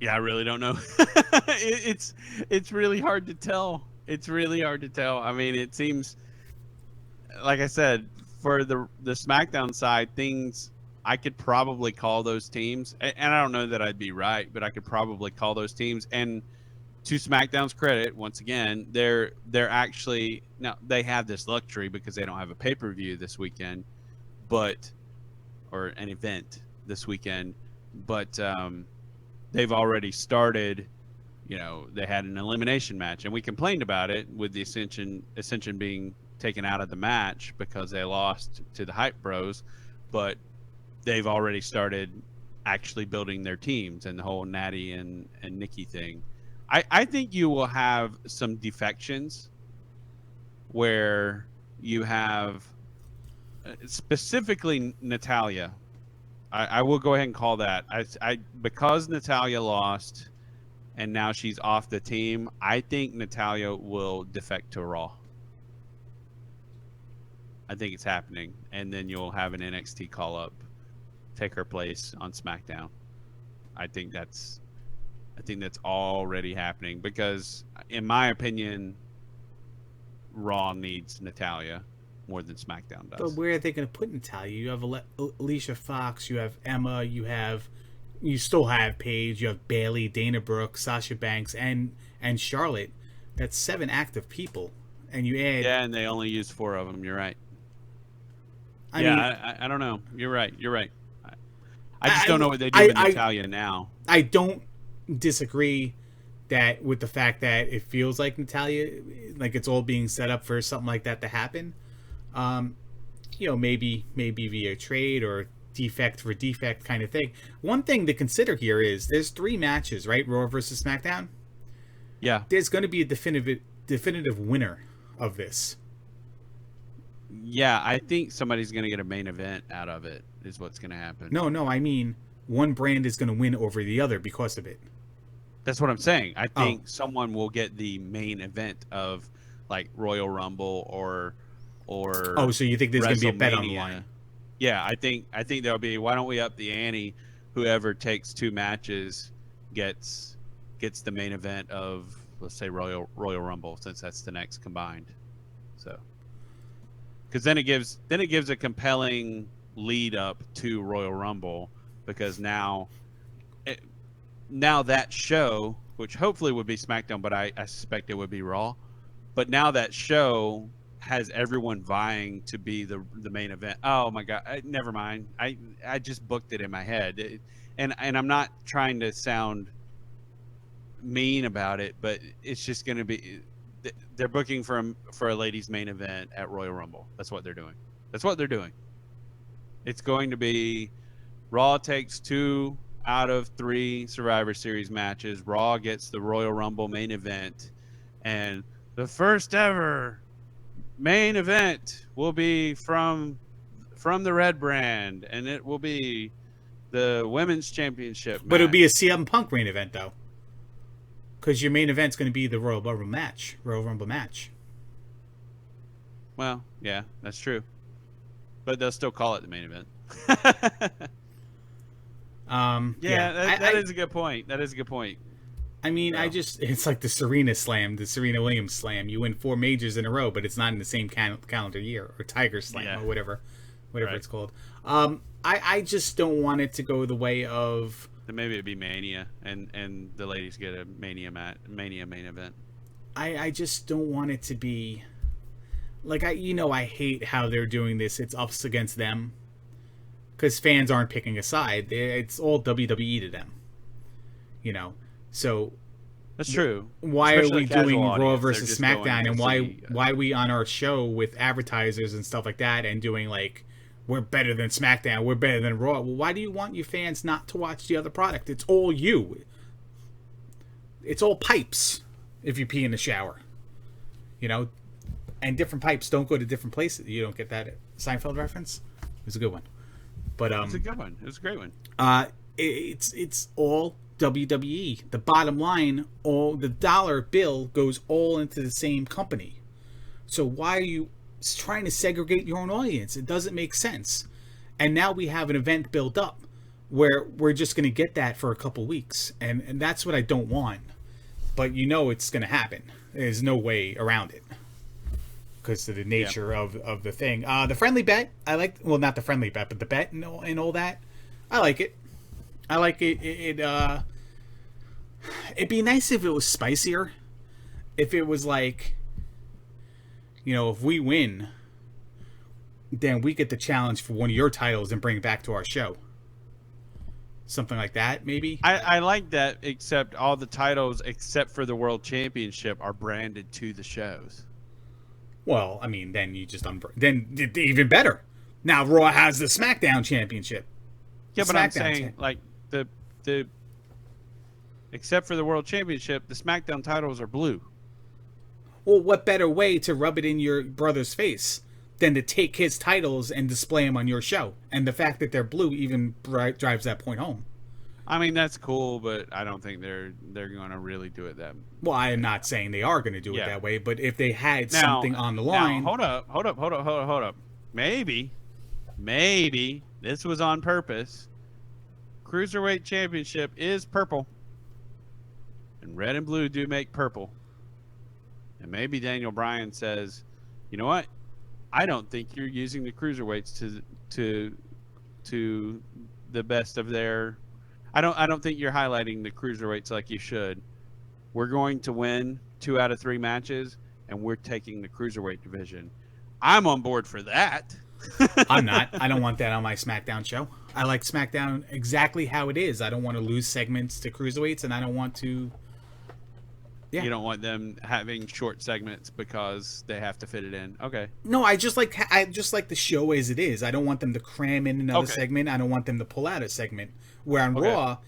Yeah, I really don't know. It's really hard to tell. It's really hard to tell. I mean, it seems... Like I said, for the SmackDown side, things I could probably call those teams, and I don't know that I'd be right, but I could probably call those teams. And to SmackDown's credit, once again, they're actually now they have this luxury because they don't have a pay-per-view this weekend, or an event this weekend, but they've already started. They had an elimination match, and we complained about it with the Ascension being taken out of the match because they lost to the Hype Bros, but they've already started actually building their teams and the whole Natty and Nikki thing. I think you will have some defections where you have specifically Natalia. I will go ahead and call that. I because Natalia lost and now she's off the team, I think Natalia will defect to Raw. I think it's happening. And then you'll have an NXT call up, take her place on SmackDown. I think that's already happening because, in my opinion, Raw needs Natalia more than SmackDown does. But where are they going to put Natalia? You have Alicia Fox, you have Emma, you still have Paige, you have Bayley-Dana Brooke, Sasha Banks, and Charlotte. That's 7 active people, and you add. Yeah, and they only use 4 of them. You're right. I don't know. You're right. I just don't know what they do with Natalia now. I don't disagree that with the fact that it feels like Natalia, like it's all being set up for something like that to happen. Maybe via trade or defect for defect kind of thing. One thing to consider here is there's 3 matches, right? Raw versus SmackDown. Yeah. There's going to be a definitive winner of this. Yeah, I think somebody's going to get a main event out of it is what's going to happen. No, I mean one brand is going to win over the other because of it. That's what I'm saying. I think someone will get the main event of like Royal Rumble or so you think there's going to be a bet on the line? Yeah, I think there'll be. Why don't we up the ante? Whoever takes 2 matches gets the main event of, let's say, Royal Rumble, since that's the next combined. So, because then it gives a compelling lead up to Royal Rumble, because now that show, which hopefully would be SmackDown, but I suspect it would be Raw. But now that show has everyone vying to be the main event. Oh my God! Never mind. I just booked it in my head, and I'm not trying to sound mean about it, but it's just going to be. They're booking for a ladies' main event at Royal Rumble. That's what they're doing. It's going to be Raw takes 2 out of 3 Survivor Series matches. Raw gets the Royal Rumble main event, and the first ever main event will be from the Red brand, and it will be the Women's Championship match. But it'll be a CM Punk main event, though, because your main event's going to be the Royal Rumble match. Well, yeah, that's true, but they'll still call it the main event. That is a good point. I mean, it's like the Serena Williams slam. You win 4 majors in a row, but it's not in the same calendar year, or Tiger Slam, or whatever right. It's called. I just don't want it to go the way of. Then maybe it'd be Mania, and the ladies get a Mania main event. I just don't want it to be like I hate how they're doing this. It's us against them, because fans aren't picking a side. It's all WWE to them, So that's true. Why are we doing Raw versus SmackDown, and why we on our show with advertisers and stuff like that, and doing like we're better than SmackDown, we're better than Raw? Well, why do you want your fans not to watch the other product? It's all you. It's all pipes if you pee in the shower, and different pipes don't go to different places. You don't get that Seinfeld reference? It was a good one, but it's a good one. It was a great one. It's all WWE. The bottom line, all the dollar bill goes all into the same company. So why are you trying to segregate your own audience? It doesn't make sense. And now we have an event built up where we're just going to get that for a couple weeks, and that's what I don't want. But it's going to happen. There's no way around it because of the nature of the thing. The friendly bet, I like. Well, not the friendly bet, but the bet and all that. I like it. It'd be nice if it was spicier. If it was like, if we win, then we get the challenge for one of your titles and bring it back to our show. Something like that, maybe. I like that, except all the titles except for the World Championship are branded to the shows. Well, I mean, then you just then even better. Now Raw has the SmackDown Championship. Yeah, but I'm saying, like, the except for the World Championship, the SmackDown titles are blue. Well, what better way to rub it in your brother's face than to take his titles and display them on your show? And the fact that they're blue even drives that point home. I mean, that's cool, but I don't think they're going to really do it that. Well, I am not saying they are going to do it that way, but if they had something on the line... Now, hold up. Maybe this was on purpose. Cruiserweight Championship is purple. And red and blue do make purple. And maybe Daniel Bryan says, you know what? I don't think you're using the cruiserweights to the best of their... I don't think you're highlighting the cruiserweights like you should. We're going to win 2 out of 3 matches, and we're taking the cruiserweight division. I'm on board for that. I'm not. I don't want that on my SmackDown show. I like SmackDown exactly how it is. I don't want to lose segments to cruiserweights, and I don't want to... Yeah. You don't want them having short segments because they have to fit it in. Okay. No, I just like the show as it is. I don't want them to cram in another segment. I don't want them to pull out a segment. Where on Raw,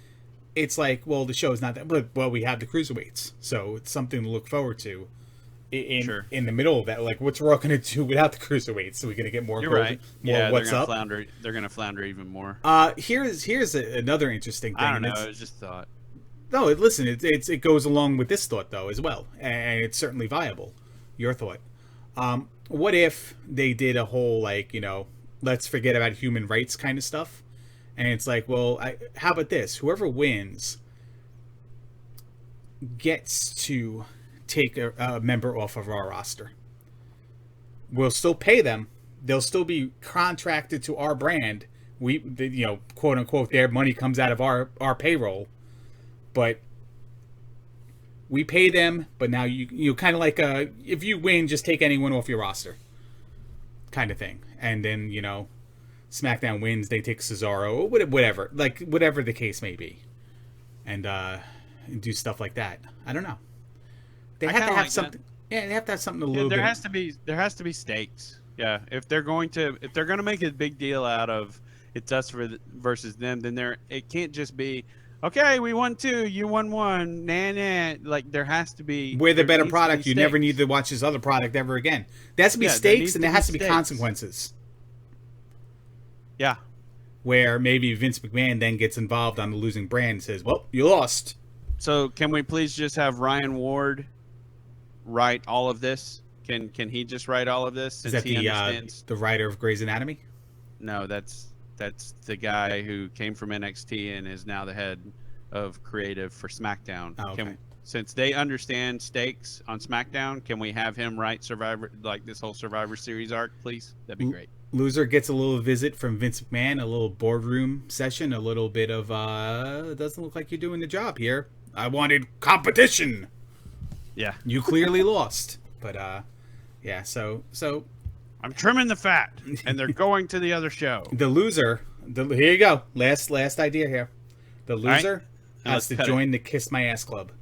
it's like, well, the show's not that, but well, we have the cruiserweights, so it's something to look forward to. In the middle of that, like, what's Raw going to do without the cruiserweights? So we're going to get more. You're right. Yeah, what's up? They're going to flounder even more. Here's another interesting thing. I don't know. It was just thought. No, listen, it goes along with this thought though as well, and it's certainly viable. Your thought. What if they did a whole, like, let's forget about human rights kind of stuff, and it's like, well, how about this? Whoever wins gets to take a member off of our roster. We'll still pay them. They'll still be contracted to our brand. Quote unquote, their money comes out of our payroll. But we pay them, but now you kind of like if you win, just take anyone off your roster, kind of thing. And then SmackDown wins, they take Cesaro or whatever, like whatever the case may be, and do stuff like that. I don't know. They have to have something. Yeah, they have to have something a little bit. There has to be stakes. Yeah, if they're going to make a big deal out of it's us versus them, then it can't just be. Okay, we won 2, you won 1. Nah. Like, there has to be... We're the better product. You never need to watch this other product ever again. There has to be stakes, and there has to be consequences. Yeah. Where maybe Vince McMahon then gets involved on the losing brand and says, well, you lost. So, can we please just have Ryan Ward write all of this? Can he just write all of this? Is that the writer of Grey's Anatomy? No, that's the guy who came from NXT and is now the head of creative for SmackDown. Oh, okay. Since they understand stakes on SmackDown, can we have him write Survivor, like this whole Survivor Series arc, please? That'd be great. Loser gets a little visit from Vince McMahon, a little boardroom session, a little bit of, it doesn't look like you're doing the job here. I wanted competition. Yeah. You clearly lost. But, yeah, so... I'm trimming the fat, and they're going to the other show. The loser, here you go. Last idea here. The loser has to join the Kiss My Ass Club.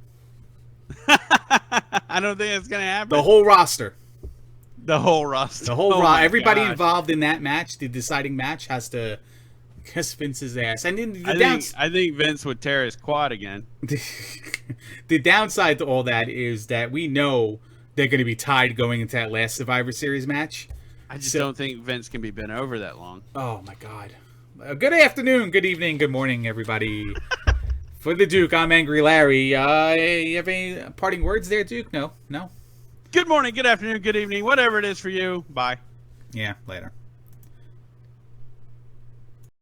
I don't think it's going to happen. The whole roster. Everybody involved in that match, the deciding match, has to kiss Vince's ass. And I think Vince would tear his quad again. The downside to all that is that we know they're going to be tied going into that last Survivor Series match. I just don't think Vince can be bent over that long. Oh, my God. Good afternoon, good evening, good morning, everybody. For the Duke, I'm Angry Larry. You have any parting words there, Duke? No? Good morning, good afternoon, good evening, whatever it is for you. Bye. Yeah, later.